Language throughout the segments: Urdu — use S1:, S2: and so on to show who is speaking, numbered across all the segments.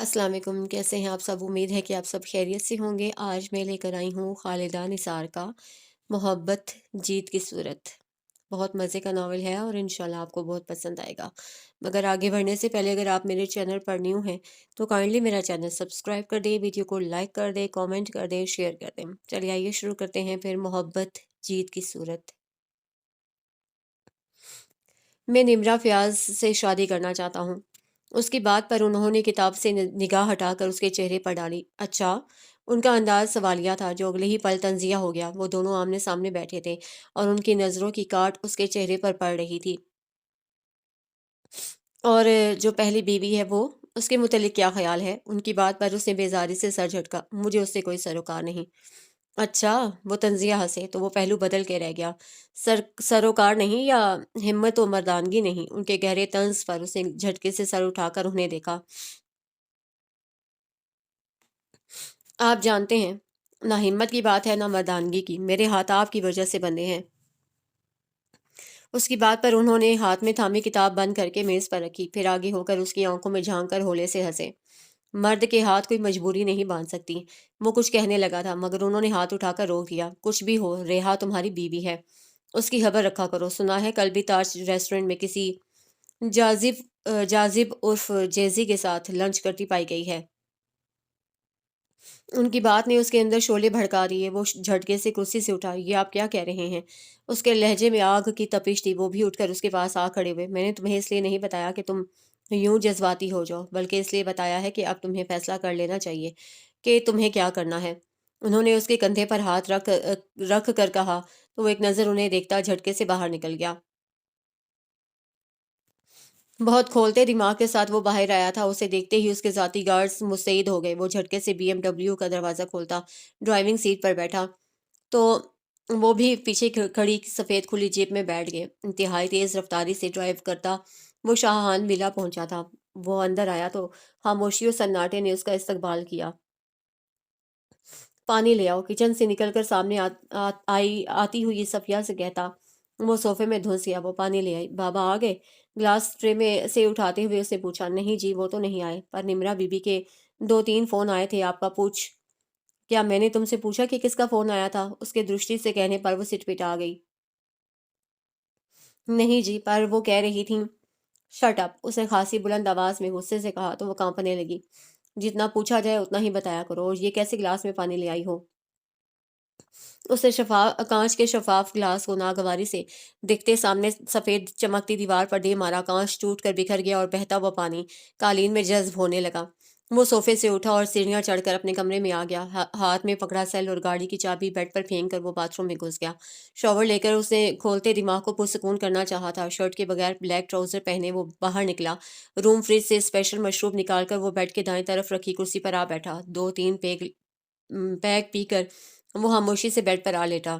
S1: السلام علیکم، کیسے ہیں آپ سب؟ امید ہے کہ آپ سب خیریت سے ہوں گے۔ آج میں لے کر آئی ہوں خالدہ نثار کا محبت جیت کی صورت۔ بہت مزے کا ناول ہے اور انشاءاللہ آپ کو بہت پسند آئے گا۔ مگر آگے بڑھنے سے پہلے اگر آپ میرے چینل پر نیو ہیں تو کائنڈلی میرا چینل سبسکرائب کر دیں، ویڈیو کو لائک کر دیں، کامنٹ کر دیں، شیئر کر دیں۔ چلیے آئیے شروع کرتے ہیں پھر محبت جیت کی صورت۔ میں نمرا فیاض سے شادی کرنا چاہتا ہوں۔ اس کی بات پر انہوں نے کتاب سے نگاہ ہٹا کر اس کے چہرے پر ڈالی۔ اچھا؟ ان کا انداز سوالیہ تھا جو اگلے ہی پل تنزیہ ہو گیا۔ وہ دونوں آمنے سامنے بیٹھے تھے اور ان کی نظروں کی کاٹ اس کے چہرے پر پڑ رہی تھی۔ اور جو پہلی بیوی ہے وہ اس کے متعلق کیا خیال ہے؟ ان کی بات پر اس نے بیزاری سے سر جھٹکا۔ مجھے اس سے کوئی سروکار نہیں۔ اچھا؟ وہ تنزیہ ہنسے تو وہ پہلو بدل کے رہ گیا۔ سروکار نہیں یا ہمت و مردانگی نہیں؟ ان کے گہرے طنز پر اس نے جھٹکے سے سر اٹھا کر انہیں دیکھا۔ آپ جانتے ہیں، نہ ہمت کی بات ہے نہ مردانگی کی، میرے ہاتھ آپ کی وجہ سے بندھے ہیں۔ اس کی بات پر انہوں نے ہاتھ میں تھامی کتاب بند کر کے میز پر رکھی، پھر آگے ہو کر اس کی آنکھوں میں جھانک کر ہولے سے ہنسے۔ مرد کے ہاتھ کوئی مجبوری نہیں باندھ سکتی۔ وہ کچھ کہنے لگا تھا مگر انہوں نے ہاتھ اٹھا کر روک دیا۔ کچھ بھی ہو، ریحا تمہاری بیوی ہے، اس کی خبر رکھا کرو۔ سنا ہے کل بھی تاج ریسٹورنٹ میں کسی جازب عرف جیزی کے ساتھ لنچ کرتی پائی گئی ہے۔ ان کی بات نے اس کے اندر شعلے بھڑکا دیے۔ وہ جھٹکے سے کرسی سے اٹھا۔ یہ آپ کیا کہہ رہے ہیں؟ اس کے لہجے میں آگ کی تپش تھی۔ وہ بھی اٹھ کر اس کے پاس آ کھڑے ہوئے۔ میں نے تمہیں اس لیے نہیں بتایا کہ تم یوں جذباتی ہو جاؤ، بلکہ اس لیے بتایا ہے کہ اب تمہیں فیصلہ کر لینا چاہیے کہ تمہیں کیا کرنا ہے۔ انہوں نے اس کے کندھے پر ہاتھ رکھ کر کہا تو وہ ایک نظر انہیں دیکھتا جھٹکے سے باہر نکل گیا۔ بہت کھولتے دماغ کے ساتھ وہ باہر آیا تھا۔ اسے دیکھتے ہی اس کے ذاتی گارڈز مستعد ہو گئے۔ وہ جھٹکے سے BMW کا دروازہ کھولتا ڈرائیونگ سیٹ پر بیٹھا تو وہ بھی پیچھے کھڑی سفید کھلی جیپ میں بیٹھ گئے۔ انتہائی تیز رفتاری سے ڈرائیو کرتا وہ شاہان ولا پہنچا تھا۔ وہ اندر آیا تو خاموشی و سناٹے نے اس کا استقبال کیا۔ پانی لے آؤ، کچن سے نکل کر سامنے آتی ہوئی صفیہ سے کہتا وہ صوفے میں دھنس گیا۔ وہ پانی لے آئی۔ بابا آ گئے؟ گلاس ٹرے میں سے اٹھاتے ہوئے اس نے پوچھا۔ نہیں جی، وہ تو نہیں آئے، پر نمرا بی بی کے 2-3 فون آئے تھے، آپ کا پوچھ۔ کیا میں نے تم سے پوچھا کہ کس کا فون آیا تھا؟ اس کے درشٹی سے کہنے پر وہ سٹپٹا گئی۔ نہیں جی، پر وہ کہہ رہی تھیں۔ شٹ اپ، اس نے خاصی بلند آواز میں غصے سے کہا تو وہ کانپنے لگی۔ جتنا پوچھا جائے اتنا ہی بتایا کرو، اور یہ کیسے گلاس میں پانی لے آئی ہو؟ اس نے کانچ کے شفاف گلاس کو ناگواری سے دکھتے سامنے سفید چمکتی دیوار پر دے مارا۔ کانچ ٹوٹ کر بکھر گیا اور بہتا ہوا پانی قالین میں جذب ہونے لگا۔ وہ صوفے سے اٹھا اور سیڑھیاں چڑھ کر اپنے کمرے میں آ گیا۔ ہاتھ میں پکڑا سیل اور گاڑی کی چابی بیڈ پر پھینک کر وہ باتھ روم میں گھس گیا۔ شاور لے کر اس نے کھولتے دماغ کو پرسکون کرنا چاہا تھا۔ شرٹ کے بغیر بلیک ٹراؤزر پہنے وہ باہر نکلا۔ روم فریج سے اسپیشل مشروب نکال کر وہ بیڈ کے دائیں طرف رکھی کرسی پر آ بیٹھا۔ 2-3 پیگ پی کر وہ خاموشی سے بیڈ پر آ لیٹا۔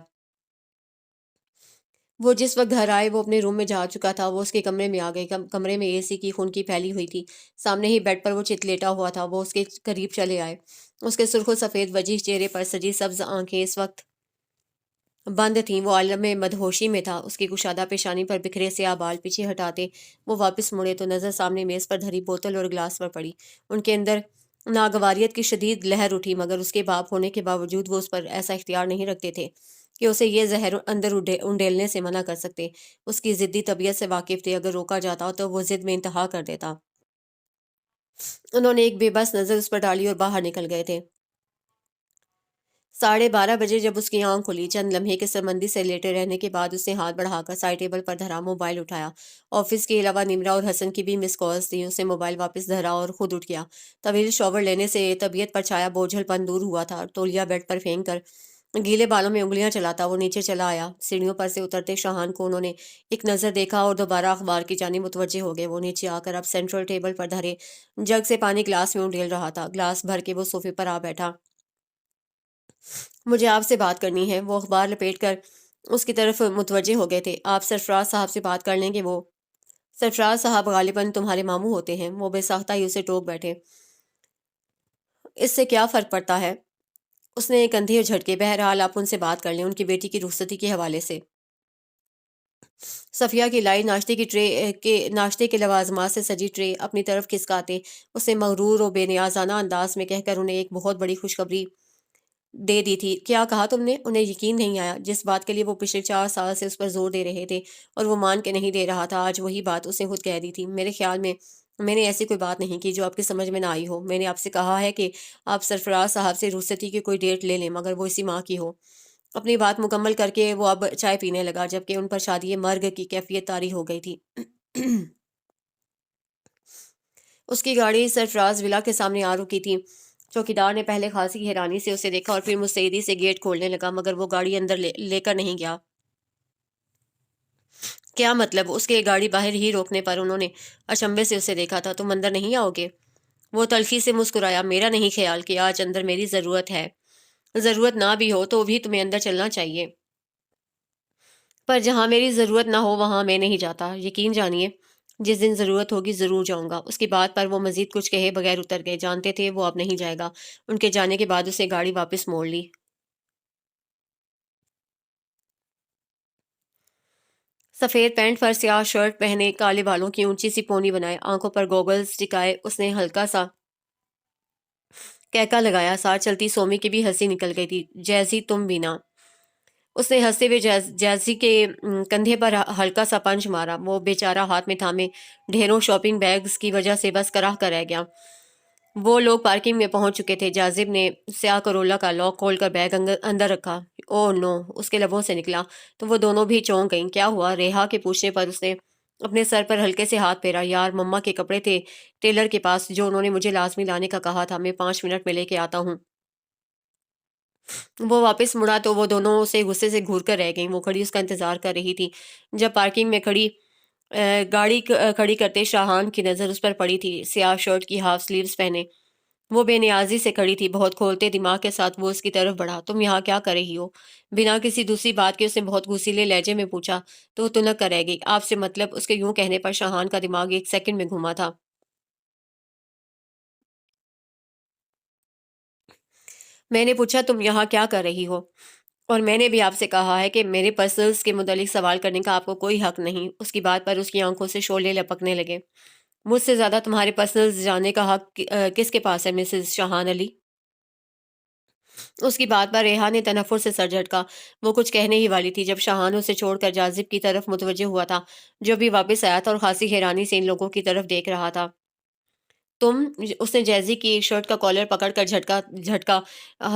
S1: وہ جس وقت گھر آئے وہ اپنے روم میں جا چکا تھا۔ وہ اس کے کمرے میں آ گئے۔ کمرے میں AC کی خنکی پھیلی ہوئی تھی۔ سامنے ہی بیڈ پر وہ چت لیٹا ہوا تھا۔ وہ اس کے قریب چلے آئے۔ اس کے سرخ و سفید وجیح چہرے پر سجی سبز آنکھیں اس وقت بند تھیں۔ وہ عالم مدہوشی میں تھا۔ اس کی کشادہ پیشانی پر بکھرے سیاہ بال پیچھے ہٹاتے وہ واپس مڑے تو نظر سامنے میز پر دھری بوتل اور گلاس پر پڑی۔ ان کے اندر ناگواریت کی شدید لہر اٹھی، مگر اس کے باپ ہونے کے باوجود وہ اس پر ایسا اختیار نہیں رکھتے تھے کہ اسے یہ زہر اندر انڈیلنے سے منع کر سکتے۔ اس کی ضدی طبیعت سے واقف تھے، اگر روکا جاتا تو وہ ضد میں انتہا کر دیتا۔ انہوں نے ایک بے بس نظر اس پر ڈالی اور باہر نکل گئے تھے۔ 12:30 بجے جب اس کی آنکھ کھلی، چند لمحے کے سمندی سے لیٹے رہنے کے بعد اس نے ہاتھ بڑھا کر سائڈ ٹیبل پر دھرا موبائل اٹھایا۔ آفس کے علاوہ نمرا اور حسن کی بھی مس کالز تھیں۔ اس نے موبائل واپس دھرا اور خود اٹھ گیا۔ طویل شاور لینے سے طبیعت پر چھایا بوجھل پن دور ہوا تھا۔ تولیہ بیڈ پر پھینک کر گیلے بالوں میں انگلیاں چلاتا وہ نیچے چلا آیا۔ سیڑھیوں پر سے اترتے شاہان کو انہوں نے ایک نظر دیکھا اور دوبارہ اخبار کی جانب متوجہ ہو گئے۔ وہ نیچے آ کر اب سینٹرل ٹیبل پر دھرے جگ سے پانی گلاس میں انڈیل رہا تھا۔ گلاس بھر کے وہ صوفے پر آ بیٹھا۔ مجھے آپ سے بات کرنی ہے۔ وہ اخبار لپیٹ کر اس کی طرف متوجہ ہو گئے تھے۔ آپ سرفراز صاحب سے بات کر لیں گے؟ وہ سرفراز صاحب غالباً تمہارے ماموں ہوتے ہیں۔ وہ بے ساختہ ہی اسے ٹوک بیٹھے۔ اس سے کیا فرق پڑتا ہے؟ اس نے کندھے جھٹکے۔ بہرحال آپ ان سے بات کر لیں، ان کی بیٹی کی رخصتی کے حوالے سے۔ صفیہ کی لائی ناشتے کے لوازمات سے سجی ٹرے اپنی طرف کھسکاتے اس نے مغرور و بے نیازانہ انداز میں کہہ کر انہیں ایک بہت بڑی خوشخبری دے دی تھی۔ کیا کہا تم نے؟ انہیں یقین نہیں آیا۔ جس بات کے لیے وہ پچھلے 4 سال سے اس پر زور دے رہے تھے اور وہ مان کے نہیں دے رہا تھا، آج وہی بات اس نے خود کہہ دی تھی۔ میرے خیال میں نے ایسی کوئی بات نہیں کی جو آپ کی سمجھ میں نہ آئی ہو۔ میں نے آپ سے کہا ہے کہ آپ سرفراز صاحب سے رخصتی کی کوئی ڈیٹ لے لیں، مگر وہ اسی ماہ کی ہو۔ اپنی بات مکمل کر کے وہ اب چائے پینے لگا، جبکہ ان پر شادی مرگ کی کیفیت طاری ہو گئی تھی۔ اس کی گاڑی سرفراز ولا کے سامنے آ رکی تھی۔ چوکیدار نے پہلے خاصی حیرانی سے اسے دیکھا اور پھر مستعدی سے گیٹ کھولنے لگا، مگر وہ گاڑی اندر لے کر نہیں گیا۔ کیا مطلب؟ اس کے گاڑی باہر ہی روکنے پر انہوں نے اچنبے سے اسے دیکھا تھا۔ تم اندر نہیں آؤ گے؟ وہ تلخی سے مسکرایا۔ میرا نہیں خیال کہ آج اندر میری ضرورت ہے۔ ضرورت نہ بھی ہو تو بھی تمہیں اندر چلنا چاہیے، پر جہاں میری ضرورت نہ ہو وہاں میں نہیں جاتا، یقین جانیے۔ جس دن ضرورت ہوگی ضرور جاؤں گا۔ اس کی بات پر وہ مزید کچھ کہے بغیر اتر گئے، جانتے تھے وہ اب نہیں جائے گا۔ ان کے جانے کے بعد اسے گاڑی واپس موڑ لی۔ سفید پینٹ پر سیاہ شرٹ پہنے، کالے بالوں کی اونچی سی پونی بنائے، آنکھوں پر گوگلز ٹکائے، اس نے ہلکا سا کہکا لگایا۔ ساتھ چلتی سومی کی بھی ہنسی نکل گئی تھی۔ جیسی تم بھی نا۔ اس نے ہنستے ہوئے جیسی کے کندھے پر ہلکا سا پنچ مارا۔ وہ بیچارہ ہاتھ میں تھامے ڈھیروں شاپنگ بیگز کی وجہ سے بس کراہ کر رہ گیا۔ وہ لوگ پارکنگ میں پہنچ چکے تھے۔ جاذب نے سیاہ کرولا کا لاک کھول کر بیگ اندر رکھا۔ او نو، اس کے لبوں سے نکلا تو وہ دونوں بھی چونک گئیں۔ کیا ہوا؟ ریحا کے پوچھنے پر اس نے اپنے سر پر ہلکے سے ہاتھ پھیرا۔ یار، مما کے کپڑے تھے ٹیلر کے پاس جو انہوں نے مجھے لازمی لانے کا کہا تھا، میں 5 منٹ میں لے کے آتا ہوں۔ وہ واپس مڑا تو وہ دونوں اسے غصے سے گھور کر رہ گئیں۔ وہ کھڑی اس کا انتظار کر رہی تھی۔ جب پارکنگ میں گاڑی کھڑی کرتے شاہان کی نظر اس پر پڑی تھی، سیاہ شرٹ کی ہاف سلیوز پہنے۔ وہ بے نیازی سے کھڑی تھی۔ بہت کھولتے دماغ کے ساتھ وہ اس کی طرف بڑھا۔ تم یہاں کیا کر رہی ہو؟ بنا کسی دوسری بات کے اس نے بہت غصیلے لہجے میں پوچھا تو وہ تنک کر رہ گئی۔ آپ سے مطلب؟ اس کے یوں کہنے پر شاہان کا دماغ 1 سیکنڈ میں گھوما تھا۔ میں نے پوچھا تم یہاں کیا کر رہی ہو؟ اور میں نے بھی آپ سے کہا ہے کہ میرے پرسنلز کے متعلق سوال کرنے کا آپ کو کوئی حق نہیں۔ اس کی بات پر اس کی آنکھوں سے شعلے لپکنے لگے۔ مجھ سے زیادہ تمہارے پرسنلز جاننے کا حق کس کے پاس ہے مسز شاہان علی؟ اس کی بات پر ریحا نے تنفر سے سر جھٹکا۔ وہ کچھ کہنے ہی والی تھی جب شاہان اسے چھوڑ کر جاذب کی طرف متوجہ ہوا تھا، جو بھی واپس آیا تھا اور خاصی حیرانی سے ان لوگوں کی طرف دیکھ رہا تھا۔ تم؟ اس نے جیزی کی شرٹ کا کالر پکڑ کر جھٹکا۔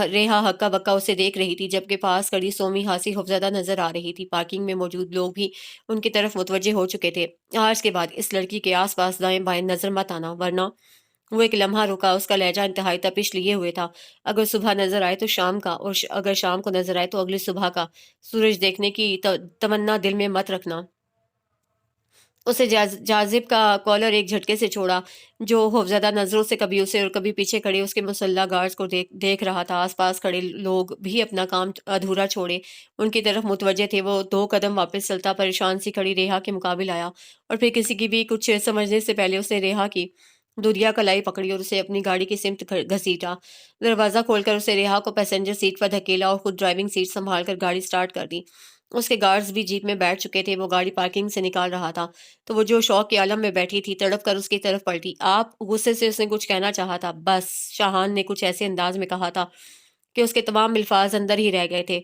S1: ریحا ہکا بکا اسے دیکھ رہی تھی، جبکہ پاس کھڑی سومی ہاسی خوفزدہ نظر آ رہی تھی۔ پارکنگ میں موجود لوگ بھی ان کی طرف متوجہ ہو چکے تھے۔ آج کے بعد اس لڑکی کے آس پاس دائیں بائیں نظر مت آنا، ورنہ… وہ ایک لمحہ رکا۔ اس کا لہجہ انتہائی تپش لیے ہوئے تھا۔ اگر صبح نظر آئے تو شام کا، اور اگر شام کو نظر آئے تو اگلی صبح کا سورج دیکھنے کی تمنا دل میں مت رکھنا۔ اسے جاذب کا کالر ایک جھٹکے سے چھوڑا، جو خوفزدہ نظروں سے کبھی اسے اور کبھی پیچھے کھڑے اس کے مسلح گارڈز کو دیکھ رہا تھا۔ آس پاس کھڑے لوگ بھی اپنا کام ادھورا چھوڑے ان کی طرف متوجہ تھے۔ وہ 2 قدم واپس چلتا پریشان سی کھڑی ریحا کے مقابل آیا، اور پھر کسی کی بھی کچھ سمجھنے سے پہلے اس نے ریحا کی دودیا کلائی پکڑی اور اسے اپنی گاڑی کی سمت گھسیٹا۔ دروازہ کھول کر اسے ریحا کو پیسنجر سیٹ پر دھکیلا اور خود ڈرائیونگ سیٹ سنبھال کر گاڑی سٹارٹ کر دی۔ اس کے گارڈز بھی جیپ میں بیٹھ چکے تھے۔ وہ گاڑی پارکنگ سے نکال رہا تھا تو وہ جو شوق کے عالم میں بیٹھی تھی تڑپ کر اس کی طرف پلٹی۔ آپ؟ غصے سے اس نے کچھ کہنا چاہا تھا، بس شاہان نے کچھ ایسے انداز میں کہا تھا کہ اس کے تمام الفاظ اندر ہی رہ گئے تھے۔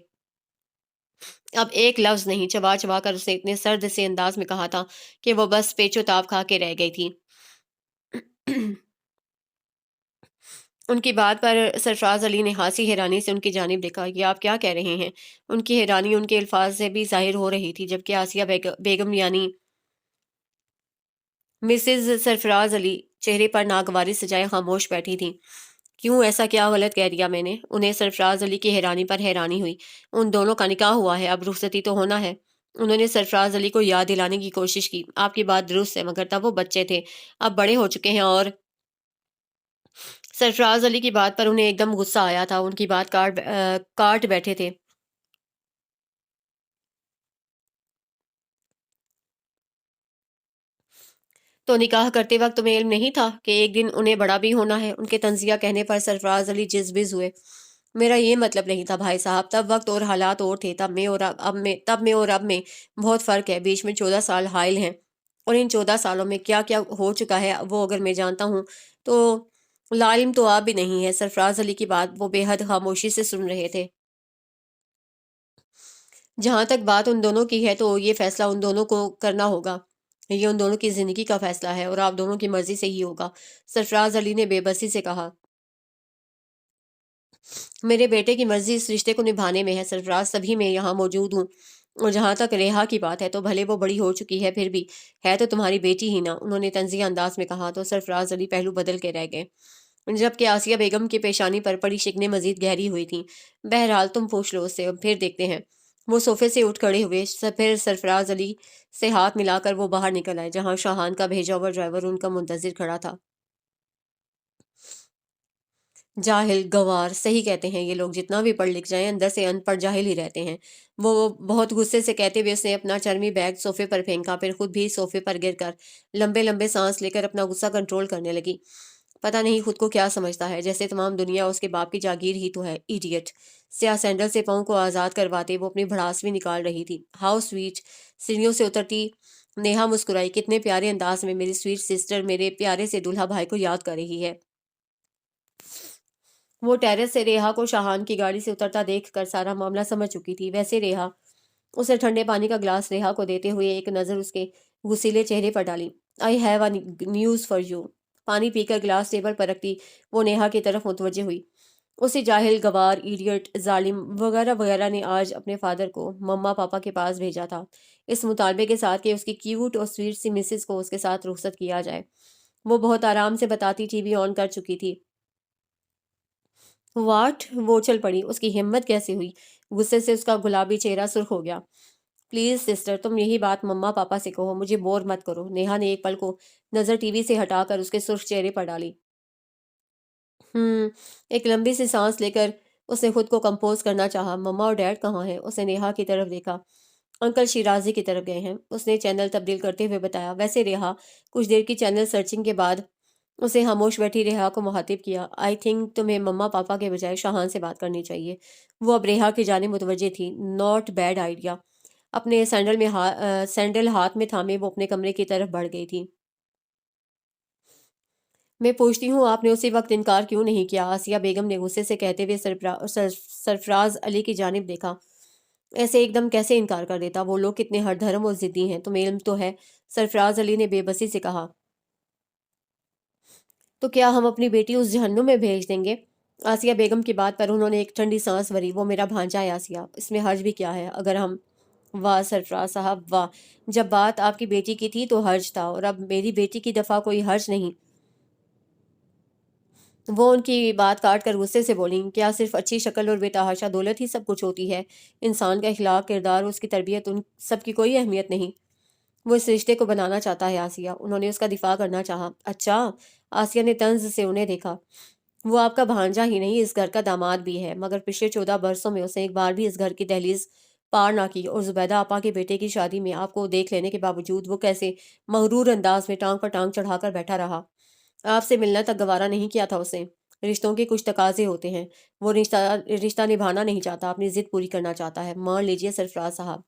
S1: اب ایک لفظ نہیں، چبا چبا کر اس نے اتنے سرد سے انداز میں کہا تھا کہ وہ بس پیچ و تاب کھا کے رہ گئی تھی۔ ان کی بات پر سرفراز علی نے ہنسی حیرانی سے ان کی جانب دیکھا۔ یہ آپ کیا کہہ رہے ہیں؟ ان کی حیرانی ان کے الفاظ سے بھی ظاہر ہو رہی تھی، جبکہ آسیہ بیگم یعنی مسز سرفراز علی چہرے پر ناگواری سجائے خاموش بیٹھی تھیں۔ کیوں؟ ایسا کیا غلط کہہ دیا میں نے؟ انہیں سرفراز علی کی حیرانی پر حیرانی ہوئی۔ ان دونوں کا نکاح ہوا ہے، اب رخصتی تو ہونا ہے۔ انہوں نے سرفراز علی کو یاد دلانے کی کوشش کی۔ آپ کی بات درست ہے، مگر تب وہ بچے تھے، اب بڑے ہو چکے ہیں۔ اور سرفراز علی کی بات پر انہیں ایک دم غصہ آیا تھا۔ ان کی بات کاٹ بیٹھے تھے۔ تو نکاح کرتے وقت تمہیں علم نہیں تھا کہ ایک دن انہیں بڑا بھی ہونا ہے؟ ان کے تنزیہ کہنے پر سرفراز علی جز بز ہوئے۔ میرا یہ مطلب نہیں تھا بھائی صاحب، تب وقت اور حالات اور تھے، تب میں اور اب میں بہت فرق ہے، بیچ میں 14 سال حائل ہیں، اور ان 14 سالوں میں کیا کیا ہو چکا ہے وہ اگر میں جانتا ہوں تو لالم تو آپ بھی نہیں ہے۔ سرفراز علی کی بات وہ بے حد خاموشی سے سن رہے تھے۔ جہاں تک بات ان دونوں کی ہے تو یہ فیصلہ ان دونوں کو کرنا ہوگا، یہ ان دونوں کی زندگی کا فیصلہ ہے اور آپ دونوں کی مرضی سے ہی ہوگا، سرفراز علی نے بے بسی سے کہا۔ میرے بیٹے کی مرضی اس رشتے کو نبھانے میں ہے سرفراز، تبھی میں یہاں موجود ہوں، اور جہاں تک ریحا کی بات ہے تو بھلے وہ بڑی ہو چکی ہے پھر بھی ہے تو تمہاری بیٹی ہی نا، انہوں نے طنزیہ انداز میں کہا تو سرفراز علی پہلو بدل کے رہ گئے، جبکہ آسیہ بیگم کی پیشانی پر پڑی شکنیں مزید گہری ہوئی تھیں۔ بہرحال تم پوچھ لو اس سے، پھر دیکھتے ہیں۔ وہ صوفے سے اٹھ کھڑے ہوئے، پھر سرفراز علی سے ہاتھ ملا کر وہ باہر نکل آئے جہاں شاہان کا بھیجا ہوا ڈرائیور ان کا منتظر کھڑا تھا۔ جاہل گوار، صحیح کہتے ہیں یہ لوگ، جتنا بھی پڑھ لکھ جائیں اندر سے ان پڑھ جاہل ہی رہتے ہیں، وہ بہت غصے سے کہتے ہوئے اس نے اپنا چرمی بیگ صوفے پر پھینکا، پھر خود بھی صوفے پر گر کر لمبے لمبے سانس لے کر اپنا غصہ کنٹرول کرنے لگی۔ پتہ نہیں خود کو کیا سمجھتا ہے، جیسے تمام دنیا اس کے باپ کی جاگیر ہی تو ہے، ایڈیٹ۔ سیاہ سینڈل سے پاؤں کو آزاد کرواتے وہ اپنی بھڑاس بھی نکال رہی تھی۔ ہاؤ سویٹ، سیڑھیوں سے اترتی نیہا مسکرائی، کتنے پیارے انداز میں میری سویٹ سسٹر میرے پیارے سے دلہا بھائی کو یاد کر رہی ہے۔ وہ ٹیرس سے ریحا کو شاہان کی گاڑی سے اترتا دیکھ کر سارا معاملہ سمجھ چکی تھی۔ ویسے ریحا، اسے ٹھنڈے پانی کا گلاس ریحا کو دیتے ہوئے ایک نظر اس کے غسیلے چہرے پر ڈالی۔ I have a news for you. پانی پی کر گلاس ٹیبل پر رکھتی وہ نیہا کی طرف متوجہ ہوئی۔ اسی جاہل، گوار، ایڈیٹ، ظالم وغیرہ وغیرہ نے آج اپنے فادر کو مما پاپا کے پاس بھیجا تھا، اس مطالبے کے ساتھ کہ اس کی کیوٹ اور سویٹ سی مسز کو اس کے ساتھ رخصت کیا جائے۔ وہ بہت آرام سے بتاتی ٹی وی آن کر چکی تھی۔ واٹ؟ وہ اچھل پڑی، اس کی ہمت کیسے ہوئی؟ غصے سے اس کا گلابی چہرہ سرخ ہو گیا۔ پلیز سسٹر، تم یہی بات مما پاپا سے کہو، مجھے بور مت کرو۔ نیہا نے ایک پل کو نظر ٹی وی سے ہٹا کر اس کے سرخ چہرے پر ڈالی۔ ایک لمبی سی سانس لے کر اس نے خود کو کمپوز کرنا چاہا۔ مما اور ڈیڈ کہاں ہیں؟ اس نے نیہا کی طرف دیکھا۔ انکل شیرازی کی طرف گئے ہیں، اس نے چینل تبدیل کرتے ہوئے بتایا۔ ویسے ریحا، کچھ دیر کی چینل سرچنگ کے بعد اسے خاموش بیٹھی ریحا کو مخاطب کیا۔ آئی تھنک تمہیں مما پاپا کے بجائے شاہان سے بات کرنی چاہیے۔ وہ اب ریحا کی جانب متوجہ تھی۔ Not bad idea. اپنے سینڈل ہاتھ میں تھامے وہ اپنے کمرے کی طرف بڑھ گئی تھی۔ میں پوچھتی ہوں آپ نے اسی وقت انکار کیوں نہیں کیا؟ آسیہ بیگم نے غصے سے کہتے ہوئے سرفراز علی کی جانب دیکھا۔ ایسے ایک دم کیسے انکار کر دیتا؟ وہ لوگ کتنے ہر دھرم اور ضدی ہیں، تمہیں علم تو ہے، سرفراز علی نے بے بسی سے کہا۔ تو کیا ہم اپنی بیٹی اس جہنم میں بھیج دیں گے؟ آسیہ بیگم کی بات پر انہوں نے ایک ٹھنڈی سانس بھری۔ وہ میرا بھانجا ہے آسیہ، اس میں حرج بھی کیا ہے اگر ہم… واہ سرفراز صاحب واہ، جب بات آپ کی بیٹی کی تھی تو حرج تھا، اور اب میری بیٹی کی دفعہ کوئی حرج نہیں۔ وہ ان کی بات کاٹ کر غصے سے بولیں، کیا صرف اچھی شکل اور بے تحاشا دولت ہی سب کچھ ہوتی ہے؟ انسان کا اخلاق، کردار، اس کی تربیت، ان سب کی کوئی اہمیت نہیں؟ وہ اس رشتے کو بنانا چاہتا ہے آسیہ، انہوں نے اس کا دفاع کرنا چاہا۔ اچھا؟ آسیہ نے طنز سے انہیں دیکھا۔ وہ آپ کا بھانجا ہی نہیں، اس گھر کا داماد بھی ہے، مگر پچھلے 14 برسوں میں اس نے ایک بار بھی اس گھر کی دہلیز پار نہ کی، اور زبیدہ آپا کے بیٹے کی شادی میں آپ کو دیکھ لینے کے باوجود وہ کیسے مغرور انداز میں ٹانگ پر ٹانگ چڑھا کر بیٹھا رہا۔ آپ سے ملنا تک گوارا نہیں کیا تھا اس نے۔ رشتوں کے کچھ تقاضے ہوتے ہیں، وہ رشتہ نبھانا نہیں چاہتا، اپنی ضد پوری کرنا چاہتا ہے۔ مان لیجئے سرفراز صاحب،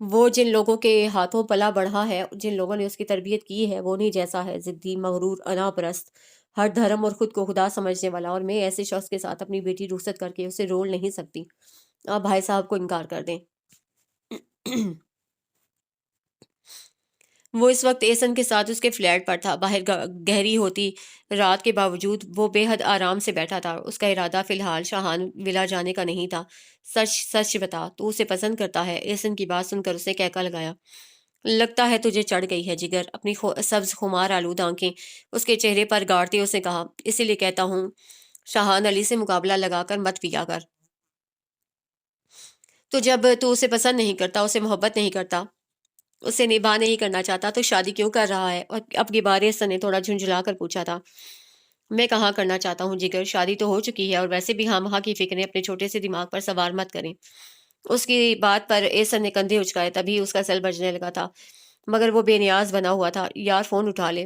S1: وہ جن لوگوں کے ہاتھوں پلا بڑھا ہے، جن لوگوں نے اس کی تربیت کی ہے، وہ نہیں جیسا ہے، ضدی، مغرور، انا پرست، ہر دھرم اور خود کو خدا سمجھنے والا، اور میں ایسے شخص کے ساتھ اپنی بیٹی رخصت کر کے اسے رول نہیں سکتی۔ آپ بھائی صاحب کو انکار کر دیں۔ وہ اس وقت ایسن کے ساتھ اس کے فلیٹ پر تھا، باہر گہری ہوتی رات کے باوجود وہ بے حد آرام سے بیٹھا تھا۔ اس کا ارادہ فی الحال شاہان ولا جانے کا نہیں تھا۔ سچ سچ بتا، تو اسے پسند کرتا ہے؟ ایسن کی بات سن کر اسے کہکا لگایا۔ لگتا ہے تجھے چڑھ گئی ہے جگر، اپنی سبز خمار آلود آنکھیں اس کے چہرے پر گاڑتے اس نے کہا۔ اسی لیے کہتا ہوں شاہان علی سے مقابلہ لگا کر مت پیا کر۔ تو جب تو اسے پسند نہیں کرتا، اسے محبت نہیں کرتا، اسے نباہ نہیں کرنا چاہتا، تو شادی کیوں کر رہا ہے؟ اور اب کی بار ایسن نے تھوڑا جھنجھلا کر پوچھا تھا۔ میں کہاں کرنا چاہتا ہوں جگر، شادی تو ہو چکی ہے، اور ویسے بھی ہم کی فکریں اپنے چھوٹے سے دماغ پر سوار مت کریں۔ اس کی بات پر ایسن نے کندھے اچکائے، تبھی اس کا سیل بجنے لگا تھا، مگر وہ بے نیاز بنا ہوا تھا۔ یار فون اٹھا لے۔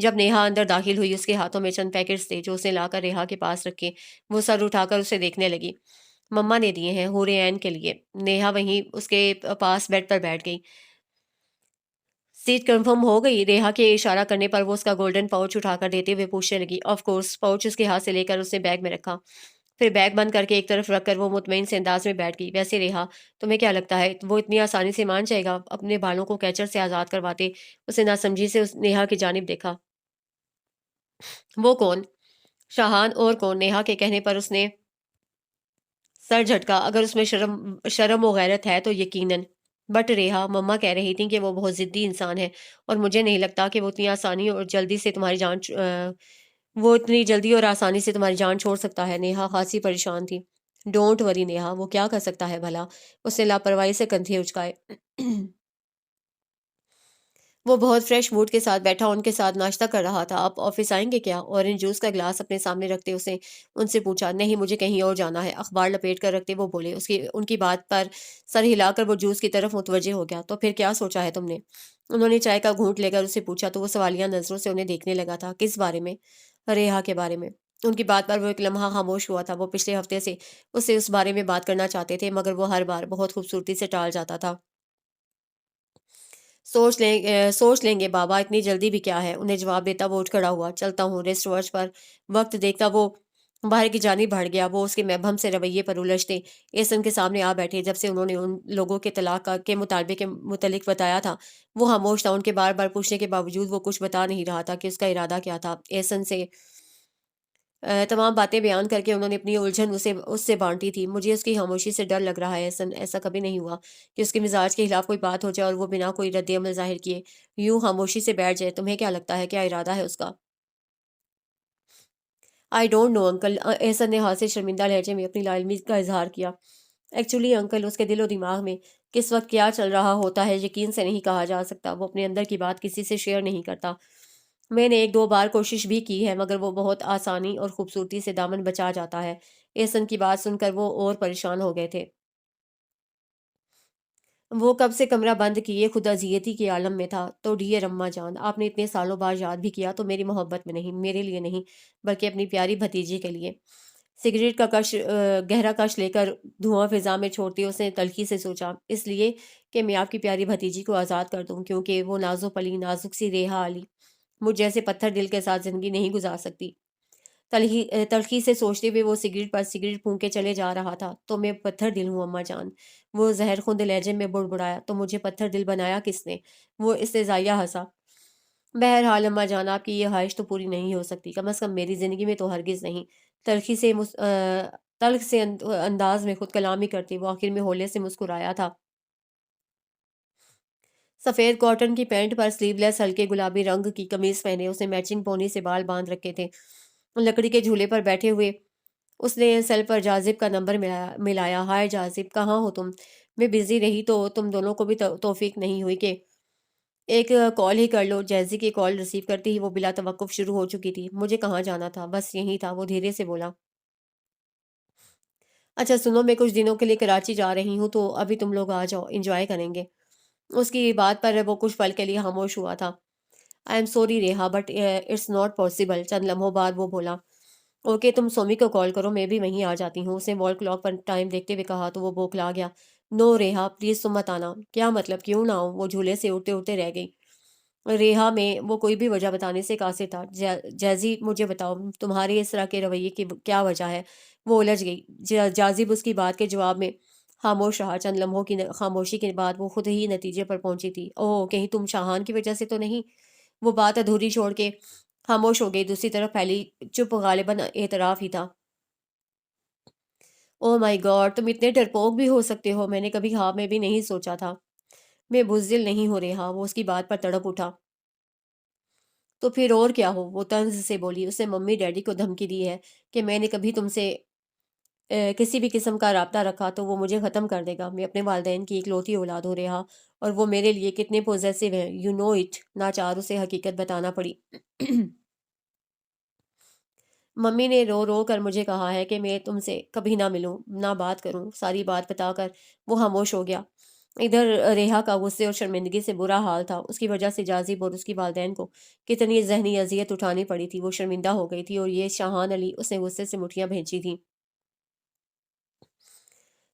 S1: جب نیہا اندر داخل ہوئی اس کے ہاتھوں میں چند پیکٹس تھے جو اس نے لا کر ریحا کے پاس رکھے. وہ سر اٹھا کر اسے دیکھنے لگی. مما نے دیے ہیں حورِ عین کے لیے. نیہا وہیں اس کے پاس بیڈ پر بیٹھ گئی. سیٹ کنفرم ہو گئی؟ ریحا کے اشارہ کرنے پر وہ اس کا گولڈن پاؤچ اٹھا کر دیتے ہوئے پوچھنے لگی. Of course. پاؤچ اس کے ہاتھ سے لے کر اس نے بیگ میں رکھا. پھر بیگ بند کر کے ایک طرف رکھ کر وہ مطمئن سے انداز میں بیٹھ گئی. ویسے ریحا، تمہیں کیا لگتا ہے وہ اتنی آسانی سے مان جائے گا؟ اپنے بالوں کو کیچر سے آزاد کرواتے اس نے ناسمجھی سے نیہا کی جانب دیکھا. وہ کون؟ شاہان. اور کون؟ نیہا کے کہنے پر اس نے سر جھٹکا. اگر اس میں شرم و غیرت ہے تو یقیناً. بٹ ریحا، مما کہہ رہی تھیں کہ وہ بہت ضدی انسان ہے اور مجھے نہیں لگتا کہ وہ اتنی جلدی اور آسانی سے تمہاری جان چھوڑ سکتا ہے. نیہا خاصی پریشان تھی. ڈونٹ وری نیہا، وہ کیا کر سکتا ہے بھلا؟ اس نے لاپرواہی سے کندھے اچکائے. وہ بہت فریش موڈ کے ساتھ بیٹھا ان کے ساتھ ناشتہ کر رہا تھا. آپ آفس آئیں گے کیا؟ اورنج جوس کا گلاس اپنے سامنے رکھتے ان سے پوچھا. نہیں، مجھے کہیں اور جانا ہے. اخبار لپیٹ کر رکھتے وہ بولے. ان کی بات پر سر ہلا کر وہ جوس کی طرف متوجہ ہو گیا. تو پھر کیا سوچا ہے تم نے؟ انہوں نے چائے کا گھونٹ لے کر اسے پوچھا تو وہ سوالیہ نظروں سے انہیں دیکھنے لگا تھا. کس بارے میں؟ ریحا کے بارے میں. ان کی بات پر وہ ایک لمحہ خاموش ہوا تھا. وہ پچھلے ہفتے سے اس بارے میں بات کرنا چاہتے تھے مگر وہ ہر بار بہت خوبصورتی سے ٹال جاتا تھا. سوچ لیں گے بابا، اتنی جلدی بھی کیا ہے؟ انہیں جواب دیتا وہ اٹھ کھڑا ہوا. چلتا ہوں. ریسٹ واچ پر وقت دیکھتا وہ باہر کی جانب بڑھ گیا. وہ اس کے مبہم سے رویے پر الجھتے ایسن کے سامنے آ بیٹھے. جب سے انہوں نے ان لوگوں کے طلاق کے مطالبے کے متعلق بتایا تھا وہ خاموش تھا. ان کے بار بار پوچھنے کے باوجود وہ کچھ بتا نہیں رہا تھا کہ اس کا ارادہ کیا تھا. ایسن سے تمام باتیں بیان کر کے انہوں نے اپنی الجھن اس سے بانٹی تھی. مجھے اس کی خاموشی سے ڈر لگ رہا ہے احسن. ایسا کبھی نہیں ہوا کہ اس کے مزاج کے خلاف کوئی بات ہو جائے اور وہ بنا کوئی رد عمل ظاہر کیے یوں خاموشی سے بیٹھ جائے. تمہیں کیا لگتا ہے کیا ارادہ ہے اس کا؟ I don't know uncle. احسن نے ہاتھ سے شرمندہ لہجے میں اپنی لا علمی کا اظہار کیا. ایکچولی انکل، اس کے دل و دماغ میں کس وقت کیا چل رہا ہوتا ہے یقین سے نہیں کہا جا سکتا. وہ اپنے اندر کی بات کسی سے شیئر نہیں کرتا. میں نے ایک دو بار کوشش بھی کی ہے مگر وہ بہت آسانی اور خوبصورتی سے دامن بچا جاتا ہے. احسن کی بات سن کر وہ اور پریشان ہو گئے تھے. وہ کب سے کمرہ بند کیے خود اذیتی کے عالم میں تھا. تو ڈیئر اماں جان، آپ نے اتنے سالوں بعد یاد بھی کیا تو میری محبت میں نہیں، میرے لیے نہیں بلکہ اپنی پیاری بھتیجی کے لیے. سگریٹ کا گہرا کش لے کر دھواں فضا میں چھوڑتی اس نے تلخی سے سوچا. اس لیے کہ میں آپ کی پیاری بھتیجی کو آزاد کر دوں کیونکہ وہ نازو پلی نازک سی ریحا علی مجھ جیسے پتھر دل کے ساتھ زندگی نہیں گزار سکتی. تلخی سے سوچتے ہوئے وہ سگریٹ پر سگریٹ پھونک کے چلے جا رہا تھا. تو میں پتھر دل ہوں اماں جان. وہ زہر خوند لہجے میں بڑبڑایا. تو مجھے پتھر دل بنایا کس نے؟ وہ استہزائیہ ہنسا. بہرحال اماں جان، آپ کی یہ خواہش تو پوری نہیں ہو سکتی، کم از کم میری زندگی میں تو ہرگز نہیں. تلخی سے تلخ سے انداز میں خود کلامی کرتی وہ آخر میں ہولے سے مسکرایا تھا. سفید کاٹن کی پینٹ پر سلیو لیس ہلکے گلابی رنگ کی قمیض پہنے اس نے میچنگ پونی سے بال باندھ رکھے تھے. لکڑی کے جھولے پر بیٹھے ہوئے اس نے سیل پر جاذب کا نمبر ملایا. ہائے جاذب، کہاں ہو تم؟ میں بزی رہی تو تم دونوں کو بھی توفیق نہیں ہوئی کہ ایک کال ہی کر لو؟ جیزی کی کال ریسیو کرتی ہی وہ بلا توقف شروع ہو چکی تھی. مجھے کہاں جانا تھا؟ بس یہی تھا، وہ دھیرے سے بولا. اچھا سنو، میں کچھ دنوں کے لیے کراچی جا رہی ہوں تو ابھی تم لوگ آ جاؤ، انجوائے کریں گے. اس کی بات پر وہ کچھ پل کے لیے خاموش ہوا تھا. I'm sorry Reha but it's not possible. چند لمحوں بعد وہ بولا. اوکے، تم سومی کو کال کرو، میں بھی وہیں آ جاتی ہوں. اس نے وال کلاک پر ٹائم دیکھتے ہوئے کہا تو وہ بوکھلا گیا. نو ریحا پلیز تم مت آنا. کیا مطلب کیوں نہ آؤں؟ وہ جھولے سے اٹھتے اٹھتے رہ گئی. ریحا میں وہ کوئی بھی وجہ بتانے سے قاصر تھا. جیزی مجھے بتاؤ تمہارے اس طرح کے رویے کی کیا وجہ ہے؟ وہ الجھ گئی. جازب اس کی بات کے جواب میں خاموش رہا. چند لمحوں کی خاموشی کے بعد وہ خود ہی نتیجے پر پہنچی تھی. اوہ، کہیں تم شاہان کی وجہ سے تو نہیں؟ وہ بات ادھوری چھوڑ کے خاموش ہو گئی. دوسری طرف پھیلی چپ غالباً اعتراف ہی تھا. او مائی گاڈ، تم اتنے ڈرپوک بھی ہو سکتے ہو، میں نے کبھی خواب میں بھی نہیں سوچا تھا. میں بزدل نہیں ہو رہا. وہ اس کی بات پر تڑپ اٹھا. تو پھر اور کیا ہو؟ وہ طنز سے بولی. اس نے ممی ڈیڈی کو دھمکی دی ہے کہ میں نے کبھی تم سے کسی بھی قسم کا رابطہ رکھا تو وہ مجھے ختم کر دے گا. میں اپنے والدین کی اکلوتی اولاد ہو رہا اور وہ میرے لیے کتنے پوزیسو ہیں یو نو اٹ. ناچار اسے حقیقت بتانا پڑی. ممی نے رو رو کر مجھے کہا ہے کہ میں تم سے کبھی نہ ملوں نہ بات کروں. ساری بات بتا کر وہ خاموش ہو گیا. ادھر ریحا کا غصے اور شرمندگی سے برا حال تھا۔ اس کی وجہ سے جازب اور اس کی والدین کو کتنی ذہنی اذیت اٹھانی پڑی تھی۔ وہ شرمندہ ہو گئی تھی، اور یہ شاہان علی اس نے غصے سے مٹھیاں بھینچی تھیں۔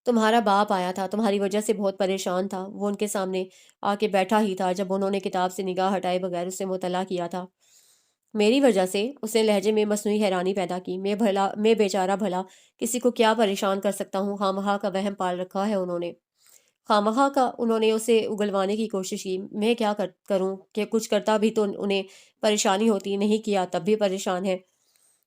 S1: تمہارا باپ آیا تھا، تمہاری وجہ سے بہت پریشان تھا۔ وہ ان کے سامنے آ کے بیٹھا ہی تھا جب انہوں نے کتاب سے نگاہ ہٹائے بغیر اسے مطلع کیا تھا۔ میری وجہ سے؟ اس نے لہجے میں مصنوعی حیرانی پیدا کی۔ میں بیچارہ بھلا کسی کو کیا پریشان کر سکتا ہوں؟ خواہ کا وہم پال رکھا ہے انہوں نے۔ خواہ کا؟ انہوں نے اسے اگلوانے کی کوشش کی۔ میں کیا کروں کہ کچھ کرتا بھی تو انہیں پریشانی ہوتی، نہیں کیا تب بھی پریشان ہے۔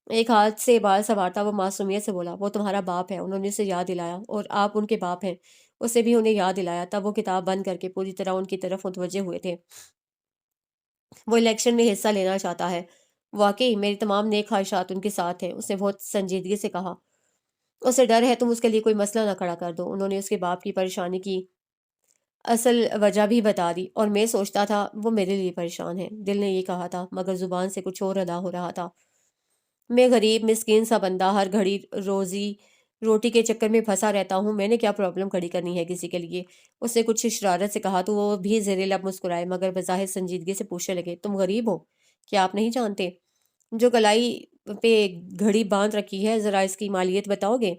S1: ایک ہاتھ سے بال سنوارتا وہ معصومیت سے بولا، وہ تمہارا باپ ہے۔ انہوں نے اسے یاد دلایا، اور آپ ان کے باپ ہیں۔ اسے بھی انہیں یاد دلایا۔ تب وہ کتاب بند کر کے پوری طرح ان کی طرف متوجہ ہوئے تھے۔ وہ الیکشن میں حصہ لینا چاہتا ہے۔ واقعی میری تمام نیک خواہشات ان کے ساتھ ہیں، اس نے بہت سنجیدگی سے کہا۔ اسے ڈر ہے تم اس کے لیے کوئی مسئلہ نہ کھڑا کر دو۔ انہوں نے اس کے باپ کی پریشانی کی اصل وجہ بھی بتا دی، اور میں سوچتا تھا وہ میرے لیے پریشان ہے۔ دل نے یہ کہا تھا، مگر زبان سے کچھ اور ادا ہو رہا تھا۔ میں غریب مسکین سا بندہ ہر گھڑی روزی روٹی کے چکر میں پھنسا رہتا ہوں، میں نے کیا پرابلم کھڑی کرنی ہے کسی کے لیے؟ اس نے کچھ شرارت سے کہا تو وہ بھی زیر لب مسکرائے، مگر بظاہر سنجیدگی سے پوچھنے لگے، تم غریب ہو؟ کیا آپ نہیں جانتے؟ جو کلائی پہ گھڑی باندھ رکھی ہے، ذرا اس کی مالیت بتاؤ گے؟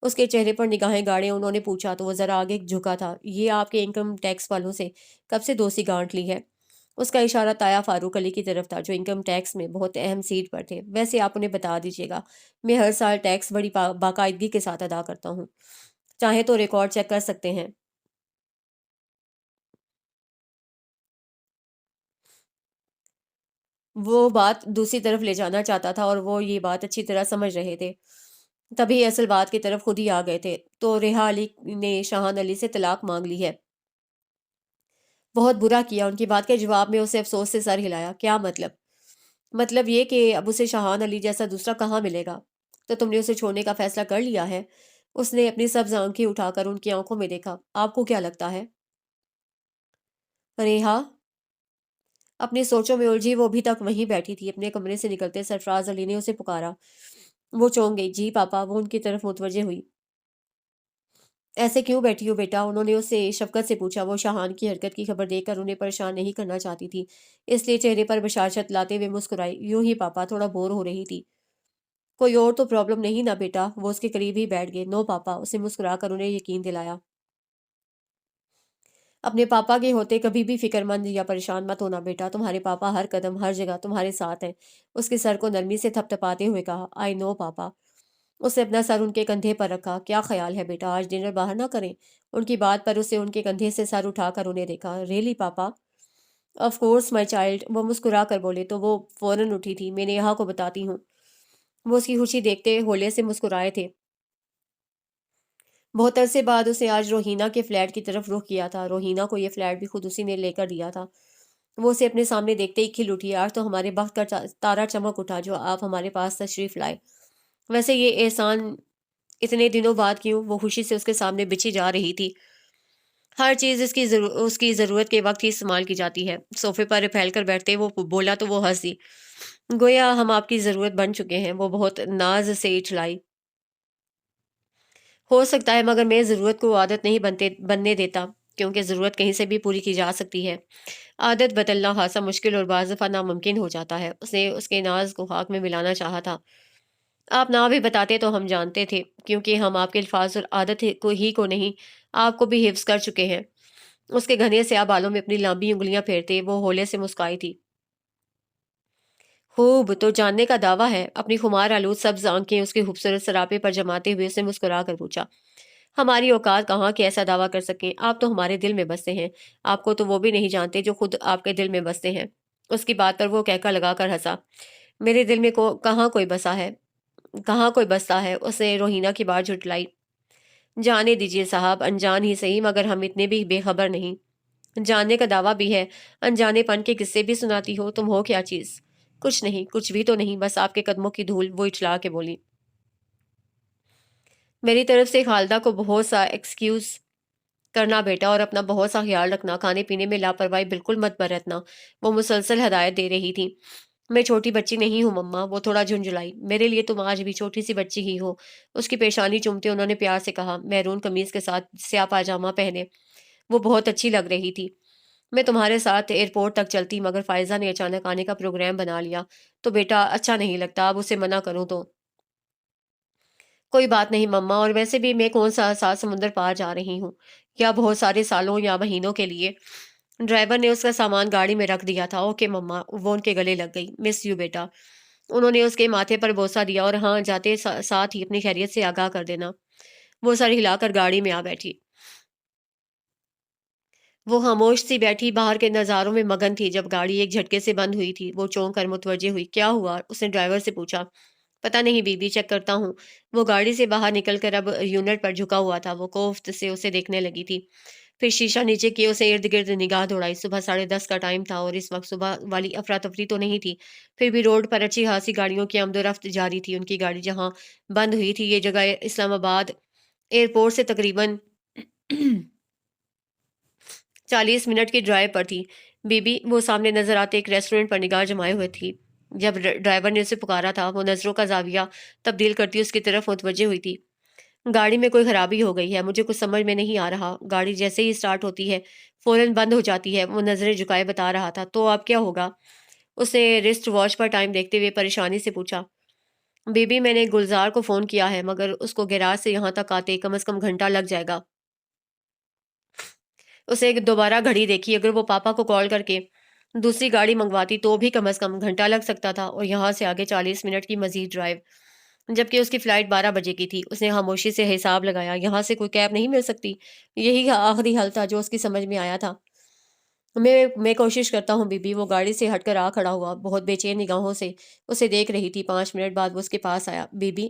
S1: اس کے چہرے پر نگاہیں گاڑے انہوں نے پوچھا تو وہ ذرا آگے جھکا تھا۔ یہ آپ کے انکم ٹیکس والوں سے کب سے دوستی گانٹ لی ہے؟ اس کا اشارہ تایا فاروق علی کی طرف تھا، جو انکم ٹیکس میں بہت اہم سیٹ پر تھے۔ ویسے آپ انہیں بتا دیجیے گا، میں ہر سال ٹیکس بڑی باقاعدگی کے ساتھ ادا کرتا ہوں، چاہیں تو ریکارڈ چیک کر سکتے ہیں۔ وہ بات دوسری طرف لے جانا چاہتا تھا، اور وہ یہ بات اچھی طرح سمجھ رہے تھے۔ تبھی اصل بات کی طرف خود ہی آ گئے تھے۔ تو ریحا علی نے شاہان علی سے طلاق مانگ لی ہے؟ بہت برا کیا۔ ان کی بات کے جواب میں اسے افسوس سے سر ہلایا۔ کیا مطلب؟ مطلب یہ کہ اب اسے شاہان علی جیسا دوسرا کہاں ملے گا؟ تو تم نے اسے چھوڑنے کا فیصلہ کر لیا ہے؟ اس نے اپنی سبز آنکھیں اٹھا کر ان کی آنکھوں میں دیکھا۔ آپ کو کیا لگتا ہے؟ ریحا اپنی سوچوں میں الجھی وہ ابھی تک وہیں بیٹھی تھی۔ اپنے کمرے سے نکلتے سرفراز علی نے اسے پکارا۔ وہ چونک گئی۔ جی پاپا۔ وہ ان کی طرف متوجہ ہوئی۔ ایسے کیوں بیٹھی ہو بیٹا؟ انہوں نے اسے شفقت سے پوچھا۔ وہ شاہان کی حرکت کی خبر دے کر انہیں پریشان نہیں کرنا چاہتی تھی، اس لیے چہرے پر بشاشت لاتے ہوئے مسکرائی۔ یوں ہی پاپا، تھوڑا بور ہو رہی تھی۔ کوئی اور تو پرابلم نہیں نا بیٹا؟ وہ اس کے قریب ہی بیٹھ گئے۔ نو پاپا، اسے مسکرا کر انہیں یقین دلایا۔ اپنے پاپا کے ہوتے کبھی بھی فکر مند یا پریشان مت ہونا بیٹا، تمہارے پاپا ہر قدم ہر جگہ تمہارے ساتھ ہیں۔ اس کے سر کو نرمی سے تھپ تھپاتے ہوئے کہا۔ آئی نو پاپا۔ اس نے اپنا سر ان کے کندھے پر رکھا۔ کیا خیال ہے بیٹا، آج ڈنر باہر نہ کریں؟ ان کی بات پر اسے ان کے کندھے سے سر اٹھا کر انہیں دیکھا۔ Really papa? Of course my child, وہ مسکرا کر بولے تو وہ فوراً اٹھی تھی۔ میں نیہا کو بتاتی ہوں۔ وہ اس کی خوشی دیکھتے ہولے سے مسکرائے تھے۔ بہت عرصے بعد اسے آج روہینہ کے فلیٹ کی طرف رخ کیا تھا۔ روہینہ کو یہ فلیٹ بھی خود اسی نے لے کر دیا تھا۔ وہ اسے اپنے سامنے دیکھتے ہی کھل اٹھی۔ آج تو ہمارے بخت کا تارا چمک اٹھا جو آپ ہمارے پاس تشریف لائے۔ ویسے یہ احسان اتنے دنوں بعد کیوں؟ وہ خوشی سے اس کے سامنے بچھی جا رہی تھی۔ ہر چیز اس کی ضرورت کے وقت ہی استعمال کی جاتی ہے۔ صوفے پر پھیل کر بیٹھتے وہ بولا تو وہ ہنس دی۔ گویا ہم آپ کی ضرورت بن چکے ہیں۔ وہ بہت ناز سے اٹھلائی۔ ہو سکتا ہے، مگر میں ضرورت کو عادت نہیں بننے دیتا، کیونکہ ضرورت کہیں سے بھی پوری کی جا سکتی ہے۔ عادت بدلنا خاصا مشکل اور بعض دفعہ ناممکن ہو جاتا ہے۔ اس نے اس کے ناز کو خاک میں ملانا چاہا تھا۔ آپ نہ بھی بتاتے تو ہم جانتے تھے، کیونکہ ہم آپ کے الفاظ اور عادت کو نہیں، آپ کو بھی حفظ کر چکے ہیں۔ اس کے گھنے سیاہ بالوں میں اپنی لمبی انگلیاں پھیرتے وہ ہولے سے مسکائی تھی۔ خوب، تو جاننے کا دعویٰ ہے؟ اپنی خمار آلود سبز آنکھیں اس کے خوبصورت سراپے پر جماتے ہوئے اسے مسکرا کر پوچھا۔ ہماری اوقات کہاں کہ ایسا دعویٰ کر سکیں، آپ تو ہمارے دل میں بستے ہیں۔ آپ کو تو وہ بھی نہیں جانتے جو خود آپ کے دل میں بستے ہیں۔ اس کی بات پر وہ کہکا لگا کر ہنسا۔ میرے دل میں کہاں کوئی بسا ہے، کہاں کوئی بستا ہے؟ اس نے روہینہ کی بات جھٹلائی۔ جانے دیجئے صاحب، انجان ہی صحیح، مگر ہم اتنے بھی بے خبر نہیں۔ جاننے کا دعویٰ بھی ہے، انجانے پن کے قصے بھی سناتی ہو تم، ہو کیا چیز؟ کچھ نہیں، کچھ بھی تو نہیں، بس آپ کے قدموں کی دھول، وہ اٹھلا کے بولی۔ میری طرف سے خالدہ کو بہت سا ایکسکیوز کرنا بیٹا، اور اپنا بہت سا خیال رکھنا، کھانے پینے میں لاپرواہی بالکل مت برتنا۔ وہ مسلسل ہدایت دے رہی تھی۔ میں چھوٹی بچی نہیں ہوں مما، وہ تھوڑا جھنجھلائی۔ میرے لیے تم آج بھی چھوٹی سی بچی ہی ہو۔ اس کی پیشانی چومتے انہوں نے پیار سے کہا۔ میرون قمیض کے ساتھ سیاہ پاجامہ پہنے وہ بہت اچھی لگ رہی تھی۔ میں تمہارے ساتھ ایئرپورٹ تک چلتی، مگر فائزہ نے اچانک آنے کا پروگرام بنا لیا تو بیٹا اچھا نہیں لگتا، اب اسے منع کروں تو؟ کوئی بات نہیں مما، اور ویسے بھی میں کون سا سات سمندر پار جا رہی ہوں، یا بہت سارے سالوں یا مہینوں کے لیے؟ ڈرائیور نے اس کا سامان گاڑی میں رکھ دیا تھا۔ اوکے مما، وہ ان کے گلے لگ گئی۔ مس یو بیٹا۔ انہوں نے اس کے ماتھے پر بوسہ دیا، اور ہاں، جاتے ساتھ ہی اپنی خیریت سے آگاہ کر دینا۔ وہ سر ہلا کر گاڑی میں آ بیٹھی۔ وہ خاموش سی بیٹھی باہر کے نظاروں میں مگن تھی۔ جب گاڑی ایک جھٹکے سے بند ہوئی تھی، وہ چونک کر متوجہ ہوئی۔ کیا ہوا؟ اس نے ڈرائیور سے پوچھا۔ پتہ نہیں بی بی، چیک کرتا ہوں۔ وہ گاڑی سے باہر نکل کر اب یونٹ پر جھکا ہوا تھا۔ وہ کوفت سے اسے دیکھنے لگی تھی، پھر شیشہ نیچے کیے اسے ارد گرد نگاہ دوڑائی۔ صبح 10:30 کا ٹائم تھا، اور اس وقت صبح والی افراتفری تو نہیں تھی، پھر بھی روڈ پر اچھی خاصی گاڑیوں کی آمد و رفت جاری تھی۔ ان کی گاڑی جہاں بند ہوئی تھی، یہ جگہ اسلام آباد ایئرپورٹ سے تقریباً 40 منٹ کی ڈرائیو پر تھی۔ بی بی، وہ سامنے نظر آتے ایک ریسٹورنٹ پر نگاہ جمائے ہوئے تھی۔ جب ڈرائیور نے اسے پکارا تھا، وہ نظروں کا زاویہ تبدیل کرتی اس کی طرف متوجہ ہوئی تھی۔ گاڑی میں کوئی خرابی ہو گئی ہے، مجھے کچھ سمجھ میں نہیں آ رہا۔ گاڑی جیسے ہی اسٹارٹ ہوتی ہے فوراً بند ہو جاتی ہے۔ وہ نظریں جھکائے بتا رہا تھا۔ تو اب کیا ہوگا؟ اس نے رسٹ واچ پر ٹائم دیکھتے ہوئے پریشانی سے پوچھا۔ بی بی، میں نے گلزار کو فون کیا ہے، مگر اس کو گیراج سے یہاں تک آتے کم از کم گھنٹہ لگ جائے گا۔ اسے دوبارہ گھڑی دیکھی۔ اگر وہ پاپا کو کال کر کے دوسری گاڑی منگواتی تو بھی کم از کم گھنٹہ لگ سکتا تھا، اور یہاں سے آگے 40 منٹ کی مزید ڈرائیو، جبکہ اس کی فلائٹ 12 بجے کی تھی۔ اس نے خاموشی سے حساب لگایا۔ یہاں سے کوئی کیب نہیں مل سکتی؟ یہی آخری حل تھا جو اس کی سمجھ میں آیا تھا۔ میں کوشش کرتا ہوں بی بی۔ وہ گاڑی سے ہٹ کر آ کھڑا ہوا، بہت بے چین نگاہوں سے اسے دیکھ رہی تھی۔ 5 منٹ بعد وہ اس کے پاس آیا۔ بی بی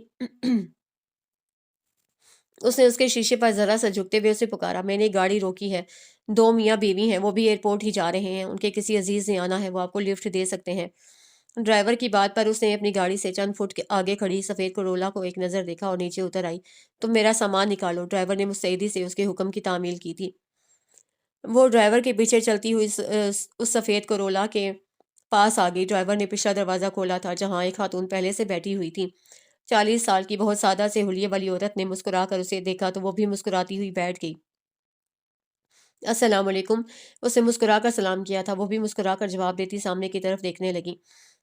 S1: اس نے اس کے شیشے پر ذرا سا جھکتے ہوئے اسے پکارا۔ میں نے گاڑی روکی ہے، 2 میاں بیوی ہیں، وہ بھی ایئرپورٹ ہی جا رہے ہیں، ان کے کسی عزیز نے آنا ہے، وہ آپ کو لفٹ دے سکتے ہیں۔ ڈرائیور کی بات پر اس نے اپنی گاڑی سے چند فٹ کے آگے کھڑی سفید کرولا کو ایک نظر دیکھا اور نیچے اتر آئی۔ تم میرا سامان نکالو۔ ڈرائیور نے مستعدی سے اس کے حکم کی تعمیل کی تھی۔ وہ ڈرائیور کے پیچھے چلتی ہوئی اس سفید کرولا کے پاس آ گئی۔ ڈرائیور نے پچھلا دروازہ کھولا تھا، جہاں ایک خاتون پہلے سے بیٹھی ہوئی تھی۔ 40 سال کی بہت سادہ سے حلیے والی عورت نے مسکرا کر اسے دیکھا تو وہ بھی مسکراتی ہوئی بیٹھ گئی۔ السلام علیکم۔ اسے مسکرا کر سلام کیا تھا، وہ بھی مسکرا کر جواب دیتی سامنے کی طرف دیکھنے لگی۔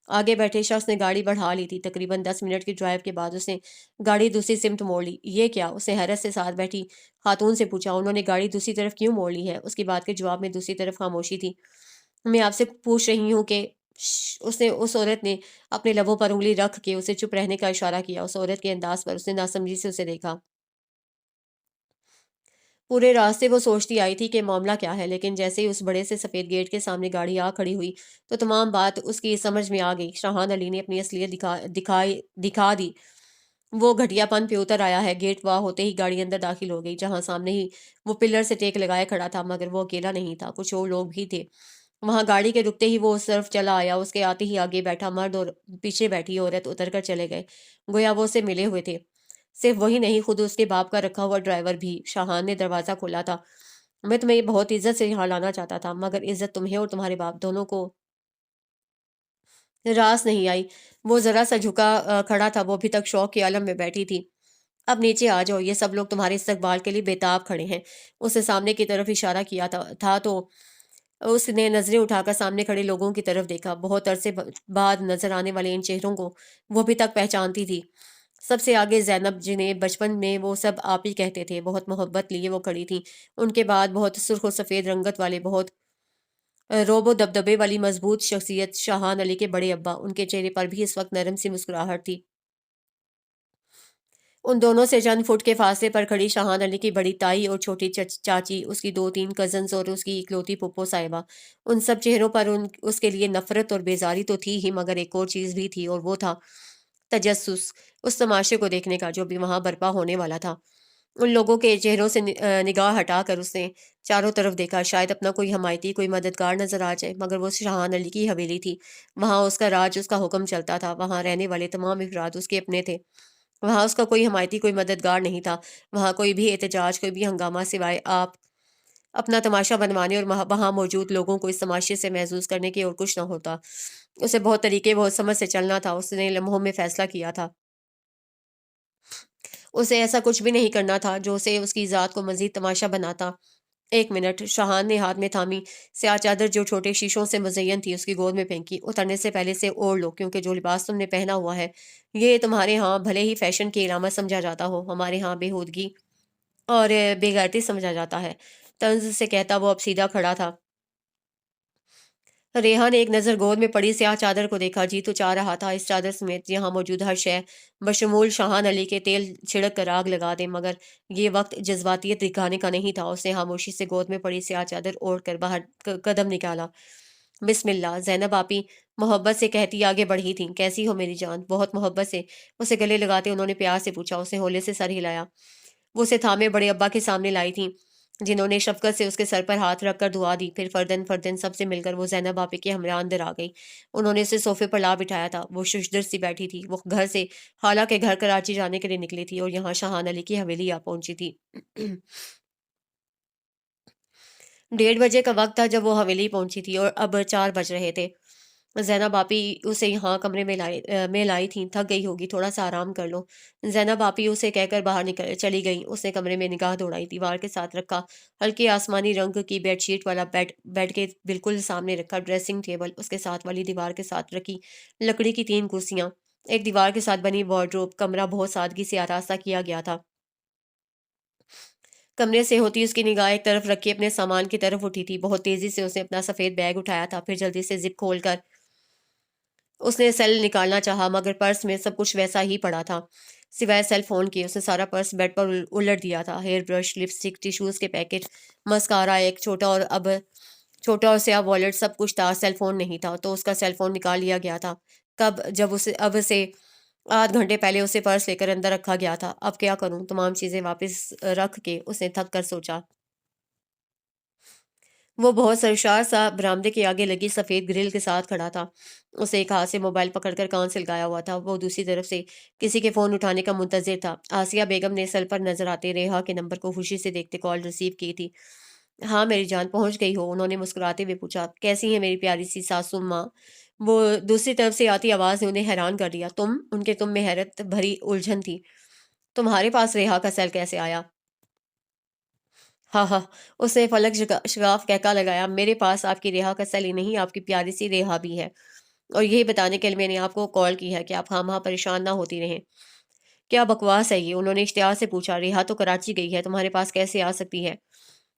S1: آگے بیٹھے شخص نے گاڑی بڑھا لی تھی۔ تقریباً 10 منٹ کی ڈرائیو کے بعد اس نے گاڑی دوسری سمت موڑ لی۔ یہ کیا؟ اس نے حیرت سے ساتھ بیٹھی خاتون سے پوچھا۔ انہوں نے گاڑی دوسری طرف کیوں موڑ لی ہے؟ اس کی بات کے جواب میں دوسری طرف خاموشی تھی۔ میں آپ سے پوچھ رہی ہوں کہ اس عورت نے اپنے لبوں پر انگلی رکھ کے اسے چپ رہنے کا اشارہ کیا۔ اس عورت کے انداز پر اس نے ناسمجھی سے اسے دیکھا۔ پورے راستے وہ سوچتی آئی تھی کہ معاملہ کیا ہے، لیکن جیسے ہی اس بڑے سے سفید گیٹ کے سامنے گاڑی آ کھڑی ہوئی تو تمام بات اس کی سمجھ میں آ گئی۔ شاہان علی نے اپنی اصلیت دکھا دی۔ وہ گھٹیا پن پہ اتر آیا ہے۔ گیٹ واہ ہوتے ہی گاڑی اندر داخل ہو گئی، جہاں سامنے ہی وہ پلر سے ٹیک لگائے کھڑا تھا، مگر وہ اکیلا نہیں تھا، کچھ اور لوگ بھی تھے وہاں۔ گاڑی کے رکتے ہی وہ اس طرف چلا آیا۔ اس کے آتے ہی آگے بیٹھا مرد اور پیچھے بیٹھی عورت اتر کر چلے گئے، گویا وہ اسے ملے ہوئے تھے۔ صرف وہی نہیں، خود اس کے باپ کا رکھا ہوا ڈرائیور بھی۔ شاہان نے دروازہ کھولا تھا۔ میں تمہیں بہت عزت سے یہاں لانا چاہتا تھا، مگر عزت تمہیں اور تمہارے باپ دونوں کو راس نہیں آئی۔ وہ ذرا سا جھکا کھڑا تھا، وہ ابھی تک شوق کے عالم میں بیٹھی تھی۔ اب نیچے آ جاؤ، یہ سب لوگ تمہارے استقبال کے لیے بےتاب کھڑے ہیں۔ اس نے سامنے کی طرف اشارہ کیا تھا تو اس نے نظریں اٹھا کر سامنے کھڑے لوگوں کی طرف دیکھا۔ بہت عرصے بعد نظر آنے والے ان چہروں کو وہ ابھی تک پہچانتی تھی۔ سب سے آگے زینب، جنہیں بچپن میں وہ سب آپ ہی کہتے تھے، بہت محبت لیے وہ کھڑی تھیں۔ ان کے بعد بہت سرخ و سفید رنگت والے، بہت روب و دبدبے والی مضبوط شخصیت شاہان علی کے بڑے ابا۔ ان کے چہرے پر بھی اس وقت نرم سی مسکراہٹ تھی۔ ان دونوں سے چند فٹ کے فاصلے پر کھڑی شاہان علی کی بڑی تائی اور چھوٹی چاچی، اس کی 2-3 کزنز اور اس کی اکلوتی پھپھو صاحبہ۔ ان سب چہروں پر اس کے لیے نفرت اور بیزاری تو تھی ہی، مگر ایک اور چیز بھی تھی، اور وہ تھا تجسس، اس تماشے کو دیکھنے کا جو بھی وہاں برپا ہونے والا تھا۔ ان لوگوں کے چہروں سے نگاہ ہٹا کر اس نے چاروں طرف دیکھا، شاید اپنا کوئی حمایتی، کوئی مددگار نظر آ جائے، مگر وہ شاہان علی کی حویلی تھی۔ وہاں اس کا راج، اس کا حکم چلتا تھا۔ وہاں رہنے والے تمام افراد اس کے اپنے تھے۔ وہاں اس کا کوئی حمایتی، کوئی مددگار نہیں تھا۔ وہاں کوئی بھی احتجاج، کوئی بھی ہنگامہ سوائے آپ اپنا تماشا بنوانے اور وہاں موجود لوگوں کو اس تماشے سے محظوظ کرنے کے اور کچھ نہ ہوتا۔ اسے بہت طریقے، بہت سمجھ سے چلنا تھا۔ اس نے لمحوں میں فیصلہ کیا تھا۔ اسے ایسا کچھ بھی نہیں کرنا تھا جو اسے اس کی ذات کو مزید تماشا بناتا ایک منٹ، شاہان نے ہاتھ میں تھامی سیاہ چادر جو چھوٹے شیشوں سے مزین تھی اس کی گود میں پھینکی۔ اترنے سے پہلے سے اوڑھ لو، کیونکہ جو لباس تم نے پہنا ہوا ہے یہ تمہارے ہاں بھلے ہی فیشن کی علامت سمجھا جاتا ہو، ہمارے ہاں بے ہودگی اور بے غیرتی سمجھا جاتا ہے۔ طنز سے کہتا وہ اب سیدھا کھڑا تھا۔ ریحا نے ایک نظر گود میں پڑی سیاہ چادر کو دیکھا۔ جی تو چاہ رہا تھا اس چادر سمیت یہاں موجود ہر شے بشمول شاہان علی کے تیل چھڑک کر آگ لگا دے، مگر یہ وقت جذباتیت دکھانے کا نہیں تھا۔ اس نے خاموشی سے گود میں پڑی سیاہ چادر اوڑھ کر باہر قدم نکالا۔ بسم اللہ، زینب آپی محبت سے کہتی آگے بڑھی تھیں۔ کیسی ہو میری جان؟ بہت محبت سے اسے گلے لگاتے انہوں نے پیار سے پوچھا۔ اس نے ہولے سے سر ہلایا۔ وہ اسے تھامے بڑے ابا کے سامنے لائی تھیں، جنہوں نے شفقت سے اس کے سر پر ہاتھ رکھ کر دعا دی۔ پھر فردن فردن سب سے مل کر وہ زینب آپی کے ہمراہ اندر آ گئی۔ انہوں نے اسے صوفے پر لا بٹھایا تھا۔ وہ ششدر سی بیٹھی تھی۔ وہ گھر سے خالہ کے گھر کراچی جانے کے لیے نکلی تھی اور یہاں شاہان علی کی حویلی آ پہنچی تھی۔ 1:30 بجے کا وقت تھا جب وہ حویلی پہنچی تھی اور اب 4 بج رہے تھے۔ زینب آپی اسے یہاں کمرے میں لائی تھیں۔ تھک گئی ہوگی، تھوڑا سا آرام کر لو۔ زینب آپی اسے کہہ کر باہر چلی گئی۔ اس نے کمرے میں نگاہ دوڑائی۔ دیوار کے ساتھ رکھا ہلکے آسمانی رنگ کی بیڈ شیٹ والا بیڈ کے بالکل سامنے رکھا ڈریسنگ ٹیبل، اس کے ساتھ والی دیوار کے ساتھ رکھی لکڑی کی 3 کرسیاں، ایک دیوار کے ساتھ بنی وارڈروب۔ کمرہ بہت سادگی سے آراستہ کیا گیا تھا۔ کمرے سے ہوتی اس کی نگاہ ایک طرف رکھی اپنے سامان کی طرف اٹھی تھی۔ بہت تیزی سے اس نے اپنا سفید بیگ اٹھایا تھا، پھر جلدی سے زپ کھول کر اس نے سیل نکالنا چاہا، مگر پرس میں سب کچھ ویسا ہی پڑا تھا سوائے سیل فون کی۔ اس نے سارا پرس بیڈ پر الٹ دیا تھا۔ ہیئر برش، لپسٹک، ٹیشوز کے پیکٹ، مسکارا، ایک چھوٹا اور سیاہ والٹ، سب کچھ تھا۔ سیل فون نہیں تھا تو اس کا سیل فون نکال لیا گیا تھا۔ کب؟ جب اسے 8 گھنٹے پہلے اسے پرس لے کر اندر رکھا گیا تھا۔ اب کیا کروں؟ تمام چیزیں واپس رکھ کے اس نے تھک کر سوچا۔ وہ بہت سرشار سا برآمدے کے آگے لگی سفید گرل کے ساتھ کھڑا تھا۔ اسے ایک ہاتھ سے موبائل پکڑ کر کان سے لگایا ہوا تھا۔ وہ دوسری طرف سے کسی کے فون اٹھانے کا منتظر تھا۔ آسیہ بیگم نے سیل پر نظر آتے ریحا کے نمبر کو خوشی سے دیکھتے کال ریسیو کی تھی۔ ہاں میری جان، پہنچ گئی ہو؟ انہوں نے مسکراتے ہوئے پوچھا۔ کیسی ہیں میری پیاری سی ساسو ماں؟ وہ دوسری طرف سے آتی آواز نے انہیں حیران کر دیا۔ تم میں حیرت بھری الجھن تھی۔ تمہارے پاس ریحا کا سیل کیسے آیا؟ ہاں ہاں، اس نے فلک شگاف کہکا لگایا۔ میرے پاس آپ کی ریحا کا سیل ہی نہیں، آپ کی پیاری سی ریحا بھی ہے، اور یہی بتانے کے لیے میں نے آپ کو کال کی ہے کہ آپ خواہ پریشان نہ ہوتی رہیں۔ کیا بکواس ہے یہ؟ انہوں نے اشتہار سے پوچھا۔ ریحا تو کراچی گئی ہے، تمہارے پاس کیسے آ سکتی ہے؟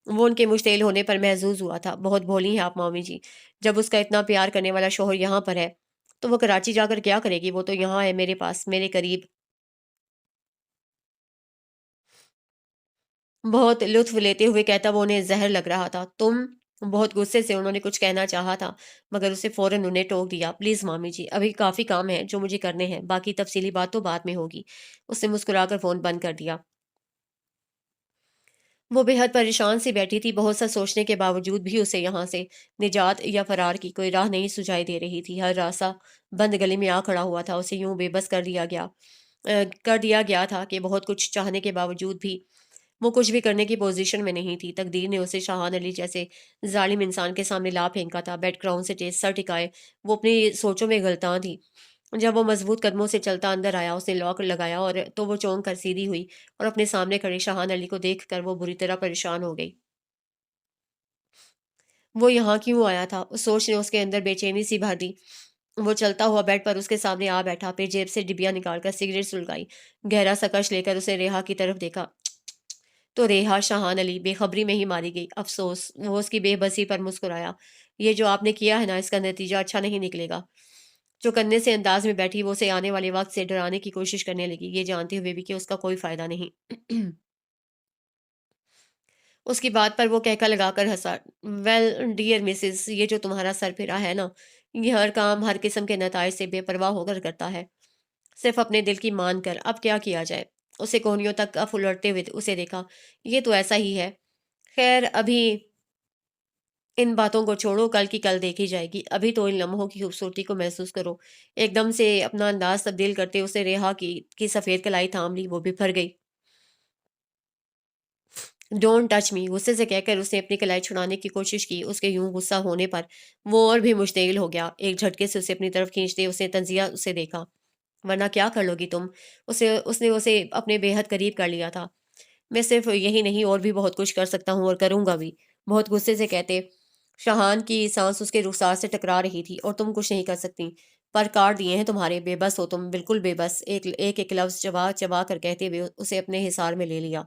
S1: وہ ان کے مشتعل ہونے پر محظوظ ہوا تھا۔ بہت بھولی ہیں آپ مامی جی، جب اس کا اتنا پیار کرنے والا شوہر یہاں پر ہے تو وہ کراچی جا کر کیا کرے گی؟ وہ تو یہاں ہے میرے پاس، میرے قریب۔ بہت لطف لیتے ہوئے کہتا وہ انہیں زہر لگ رہا تھا۔ بہت غصے سے انہوں نے کچھ کہنا چاہا تھا، مگر اسے فوراً انہیں ٹوک دیا۔ پلیز مامی جی، ابھی کافی کام ہے جو مجھے کرنے ہیں، باقی تفصیلی بات تو بعد میں ہوگی۔ اس نے مسکرا کر فون بند کر دیا۔ وہ بے حد پریشان سی بیٹھی تھی۔ بہت سا سوچنے کے باوجود بھی اسے یہاں سے نجات یا فرار کی کوئی راہ نہیں سجائی دے رہی تھی۔ ہر راستہ بند گلی میں آ کھڑا ہوا تھا۔ اسے یوں بے بس کر دیا گیا تھا کہ بہت کچھ چاہنے کے باوجود بھی وہ کچھ بھی کرنے کی پوزیشن میں نہیں تھی۔ تقدیر نے اسے شاہان علی جیسے ظالم انسان کے سامنے لا پھینکا تھا۔ بیڈ گراؤنڈ سے تیز سر ٹکائے وہ اپنی سوچوں میں غلطاں تھی۔ جب وہ مضبوط قدموں سے چلتا اندر آیا، اس نے لاک لگایا اور تو وہ چونک کر سیدھی ہوئی اور اپنے سامنے کھڑے شاہان علی کو دیکھ کر وہ بری طرح پریشان ہو گئی۔ وہ یہاں کیوں آیا تھا؟ اس سوچ نے اس کے اندر بے چینی سی بھر دی۔ وہ چلتا ہوا بیڈ پر اس کے سامنے آ بیٹھا، پھر جیب سے ڈبیا نکال کر سگریٹ سلگائی۔ گہرا سا کش لے کر اسے ریحا کی طرف دیکھا تو ریحا شاہان علی بے خبری میں ہی ماری گئی۔ افسوس، وہ اس کی بے بسی پر مسکرایا۔ یہ جو آپ نے کیا ہے نا، اس کا نتیجہ اچھا نہیں نکلے گا۔ چوکنے سے انداز میں بیٹھی وہ اسے آنے والے وقت سے ڈرانے کی کوشش کرنے لگی، یہ جانتے ہوئے بھی کہ اس کا کوئی فائدہ نہیں۔ اس کی بات پر وہ کہکا لگا کر ہنسا۔ ویل ڈیئر مسز، یہ جو تمہارا سر پھرا ہے نا، یہ ہر کام ہر قسم کے نتائج سے بے پرواہ ہو کر کرتا ہے، صرف اپنے دل کی مان کر۔ اب کیا کیا جائے؟ اسے کوہنیوں تک کف الٹتے ہوئے اسے دیکھا۔ یہ تو ایسا ہی ہے، خیر ابھی ان باتوں کو چھوڑو، کل کی کل دیکھی جائے گی۔ ابھی تو ان لمحوں کی خوبصورتی کو محسوس کرو۔ ایک دم سے اپنا انداز تبدیل کرتے اسے ریحا کی سفید کلائی تھام لی، وہ بفر گئی۔ ڈونٹ ٹچ می، غصے سے کہہ کر اس نے اپنی کلائی چھڑانے کی کوشش کی۔ اس کے یوں غصہ ہونے پر وہ اور بھی مشتعل ہو گیا۔ ایک جھٹکے سے اسے اپنی طرف کھینچتے اس نے تنزیہ سے دیکھا۔ ورنہ کیا کر لو گی تم؟ اس نے اسے اپنے بے حد قریب کر لیا تھا۔ میں صرف یہی نہیں اور بھی بہت کچھ کر سکتا ہوں اور کروں گا بھی، بہت غصے سے کہتے شاہان کی سانس اس کے رخسار سے ٹکرا رہی تھی۔ اور تم کچھ نہیں کر سکتی، پر کاٹ دیے ہیں تمہارے، بے بس ہو تم، بالکل بے بس، ایک ایک ایک لفظ چبا چبا کر کہتے ہوئے اسے اپنے حصار میں لے لیا۔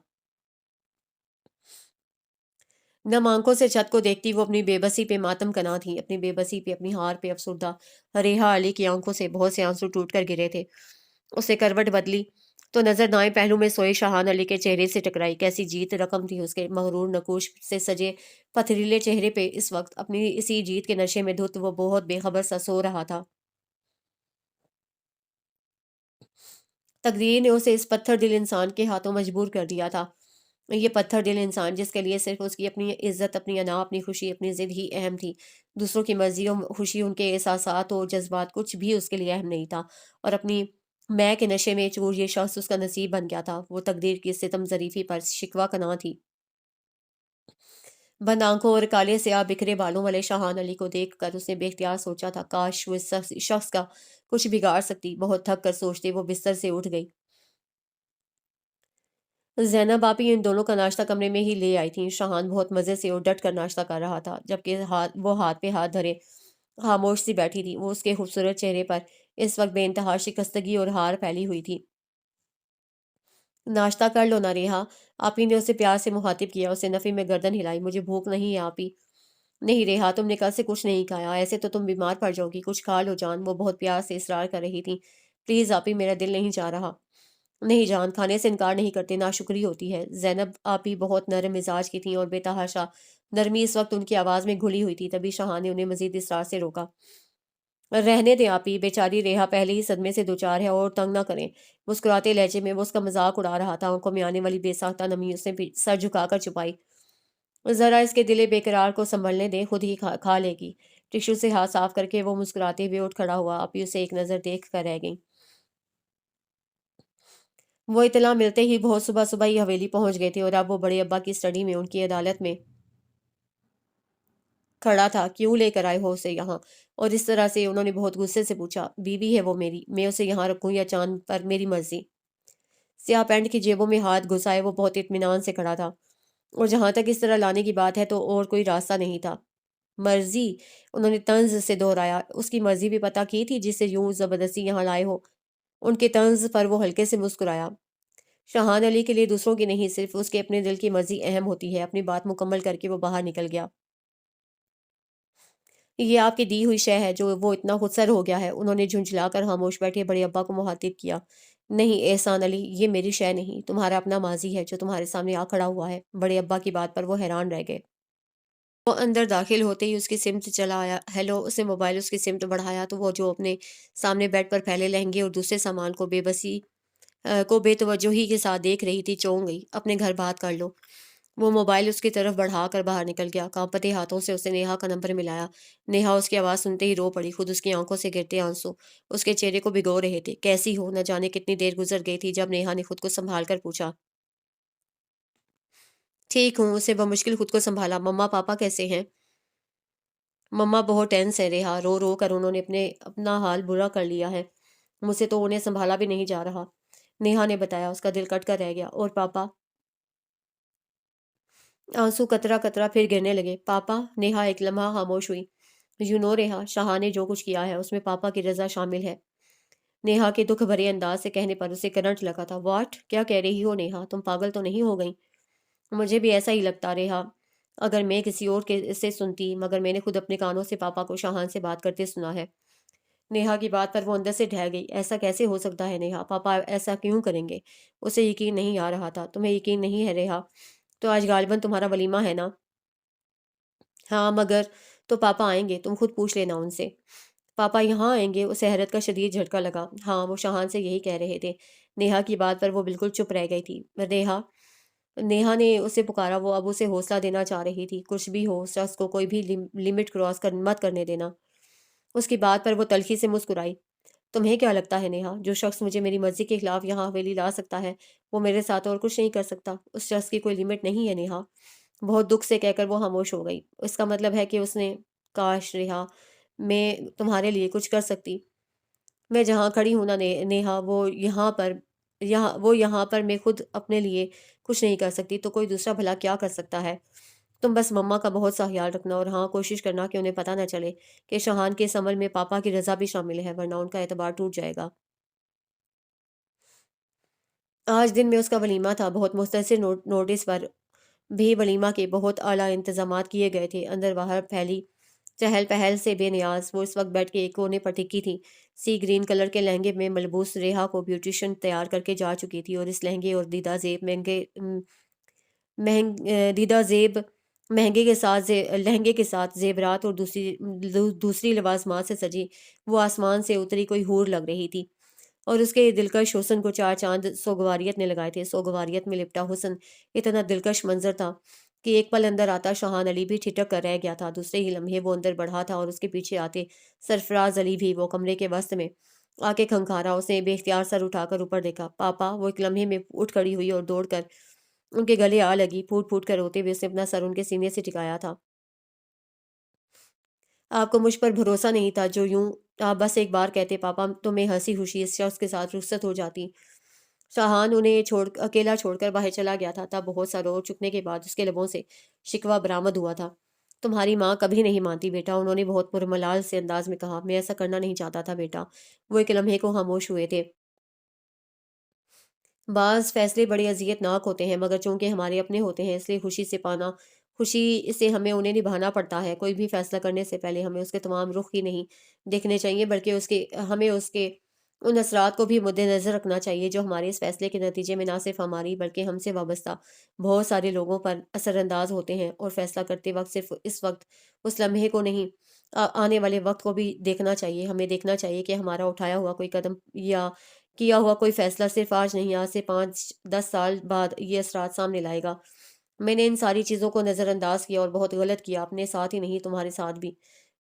S1: نم آنکھوں سے چھت کو دیکھتی وہ اپنی بے بسی پہ ماتم کنا تھی، اپنی بے بسی پہ، اپنی ہار پہ افسردہ۔ ریحا علی کی آنکھوں سے بہت سے آنسو ٹوٹ کر گرے تھے۔ اسے کروٹ بدلی تو نظر دائیں پہلو میں سوئے شاہان علی کے چہرے سے ٹکرائی۔ کیسی جیت رقم تھی اس کے مغرور نقوش سے سجے پتھریلے چہرے پہ اس وقت! اپنی اسی جیت کے نشے میں دھت وہ بہت بے خبر سا سو رہا تھا۔ تقدیر نے اسے اس پتھر دل انسان کے ہاتھوں مجبور کر دیا تھا۔ یہ پتھر دل انسان جس کے لیے صرف اس کی اپنی عزت، اپنی انا، اپنی خوشی، اپنی ضد ہی اہم تھی۔ دوسروں کی مرضی اور خوشی، ان کے احساسات اور جذبات کچھ بھی اس کے لیے اہم نہیں تھا۔ اور اپنی میں کے نشے میں چور یہ شخص اس کا نصیب بن گیا تھا۔ وہ تقدیر کی ستم ظریفی پر شکوہ کناں تھی۔ بند آنکھوں اور کالے سیاہ بکھرے بالوں والے شاہان علی کو دیکھ کر اس نے بے اختیار سوچا تھا کاش وہ اس شخص کا کچھ بگاڑ سکتی۔ بہت تھک کر سوچتے وہ بستر سے اٹھ گئی۔ زینب آپی ان دونوں کا ناشتہ کمرے میں ہی لے آئی تھیں۔ شاہان بہت مزے سے اور ڈٹ کر ناشتہ کر رہا تھا، جبکہ وہ ہاتھ پہ ہاتھ دھرے خاموش سی بیٹھی تھی۔ وہ اس کے خوبصورت چہرے پر اس وقت بے انتہا شکستگی اور ہار پھیلی ہوئی تھی۔ ناشتہ کر لو نہ ریحا، آپی نے اسے پیار سے مخاطب کیا۔ اسے نفی میں گردن ہلائی۔ مجھے بھوک نہیں ہے آپی۔ نہیں ریحا، تم نے کل سے کچھ نہیں کھایا، ایسے تو تم بیمار پڑ جاؤ گی، کچھ کھا لو جان۔ وہ بہت پیار سے اصرار کر رہی تھی۔ پلیز آپی، میرا دل نہیں چاہ رہا۔ نہیں جان، کھانے سے انکار نہیں کرتے، ناشکری ہوتی ہے۔ زینب آپی بہت نرم مزاج کی تھیں اور بے تحاشا نرمی اس وقت ان کی آواز میں گھلی ہوئی تھی۔ تبھی شاہان نے انہیں مزید اصرار سے روکا۔ رہنے دیں آپی، بیچاری ریحا پہلے ہی صدمے سے دوچار ہے، اور تنگ نہ کریں۔ مسکراتے لہجے میں وہ اس کا مذاق اڑا رہا تھا۔ آنکھوں میں آنے والی بے ساختہ نمی اس نے سر جھکا کر چھپائی۔ ذرا اس کے دل بے قرار کو سنبھلنے دیں، خود ہی کھا لے گی۔ ٹشو سے ہاتھ صاف کر کے وہ مسکراتے ہوئے اٹھ کھڑا ہوا۔ آپی اسے ایک نظر دیکھ کر رہ گئیں۔ وہ اطلاع ملتے ہی بہت صبح صبح ہی حویلی پہنچ گئے تھے، اور اب وہ بڑے ابا کی اسٹڈی میں ان کی عدالت میں کھڑا تھا۔ کیوں لے کر آئے ہو اسے یہاں؟ اور اس طرح سے انہوں نے بہت غصے سے پوچھا۔ بیوی ہے وہ میری، میں اسے یہاں رکھوں یا چاند پر، میری مرضی۔ سیاہ پینٹ کی جیبوں میں ہاتھ گھسائے وہ بہت اطمینان سے کھڑا تھا، اور جہاں تک اس طرح لانے کی بات ہے تو اور کوئی راستہ نہیں تھا۔ مرضی؟ انہوں نے طنز سے دہرایا۔ اس کی مرضی بھی پتہ کی تھی جسے یوں زبردستی یہاں لائے ہو؟ ان کے طنز پر وہ ہلکے سے مسکرایا۔ شاہان علی کے لیے دوسروں کی نہیں، صرف اس کے اپنے دل کی مرضی اہم ہوتی ہے۔ اپنی بات مکمل کر کے وہ باہر نکل گیا۔ یہ آپ کی دی ہوئی شے ہے جو وہ اتنا خودسر ہو گیا ہے؟ انہوں نے جھنجھلا کر خاموش بیٹھے بڑے ابا کو مخاطب کیا۔ نہیں احسان علی، یہ میری شے نہیں، تمہارا اپنا ماضی ہے جو تمہارے سامنے آ کھڑا ہوا ہے۔ بڑے ابا کی بات پر وہ حیران رہ گئے۔ وہ اندر داخل ہوتے ہی اس کی سمت چلا آیا۔ ہیلو! اس نے موبائل اس کی سمت بڑھایا تو وہ جو اپنے سامنے بیڈ پر پھیلے لہنگے اور دوسرے سامان کو بے توجہی کے ساتھ دیکھ رہی تھی، چونک گئی۔ اپنے گھر بات کر لو۔ وہ موبائل اس کی طرف بڑھا کر باہر نکل گیا۔ کانپتے ہاتھوں سے اس نے نیہا کا نمبر ملایا۔ نیہا اس کی آواز سنتے ہی رو پڑی، خود اس کی آنکھوں سے گرتے آنسو اس کے چہرے کو بھگو رہے تھے۔ کیسی ہو؟ نہ جانے کتنی دیر گزر گئی تھی جب نیہا نے خود کو سنبھال کر پوچھا۔ ٹھیک ہوں، اسے بمشکل خود کو سنبھالا۔ مما پاپا کیسے ہیں؟ مما بہت ٹینس ہے ریحا، رو رو کر انہوں نے اپنا حال برا کر لیا ہے، مجھ سے تو انہیں سنبھالا بھی نہیں جا رہا، نیہا نے بتایا۔ اس کا دل کٹ کر رہ گیا۔ اور پاپا؟ آنسو قطرہ قطرہ پھر گرنے لگے۔ پاپا؟ نیہا ایک لمحہ خاموش ہوئی۔ یو نو ریحا، شاہ نے جو کچھ کیا ہے اس میں پاپا کی رضا شامل ہے۔ نیہا کے دکھ بھرے انداز سے کہنے پر اسے کرنٹ لگا تھا۔ واٹ؟ کیا کہہ رہی ہو نیہا؟ تم پاگل تو نہیں ہو گئی؟ مجھے بھی ایسا ہی لگتا ریحا، اگر میں کسی اور کے سے سنتی، مگر میں نے خود اپنے کانوں سے پاپا کو شاہان سے بات کرتے سنا ہے۔ نیہا کی بات پر وہ اندر سے ڈھہ گئی۔ ایسا کیسے ہو سکتا ہے نیہا؟ پاپا ایسا کیوں کریں گے؟ اسے یقین نہیں آ رہا تھا۔ تمہیں یقین نہیں ہے ریحا؟ تو آج غالباً تمہارا ولیمہ ہے نا؟ ہاں مگر تو پاپا آئیں گے، تم خود پوچھ لینا ان سے۔ پاپا یہاں آئیں گے؟ اسے حیرت کا شدید جھٹکا لگا۔ ہاں، وہ شاہان سے یہی کہہ رہے تھے۔ نیہا کی بات پر وہ بالکل چپ رہ گئی تھی۔ ریحا، نیہا نے اسے پکارا۔ وہ اب اسے حوصلہ دینا چاہ رہی تھی۔ کچھ بھی ہو، اس شخص کو کوئی بھی لمٹ کراس مت کرنے دینا۔ اس کی بات پر وہ تلخی سے مسکرائی۔ تمہیں کیا لگتا ہے نیہا، جو شخص مجھے میری مرضی کے خلاف یہاں حویلی لا سکتا ہے وہ میرے ساتھ اور کچھ نہیں کر سکتا؟ اس شخص کی کوئی لمٹ نہیں ہے نیہا۔ بہت دکھ سے کہہ کر وہ خاموش ہو گئی۔ اس کا مطلب ہے کہ اس نے، کاش ریحا میں تمہارے لیے کچھ کر سکتی۔ میں جہاں کھڑی ہوں نا نیہا، وہ یہاں پر یہاں پر میں خود اپنے لیے کچھ نہیں کر سکتی تو کوئی دوسرا بھلا کیا کر سکتا ہے؟ تم بس مما کا بہت سا خیال رکھنا، اور ہاں کوشش کرنا کہ انہیں پتہ نہ چلے کہ شاہان کے اس عمل میں پاپا کی رضا بھی شامل ہے، ورنہ ان کا اعتبار ٹوٹ جائے گا۔ آج دن میں اس کا ولیمہ تھا، بہت مختصر نوٹس پر بھی ولیمہ کے بہت اعلیٰ انتظامات کیے گئے تھے۔ اندر باہر پھیلی چہل پہل سے بے نیاز وہ اس وقت بیٹھ کے ایک کونے پر ٹکی تھی۔ سی گرین کلر کے لہنگے میں ملبوس ریحا کو بیوٹیشن تیار کر کے جا چکی تھی، اور اس لہنگے اور دیدہ زیب مہنگے کے ساتھ لہنگے کے ساتھ زیورات اور دوسری لوازمات سے سجی وہ آسمان سے اتری کوئی حور لگ رہی تھی، اور اس کے دلکش حسن کو چار چاند سوگواریت نے لگائے تھے۔ سوگواریت میں لپٹا حسن اتنا دلکش منظر تھا کہ ایک پل اندر آتا شاہان علی بھی ٹھٹک کر رہ گیا تھا، دوسرے ہی لمحے وہ اندر بڑھا تھا، اور اس کے پیچھے آتے سرفراز علی بھی وہ کمرے کے وسط میں آ کے کھنکھارا۔ اس نے بے اختیار سر اٹھا کر اوپر دیکھا۔ پاپا! وہ ایک لمحے میں اٹھ کھڑی ہوئی اور دوڑ کر ان کے گلے آ لگی۔ پھوٹ پھوٹ کر روتے ہوئے اس نے اپنا سر ان کے سینے سے ٹکایا تھا۔ آپ کو مجھ پر بھروسہ نہیں تھا جو یوں آپ بس ایک بار کہتے پاپا تو میں ہنسی خوشی اس شخص کے ساتھ رخصت ہو جاتی۔ شاہان انہیں اکیلا چھوڑ کر باہر چلا گیا تھا، تب بہت سا رو چکنے کے بعد اس کے لبوں سے شکوہ برآمد ہوا تھا۔ تمہاری ماں کبھی نہیں مانتی بیٹا، انہوں نے بہت پرملال سے انداز میں کہا۔ میں ایسا کرنا نہیں چاہتا تھا بیٹا۔ وہ ایک لمحے کو خاموش ہوئے تھے۔ بعض فیصلے بڑے اذیت ناک ہوتے ہیں، مگر چونکہ ہمارے اپنے ہوتے ہیں اس لیے خوشی سے ہمیں انہیں نبھانا پڑتا ہے۔ کوئی بھی فیصلہ کرنے سے پہلے ہمیں اس کے تمام رخ ہی نہیں دیکھنے چاہیے، بلکہ ہمیں اس کے ان اثرات کو بھی مد نظر رکھنا چاہیے جو ہمارے اس فیصلے کے نتیجے میں نہ صرف ہماری بلکہ ہم سے وابستہ بہت سارے لوگوں پر اثر انداز ہوتے ہیں۔ اور فیصلہ کرتے وقت صرف اس لمحے کو نہیں، آنے والے وقت کو بھی دیکھنا چاہیے۔ ہمیں دیکھنا چاہیے کہ ہمارا اٹھایا ہوا کوئی قدم یا کیا ہوا کوئی فیصلہ صرف آج نہیں، آج سے 5-10 سال بعد یہ اثرات سامنے لائے گا۔ میں نے ان ساری چیزوں کو نظر انداز کیا اور بہت غلط کیا، اپنے ساتھ ہی نہیں تمہارے ساتھ بھی۔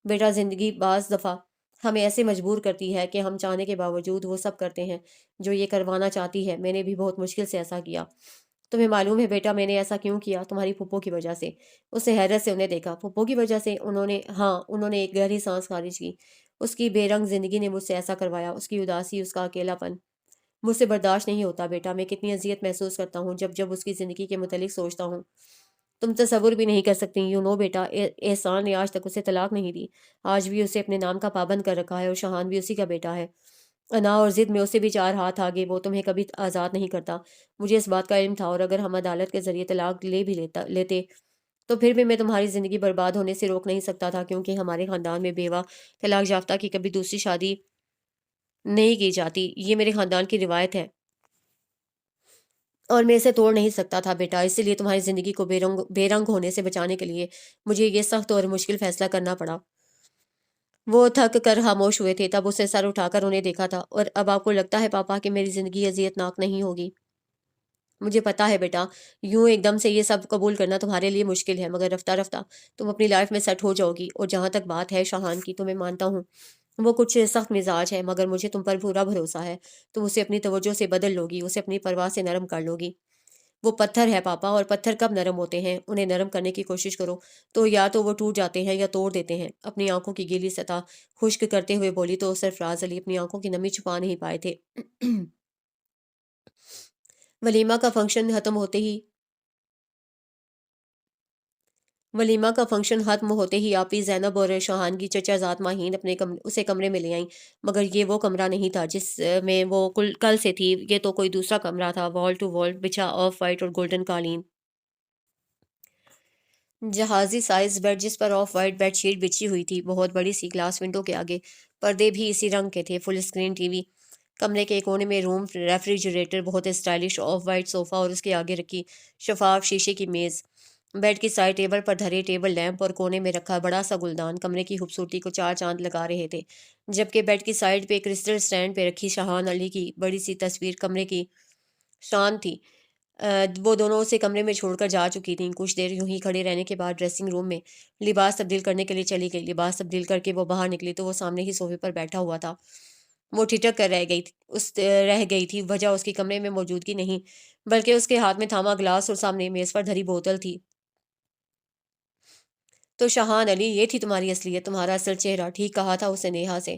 S1: بیٹا زندگی بعض دفعہ ہمیں ایسے مجبور کرتی ہے کہ ہم چاہنے کے باوجود وہ سب کرتے ہیں جو یہ کروانا چاہتی ہے۔ میں نے بھی بہت مشکل سے ایسا کیا۔ تمہیں معلوم ہے بیٹا میں نے ایسا کیوں کیا؟ تمہاری پھپھو کی وجہ سے۔ اس نے حیرت سے انہیں دیکھا۔ پھپھو کی وجہ سے؟ انہوں نے ایک گہری سانس خارج کی۔ اس کی بے رنگ زندگی نے مجھ سے ایسا کروایا، اس کی اداسی، اس کا اکیلا پن مجھ سے برداشت نہیں ہوتا بیٹا۔ میں کتنی اذیت محسوس کرتا ہوں جب اس کی زندگی کے متعلق سوچتا ہوں۔ تم تصور بھی نہیں کر سکتی۔ بیٹا احسان نے آج تک اسے طلاق نہیں دی، آج بھی اسے اپنے نام کا پابند کر رکھا ہے، اور شاہان بھی اسی کا بیٹا ہے۔ انا اور ضد میں اسے بھی 4 ہاتھ آگے، وہ تمہیں کبھی آزاد نہیں کرتا۔ مجھے اس بات کا علم تھا، اور اگر ہم عدالت کے ذریعے طلاق لے بھی لیتے تو پھر بھی میں تمہاری زندگی برباد ہونے سے روک نہیں سکتا تھا، کیونکہ ہمارے خاندان میں بیوہ طلاق یافتہ کی کبھی دوسری شادی نہیں کی جاتی۔ یہ میرے خاندان کی روایت ہے اور میں اسے توڑ نہیں سکتا تھا بیٹا۔ اسی لیے تمہاری زندگی کو بے رنگ ہونے سے بچانے کے لیے مجھے یہ سخت اور مشکل فیصلہ کرنا پڑا۔ وہ تھک کر خاموش ہوئے تھے، تب اس نے سر اٹھا کر انہیں دیکھا تھا۔ اور اب آپ کو لگتا ہے پاپا کہ میری زندگی اذیت ناک نہیں ہوگی؟ مجھے پتا ہے بیٹا، یوں ایک دم سے یہ سب قبول کرنا تمہارے لیے مشکل ہے، مگر رفتہ رفتہ تم اپنی لائف میں سیٹ ہو جاؤ گی۔ اور جہاں تک بات ہے شاہان کی، تو میں مانتا ہوں وہ کچھ سخت مزاج ہے، مگر مجھے تم پر پورا بھروسہ ہے۔ تم اسے اپنی توجہ سے بدل لو گی، اسے اپنی پرواہ سے نرم کر لو گی۔ وہ پتھر ہے پاپا، اور پتھر کب نرم ہوتے ہیں؟ انہیں نرم کرنے کی کوشش کرو تو یا تو وہ ٹوٹ جاتے ہیں یا توڑ دیتے ہیں۔ اپنی آنکھوں کی گیلی سطح خشک کرتے ہوئے بولی تو سرفراز علی اپنی آنکھوں کی نمی چھپا نہیں پائے تھے۔ ولیمہ کا فنکشن ختم ہوتے ہی آپی زینب اور شاہان کی چچا ذات ماہین اسے کمرے میں لے آئیں، مگر یہ وہ کمرہ نہیں تھا جس میں وہ کل سے تھی۔ یہ تو کوئی دوسرا کمرہ تھا، وال ٹو وال بچھا آف وائٹ اور گولڈن قالین، جہازی سائز بیڈ جس پر آف وائٹ بیڈ شیٹ بچھی ہوئی تھی، بہت بڑی سی گلاس ونڈو کے آگے پردے بھی اسی رنگ کے تھے، فل اسکرین ٹی وی، کمرے کے کونے میں روم ریفریجریٹر، بہت اسٹائلش آف وائٹ صوفہ اور اس کے آگے رکھی شفاف شیشے کی میز، بیڈ کی سائڈ ٹیبل پر دھرے ٹیبل لیمپ اور کونے میں رکھا بڑا سا گلدان کمرے کی خوبصورتی کو 4 چاند لگا رہے تھے، جبکہ بیڈ کی سائڈ پہ کرسٹل سٹینڈ پہ رکھی شاہان علی کی بڑی سی تصویر کمرے کی شان تھی۔ وہ دونوں اسے کمرے میں چھوڑ کر جا چکی تھیں۔ کچھ دیر یوں ہی کھڑے رہنے کے بعد ڈریسنگ روم میں لباس تبدیل کرنے کے لیے چلی گئی۔ لباس تبدیل کر کے وہ باہر نکلی تو وہ سامنے ہی صوفے پر بیٹھا ہوا تھا۔ وہ ٹھٹک کر رہ گئی تھی، وجہ اس کی کمرے میں موجودگی نہیں بلکہ اس کے ہاتھ میں تھاما گلاس اور سامنے میز پر دھری بوتل تھی۔ تو شاہان علی، یہ تھی تمہاری اصلیت، تمہارا اصل چہرہ، ٹھیک کہا تھا اس نے نیہا سے۔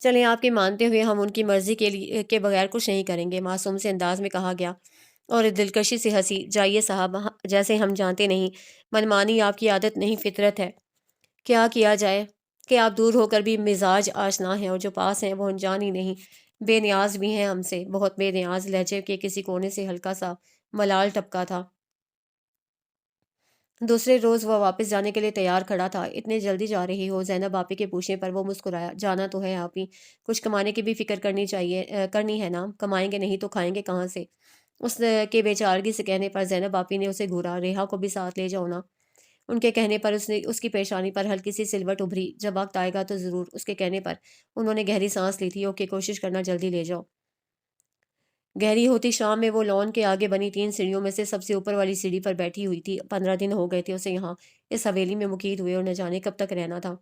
S1: چلیں آپ کے مانتے ہوئے ہم ان کی مرضی کے بغیر کچھ نہیں کریں گے، معصوم سے انداز میں کہا گیا، اور دلکشی سے ہنسی۔ جائیے صاحب، جیسے ہم جانتے نہیں، منمانی آپ کی عادت نہیں فطرت ہے۔ کیا کیا جائے کہ آپ دور ہو کر بھی مزاج آشنا ہیں، اور جو پاس ہیں وہ انجان ہی نہیں، بے نیاز بھی ہیں ہم سے، بہت بے نیاز۔ لہجے کے کسی کونے سے ہلکا سا ملال ٹپکا تھا۔ دوسرے روز وہ واپس جانے کے لیے تیار کھڑا تھا۔ اتنے جلدی جا رہی ہو؟ زینب آپی کے پوچھنے پر وہ مسکرایا۔ جانا تو ہے آپی، کچھ کمانے کی بھی فکر کرنی چاہیے، کرنی ہے نا، کمائیں گے نہیں تو کھائیں گے کہاں سے؟ اس کے بیچارگی سے کہنے پر زینب آپی نے اسے گھورا۔ ریحا کو بھی ساتھ لے جاؤ نا۔ ان کے کہنے پر اس کی پیشانی پر ہلکی سی سلوٹ ابھری۔ جب وقت آئے گا تو ضرور۔ اس کے کہنے پر انہوں نے گہری سانس لی تھی۔ اوکے، کوشش کرنا جلدی لے جاؤ۔ گہری ہوتی شام میں وہ لان کے آگے بنی 3 سیڑھیوں میں سے سب سے اوپر والی سیڑھی پر بیٹھی ہوئی تھی۔ 15 دن ہو گئے تھے اسے یہاں اس حویلی میں مقید ہوئے، اور نہ جانے کب تک رہنا تھا۔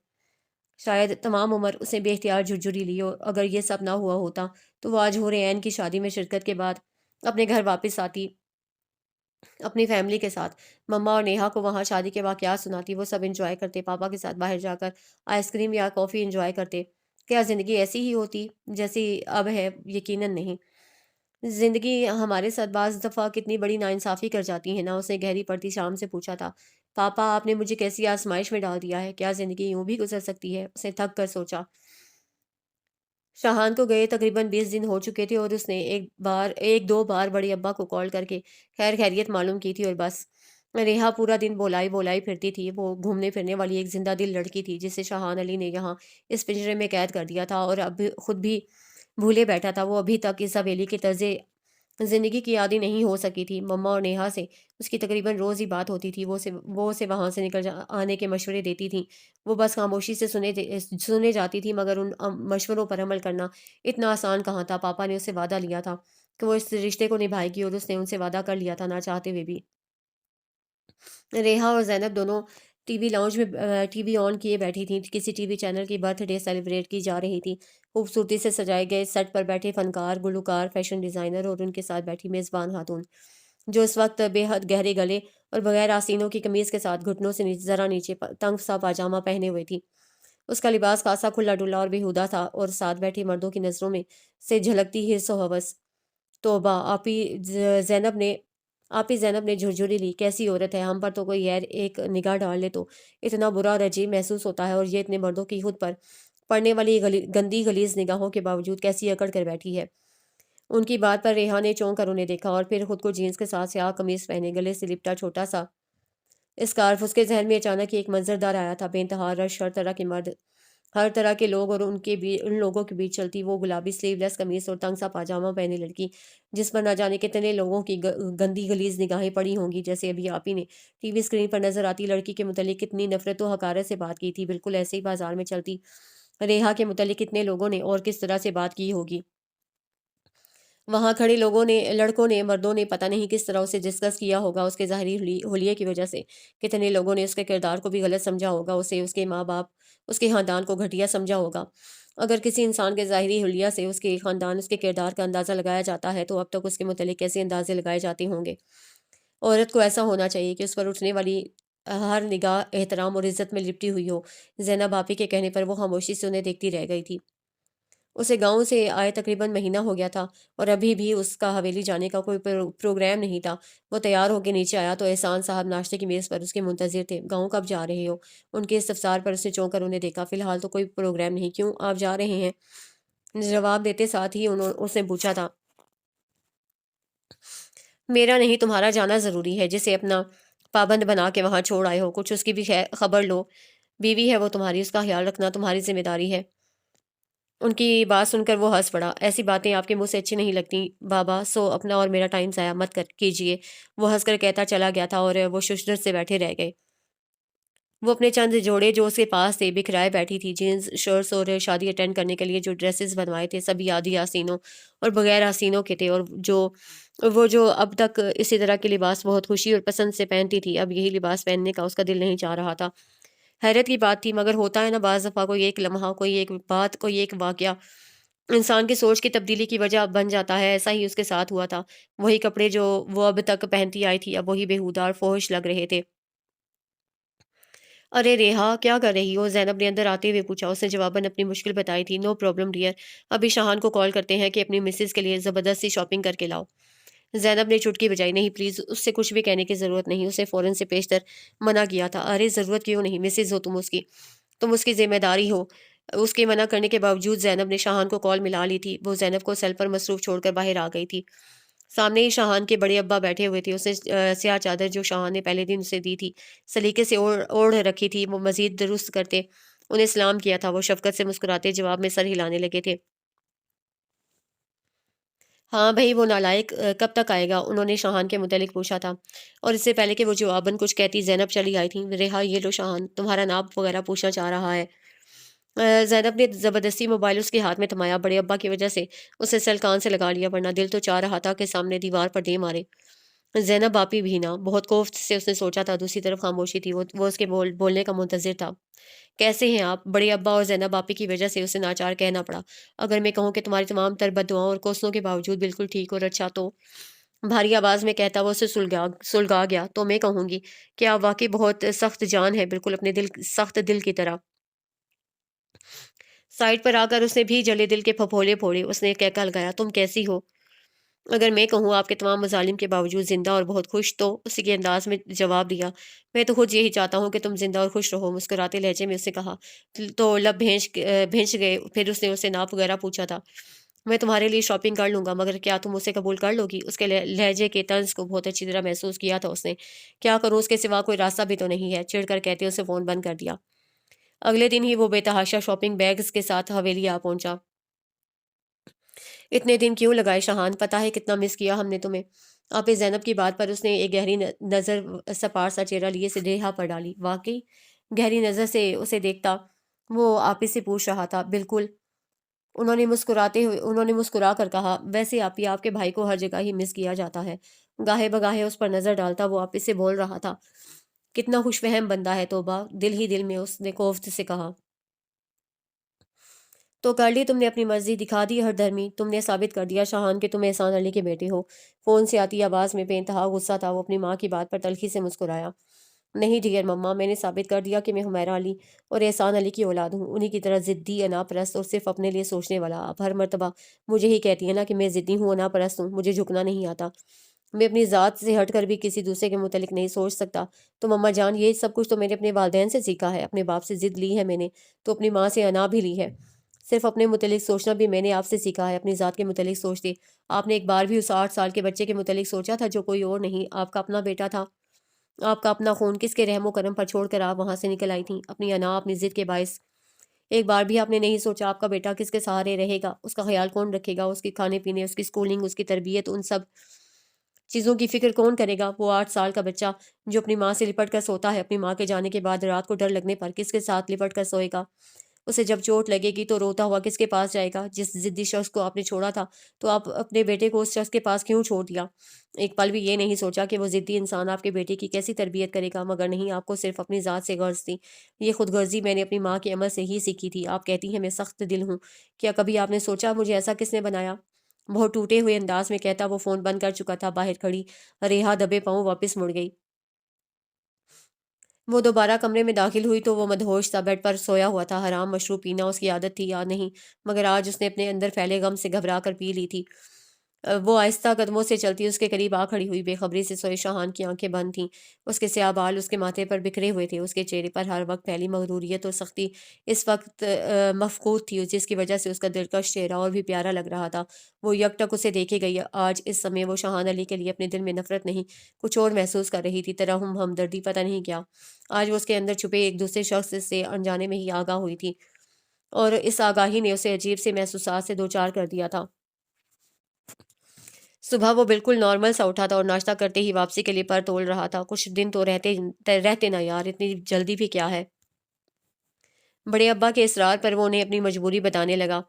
S1: شاید تمام عمر اسے بے اختیار جھرجھری لی، اور اگر یہ سب نہ ہوا ہوتا تو وہ آج حور عین کی شادی میں شرکت کے بعد اپنے گھر واپس آتی، اپنی فیملی کے ساتھ۔ مما اور نیہا کو وہاں شادی کے واقعات سناتی، وہ سب انجوائے کرتے، پاپا کے ساتھ باہر جا کر آئس کریم یا کافی انجوائے کرتے۔ کیا زندگی ایسی ہی ہوتی جیسی اب ہے؟ یقیناً نہیں۔ زندگی ہمارے ساتھ بعض دفعہ کتنی بڑی ناانصافی کر جاتی ہے نا۔ اسے گہری پڑتی شام سے پوچھا تھا۔ پاپا، آپ نے مجھے کیسی آزمائش میں ڈال دیا ہے؟ کیا زندگی یوں بھی گزر سکتی ہے؟ اسے تھک کر سوچا۔ شاہان کو گئے تقریباً 20 دن ہو چکے تھے، اور اس نے ایک دو بار بڑے ابا کو کال کر کے خیر خیریت معلوم کی تھی، اور بس۔ ریحا پورا دن بولائی بولائی پھرتی تھی۔ وہ گھومنے پھرنے والی ایک زندہ دل لڑکی تھی جسے شاہان علی نے یہاں اس پنجرے میں قید کر دیا تھا، اور اب خود بھی بھولے بیٹھا تھا۔ وہ ابھی تک اس حویلی کے طرز زندگی کی عادی نہیں ہو سکی تھی۔ مما اور نیہا سے اس کی تقریباً روز ہی بات ہوتی تھی۔ وہ اسے وہاں سے آنے کے مشورے دیتی تھیں۔ وہ بس خاموشی سے سنے جاتی تھی، مگر ان مشوروں پر عمل کرنا اتنا آسان کہاں تھا۔ پاپا نے اس سے وعدہ لیا تھا کہ وہ اس رشتے کو نبھائے گی، اور اس نے ان سے وعدہ کر لیا تھا، نہ چاہتے ہوئے بھی۔ ریحا اور زینب دونوں ٹی وی لاؤنج میں ٹی وی آن کیے بیٹھی تھیں۔ کسی ٹی وی چینل کی برتھ ڈے سیلیبریٹ کی جا رہی تھی۔ خوبصورتی سے سجائے گئے سیٹ پر بیٹھے فنکار، گلوکار، فیشن ڈیزائنر، اور ان کے ساتھ بیٹھی میزبان خاتون، جو اس وقت بے حد گہرے گلے اور بغیر آستینوں کی قمیض کے ساتھ گھٹنوں سے ذرا نیچے تنگ سا پاجامہ پہنے ہوئے تھی۔ اس کا لباس خاصا کھلا ڈلا اور بیہودہ تھا، اور ساتھ بیٹھے مردوں کی نظروں میں سے جھلکتی حرص و ہوس۔ توبہ! زینب نے جھرجھری لی۔ کیسی عورت ہے! ہم پر تو کوئی غیر ایک نگاہ ڈال لے تو اتنا برا اور عجیب محسوس ہوتا ہے، اور یہ اتنے مردوں کی خود پر پڑنے والی گندی غلیظ نگاہوں کے باوجود کیسی اکڑ کر بیٹھی ہے۔ ان کی بات پر ریحا نے چونک کر انہیں دیکھا، اور پھر خود کو جینس کے ساتھ سیاہ قمیض پہنے، گلے سے لپٹا چھوٹا سا اسکارف۔ اس کے ذہن میں اچانک ہی ایک منظر دار آیا تھا۔ بے انتہا رش، ہر طرح کے مرد، ہر طرح کے لوگ، اور ان لوگوں کے بیچ چلتی وہ گلابی سلیو لیس قمیص اور تنگ سا پاجامہ پہنے لڑکی، جس پر نہ جانے کتنے لوگوں کی گندی غلیظ نگاہیں پڑی ہوں گی۔ جیسے ابھی آپ ہی نے ٹی وی اسکرین پر نظر آتی لڑکی کے متعلق کتنی نفرت و حقارت سے بات کی تھی، بالکل ایسے ہی بازار میں چلتی ریحا کے متعلق کتنے لوگوں نے اور کس طرح سے بات کی ہوگی۔ وہاں کھڑے لڑکوں نے، مردوں نے پتہ نہیں کس طرح اسے ڈسکس کیا ہوگا۔ اس کے ظاہری حلیے کی وجہ سے کتنے لوگوں نے اس کے کردار کو بھی غلط سمجھا ہوگا، اسے، اس کے ماں باپ، اس کے خاندان کو گھٹیا سمجھا ہوگا۔ اگر کسی انسان کے ظاہری حلیہ سے اس کے خاندان، اس کے کردار کا اندازہ لگایا جاتا ہے، تو اب تک اس کے متعلق کیسے اندازے لگائے جاتے ہوں گے۔ عورت کو ایسا ہونا چاہیے کہ اس پر اٹھنے والی ہر نگاہ احترام اور عزت میں لپٹی ہوئی ہو۔ زینب آپی کے کہنے پر وہ خاموشی سے انہیں دیکھتی رہ گئی تھی۔ اسے گاؤں سے آئے تقریباً مہینہ ہو گیا تھا، اور ابھی بھی اس کا حویلی جانے کا کوئی پروگرام نہیں تھا۔ وہ تیار ہو کے نیچے آیا تو احسان صاحب ناشتے کی میز پر اس کے منتظر تھے۔ گاؤں کب جا رہے ہو؟ ان کے استفسار پر اس نے چونک کر انہیں دیکھا۔ فی الحال تو کوئی پروگرام نہیں۔ کیوں، آپ جا رہے ہیں؟ جواب دیتے ساتھ ہی اس نے پوچھا تھا۔ میرا نہیں، تمہارا جانا ضروری ہے، جسے اپنا پابند بنا کے وہاں چھوڑ آئے ہو، کچھ اس کی بھی خبر لو۔ بیوی ہے وہ تمہاری، اس کا خیال رکھنا تمہاری ذمہ داری ہے۔ ان کی بات سن کر وہ ہنس پڑا۔ ایسی باتیں آپ کے منہ سے اچھی نہیں لگتی بابا، سو اپنا اور میرا ٹائم ضائع مت کیجیے، وہ ہنس کر کہتا چلا گیا تھا، اور وہ ششدر سے بیٹھے رہ گئے۔ وہ اپنے چند جوڑے جو اس کے پاس تھے بکھرائے بیٹھی تھی۔ جینز شرٹس اور شادی اٹینڈ کرنے کے لیے جو ڈریسز بنوائے تھے سبھی آدھی آستینوں اور بغیر آستینوں کے تھے، اور جو اب تک اسی طرح کے لباس بہت خوشی اور پسند سے پہنتی تھی، اب یہی لباس پہننے کا اس کا دل نہیں چاہ رہا تھا۔ حیرت کی بات تھی، مگر ہوتا ہے نا بعض دفعہ کوئی ایک لمحہ، کوئی ایک بات، کوئی ایک واقعہ انسان کی سوچ کی تبدیلی کی وجہ بن جاتا ہے۔ ایسا ہی اس کے ساتھ ہوا تھا۔ وہی کپڑے جو وہ اب تک پہنتی آئی تھی اب وہی بےہودہ اور فحش لگ رہے تھے۔ ارے ریحا کیا کر رہی ہو؟ زینب نے اندر آتے ہوئے پوچھا۔ اس نے جواباً اپنی مشکل بتائی تھی۔ نو پرابلم ڈیئر، ابھی شاہان کو کال کرتے ہیں کہ اپنی مسز کے لیے زبردستی شاپنگ کر کے لاؤ۔ زینب نے چٹکی بجائی۔ نہیں پلیز، اس سے کچھ بھی کہنے کی ضرورت نہیں، اسے فوراً سے پیشتر منع کیا تھا۔ ارے ضرورت کیوں نہیں، مسز ہو تم اس کی ذمہ داری ہو۔ اس کے منع کرنے کے باوجود زینب نے شاہان کو کال ملا لی تھی۔ وہ زینب کو سیل پر مصروف چھوڑ کر باہر آ گئی تھی۔ سامنے ہی شاہان کے بڑے ابا بیٹھے ہوئے تھے۔ اس نے سیاہ چادر جو شاہان نے پہلے دن اسے دی تھی سلیقے سے اوڑھ رکھی تھی، وہ مزید درست کرتے انہیں سلام کیا تھا۔ وہ شفقت سے مسکراتے جواب میں سر ہلانے لگے تھے۔ ہاں بھائی، وہ نالائق کب تک آئے گا؟ انہوں نے شاہان کے متعلق پوچھا تھا، اور اس سے پہلے کہ وہ جواباً کچھ کہتی زینب چلی آئی تھیں۔ رہا یہ لو شاہان تمہارا نام وغیرہ پوچھنا چاہ رہا ہے۔ زینب نے زبردستی موبائل اس کے ہاتھ میں تھمایا۔ بڑے ابا کی وجہ سے اسے سیل کان سے لگا لیا، ورنہ دل تو چاہ رہا تھا کہ سامنے دیوار پر دے مارے۔ زینب باپی بھی نہ، بہت کوفت سے اس نے سوچا تھا۔ دوسری طرف خاموشی تھی، وہ اس کے بولنے کا منتظر تھا۔ کیسے ہیں آپ؟ بڑے ابا اور زینب باپی کی وجہ سے اسے ناچار کہنا پڑا۔ اگر میں کہوں کہ تمہاری تمام تر بد دعاؤں اور کوسلوں کے باوجود بالکل ٹھیک اور اچھا تو، بھاری آواز میں کہتا وہ اسے سلگا گیا، تو میں کہوں گی کہ آپ واقعی بہت سخت جان ہے، بالکل اپنے سخت دل کی طرح۔ سائڈ پر آ کر اس نے بھی جلے دل کے پھپھولے پھوڑے۔ اس نے کہہ لگایا، تم کیسی ہو؟ اگر میں کہوں آپ کے تمام مظالم کے باوجود زندہ اور بہت خوش، تو اسی کے انداز میں جواب دیا، میں تو خود یہی چاہتا ہوں کہ تم زندہ اور خوش رہو۔ مسکراتے لہجے میں اس نے کہا تو لب بھینچ گئے۔ پھر اس نے اسے ناپ وغیرہ پوچھا تھا۔ میں تمہارے لیے شاپنگ کر لوں گا، مگر کیا تم اسے قبول کر لو گی؟ اس کے لہجے کے طنز کو بہت اچھی طرح محسوس کیا تھا اس نے۔ کیا کروں، اس کے سوا کوئی راستہ بھی تو نہیں ہے، چڑ کر کہتے اسے فون بند کر دیا۔ اگلے دن ہی وہ بے تحاشا شاپنگ بیگز کے ساتھ حویلی آ پہنچا۔ اتنے دن کیوں لگائے شاہان؟ پتہ ہے کتنا مس کیا ہم نے تمہیں۔ آپ زینب کی بات پر اس نے ایک گہری نظر سپار سا چہرہ لیے سے ریحا پر ڈالی۔ واقعی گہری نظر سے اسے دیکھتا وہ آپی سے پوچھ رہا تھا۔ بالکل، انہوں نے مسکرا کر کہا۔ ویسے آپی، آپ کے بھائی کو ہر جگہ ہی مس کیا جاتا ہے۔ گاہے بگاہے اس پر نظر ڈالتا وہ آپی سے بول رہا تھا، کتنا خوش فہم بندہ ہے توبہ، دل ہی دل میں اس نے کوفت سے کہا۔ تو کر لی تم نے اپنی مرضی، دکھا دی ہر دھرمی، تم نے ثابت کر دیا شاہان کہ تم احسان علی کے بیٹے ہو۔ فون سے آتی آواز میں بے انتہا غصہ تھا۔ وہ اپنی ماں کی بات پر تلخی سے مسکرایا۔ نہیں ڈیئر مما، میں نے ثابت کر دیا کہ میں حمیرہ علی اور احسان علی کی اولاد ہوں، انہی کی طرح ضدی، انا پرست اور صرف اپنے لیے سوچنے والا۔ آپ ہر مرتبہ مجھے ہی کہتی ہیں نا کہ میں ضدی ہوں، انا پرست ہوں، مجھے جھکنا نہیں آتا، میں اپنی ذات سے ہٹ کر بھی کسی دوسرے کے متعلق نہیں سوچ سکتا۔ تو مما جان، یہ سب کچھ تو میں نے اپنے والدین سے سیکھا ہے، اپنے باپ سے ضد لی ہے میں نے، تو اپنی ماں سے انا بھی لی ہے۔ صرف اپنے متعلق سوچنا بھی میں نے آپ سے سیکھا ہے، اپنی ذات کے متعلق سوچتے آپ نے ایک بار بھی اس 8 سال کے بچے کے متعلق سوچا تھا جو کوئی اور نہیں، آپ کا اپنا بیٹا تھا؟ آپ کا اپنا خون، کس کے رحم و کرم پر چھوڑ کر آپ وہاں سے نکل آئی تھیں اپنی انا، اپنی ضد کے باعث؟ ایک بار بھی آپ نے نہیں سوچا آپ کا بیٹا کس کے سہارے رہے گا، اس کا خیال کون رکھے گا، اس کے کھانے پینے، اس کی اسکولنگ، اس کی تربیت، ان سب چیزوں کی فکر کون کرے گا؟ وہ 8 سال کا بچہ جو اپنی ماں سے لپٹ کر سوتا ہے، اپنی ماں کے جانے کے بعد رات کو ڈر لگنے پر کس کے ساتھ لپٹ کر سوئے گا؟ اسے جب چوٹ لگے گی تو روتا ہوا کس کے پاس جائے گا؟ جس ضدی شخص کو آپ نے چھوڑا تھا، تو آپ اپنے بیٹے کو اس شخص کے پاس کیوں چھوڑ دیا؟ ایک پل بھی یہ نہیں سوچا کہ وہ ضدی انسان آپ کے بیٹے کی کیسی تربیت کرے گا؟ مگر نہیں، آپ کو صرف اپنی ذات سے غرض تھی۔ یہ خود غرضی میں نے اپنی ماں کے عمل سے ہی سیکھی تھی۔ آپ کہتی ہیں میں سخت دل ہوں، کیا کبھی آپ نے سوچا مجھے ایسا کس نے بنایا؟ بہت ٹوٹے ہوئے انداز میں کہتا وہ فون بند کر چکا تھا۔ باہر کھڑی ریحا دبے پاؤں واپس مڑ گئی۔ وہ دوبارہ کمرے میں داخل ہوئی تو وہ مدہوش تھا، بیڈ پر سویا ہوا تھا۔ حرام مشروب پینا اس کی عادت تھی یا نہیں، مگر آج اس نے اپنے اندر پھیلے غم سے گھبرا کر پی لی تھی۔ وہ آہستہ قدموں سے چلتی اس کے قریب آ کھڑی ہوئی۔ بے خبری سے سوئے شاہان کی آنکھیں بند تھیں، اس کے سیاہ بال اس کے ماتھے پر بکھرے ہوئے تھے، اس کے چہرے پر ہر وقت پھیلی مغروریت اور سختی اس وقت مفقود تھی، جس کی وجہ سے اس کا دلکش چہرہ اور بھی پیارا لگ رہا تھا۔ وہ یک ٹک اسے دیکھے گئی۔ آج اس سمے وہ شاہان علی کے لیے اپنے دل میں نفرت نہیں، کچھ اور محسوس کر رہی تھی، ترحم، ہمدردی، پتہ نہیں کیا۔ آج وہ اس کے اندر چھپے ایک دوسرے شخص سے انجانے میں ہی آگاہ ہوئی تھی، اور اس آگاہی نے اسے عجیب سے محسوسات سے دوچار کر دیا تھا۔ صبح وہ بالکل نارمل سا اٹھا تھا اور ناشتہ کرتے ہی واپسی کے لیے پر تول رہا تھا۔ کچھ دن تو رہتے نا یار، اتنی جلدی بھی کیا ہے؟ بڑے ابا کے اصرار پر وہ انہیں اپنی مجبوری بتانے لگا۔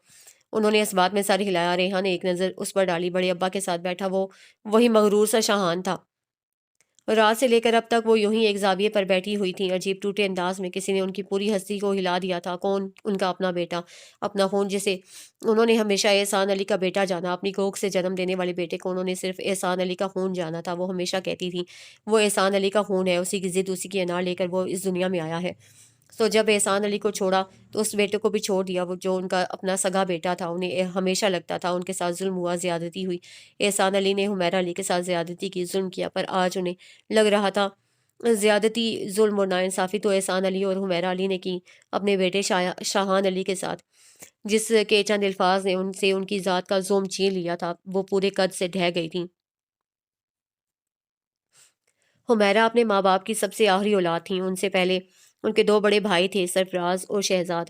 S1: انہوں نے اس بات میں سر ہلایا۔ ریحا نے ایک نظر اس پر ڈالی۔ بڑے ابا کے ساتھ بیٹھا وہ وہی مغرور سا شاہان تھا۔ رات سے لے کر اب تک وہ یوں ہی ایک زاویے پر بیٹھی ہوئی تھیں، عجیب ٹوٹے انداز میں کسی نے ان کی پوری ہستی کو ہلا دیا تھا۔ کون؟ ان کا اپنا بیٹا، اپنا خون، جسے انہوں نے ہمیشہ احسان علی کا بیٹا جانا۔ اپنی کوکھ سے جنم دینے والے بیٹے کو انہوں نے صرف احسان علی کا خون جانا تھا۔ وہ ہمیشہ کہتی تھیں وہ احسان علی کا خون ہے، اسی کی ضد، اسی کی انا لے کر وہ اس دنیا میں آیا ہے۔ تو جب احسان علی کو چھوڑا تو اس بیٹے کو بھی چھوڑ دیا، وہ جو ان کا اپنا سگا بیٹا تھا۔ انہیں ہمیشہ لگتا تھا ان کے ساتھ ظلم ہوا، زیادتی ہوئی۔ احسان علی نے حمیرہ علی کے ساتھ زیادتی کی، ظلم کیا، پر آج انہیں لگ رہا تھا زیادتی، ظلم اور ناانصافی تو احسان علی اور حمیرہ علی نے کی اپنے بیٹے شاہان علی کے ساتھ، جس کے چند الفاظ نے ان سے ان کی ذات کا زوم چھین لیا تھا۔ وہ پورے قد سے ڈھہ گئی تھیں۔ حمیرہ اپنے ماں باپ کی سب سے آخری اولاد تھیں۔ ان سے پہلے ان کے دو بڑے بھائی تھے، سرفراز اور شہزاد۔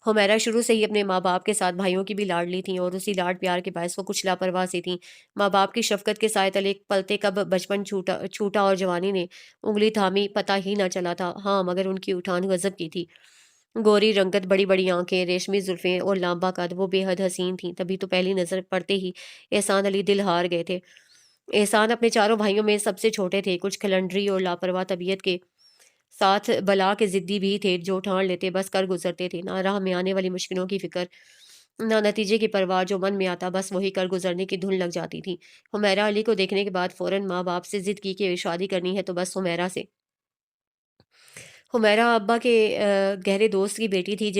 S1: حمیرہ شروع سے ہی اپنے ماں باپ کے ساتھ بھائیوں کی بھی لاڈلی تھیں، اور اسی لاڈ پیار کے باعث وہ کچھ لاپرواہ سی تھیں۔ ماں باپ کی شفقت کے سائے تلے پلتے کب بچپن چھوٹا اور جوانی نے انگلی تھامی پتہ ہی نہ چلا تھا۔ ہاں، مگر ان کی اٹھان غضب کی تھی۔ گوری رنگت، بڑی بڑی آنکھیں، ریشمی زلفیں اور لامبا قد، وہ بے حد حسین تھیں۔ تبھی تو پہلی نظر پڑتے ہی احسان علی دل ہار گئے تھے۔ احسان اپنے چاروں بھائیوں میں سب سے چھوٹے تھے، کچھ کھلنڈری اور لاپرواہ طبیعت کے ساتھ بلا کے ضدی بھی تھے، جو ٹھان لیتے بس کر گزرتے تھے۔ نہ راہ میں آنے والی مشکلوں کی فکر، نہ نتیجے کی پرواہ، جو من میں آتا بس وہی کر گزرنے کی دھن لگ جاتی تھی۔ حمیرہ علی کو دیکھنے کے بعد فوراً ماں باپ سے ضد کی کہ شادی کرنی ہے تو بس حمیرہ سے۔ حمیرہ ابا کے گہرے دوست کی بیٹی تھی،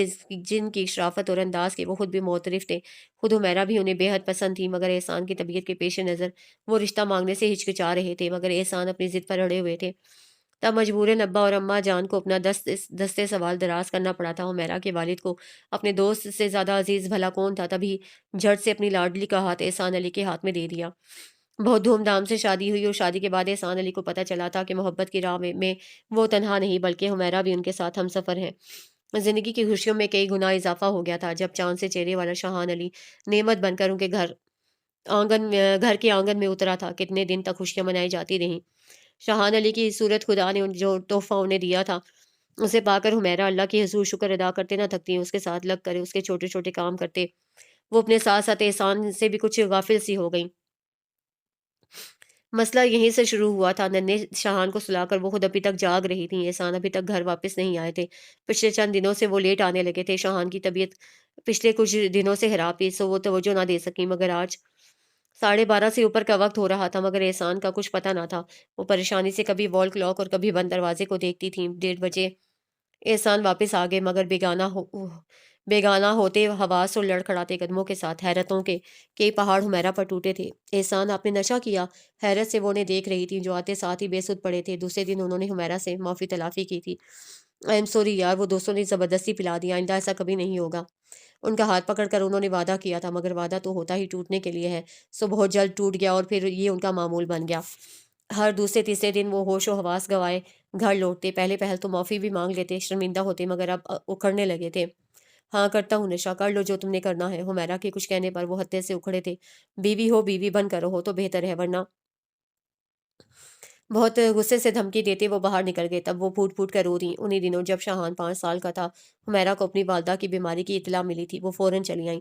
S1: جن کی شرافت اور انداز کے وہ خود بھی معترف تھے۔ خود حمیرہ بھی انہیں بے حد پسند تھی، مگر احسان کی طبیعت کے پیش نظر وہ رشتہ مانگنے سے ہچکچا رہے تھے۔ مگر احسان اپنی ضد پر اڑے ہوئے تھے۔ تب مجبوراً ابا اور اماں جان کو اپنا دستے سوال دراز کرنا پڑا تھا۔ حمیرہ کے والد کو اپنے دوست سے زیادہ عزیز بھلا کون تھا؟ تبھی جھٹ سے اپنی لاڈلی کا ہاتھ احسان علی کے ہاتھ میں دے دیا۔ بہت دھوم دھام سے شادی ہوئی، اور شادی کے بعد احسان علی کو پتہ چلا تھا کہ محبت کی راہ میں وہ تنہا نہیں بلکہ حمیرہ بھی ان کے ساتھ ہم سفر ہے۔ زندگی کی خوشیوں میں کئی گنا اضافہ ہو گیا تھا جب چاند سے چہرے والا شاہان علی نعمت بن کر ان کے گھر کے آنگن میں اترا تھا۔ کتنے دن تک خوشیاں منائی جاتی رہیں۔ شاہان علی کی صورت خدا نے جو تحفہ انہیں دیا تھا، اسے پا کر حمیرہ اللہ کی حضور شکر ادا کرتے نہ تھکتی، اس کے ساتھ لگ کر اس کے چھوٹے چھوٹے کام کرتے۔ وہ اپنے ساتھ ساتھ احسان سے بھی کچھ غافل سی ہو گئیں۔ مسئلہ یہیں سے شروع ہوا تھا۔ ننھے شاہان کو سلا کر وہ خود ابھی تک جاگ رہی تھیں۔ احسان ابھی تک گھر واپس نہیں آئے تھے۔ پچھلے چند دنوں سے وہ لیٹ آنے لگے تھے۔ شاہان کی طبیعت پچھلے کچھ دنوں سے خراب تھی، سو وہ توجہ نہ دے سکیں، مگر آج 12:30 سے اوپر کا وقت ہو رہا تھا، مگر احسان کا کچھ پتہ نہ تھا۔ وہ پریشانی سے کبھی وال کلاک اور کبھی بند دروازے کو دیکھتی تھیں۔ 1:30 بجے احسان واپس آ گئے، مگر بیگانہ ہوتے حواس اور لڑکھڑاتے قدموں کے ساتھ۔ حیرتوں کے کئی پہاڑ حمیرہ پر ٹوٹے تھے۔ احسان، آپ نے نشہ کیا؟ حیرت سے وہ انہیں دیکھ رہی تھی جو آتے ساتھ ہی بے سدھ پڑے تھے۔ دوسرے دن انہوں نے حمیرہ سے معافی تلافی کی تھی۔ آئی ایم سوری یار، وہ دوستوں نے زبردستی پلا دیا، آئندہ ایسا کبھی نہیں ہوگا۔ ان کا ہاتھ پکڑ کر انہوں نے وعدہ کیا تھا، مگر وعدہ تو ہوتا ہی ٹوٹنے کے لیے ہے، سو بہت جلد ٹوٹ گیا اور پھر یہ ان کا معمول بن گیا۔ ہر دوسرے تیسرے دن وہ ہوش و حواس گوائے گھر لوٹتے۔ پہلے پہل تو معافی بھی مانگ لیتے، شرمندہ ہوتے، مگر اب اکھڑنے لگے تھے۔ ہاں کرتا ہوں نشا، کر لو جو تم نے کرنا ہے۔ حمیرہ کے کچھ کہنے پر وہ حتے سے اکھڑے تھے۔ بیوی ہو، بیوی بن کر رہو تو بہتر ہے، ورنہ… بہت غصے سے دھمکی دیتے وہ باہر نکل گئے۔ تب وہ پھوٹ پھوٹ کر رو رہیں۔ انہی دنوں جب شاہان 5 سال کا تھا، حمیرہ کو اپنی والدہ کی بیماری کی اطلاع ملی تھی۔ وہ فوراً چلی آئیں۔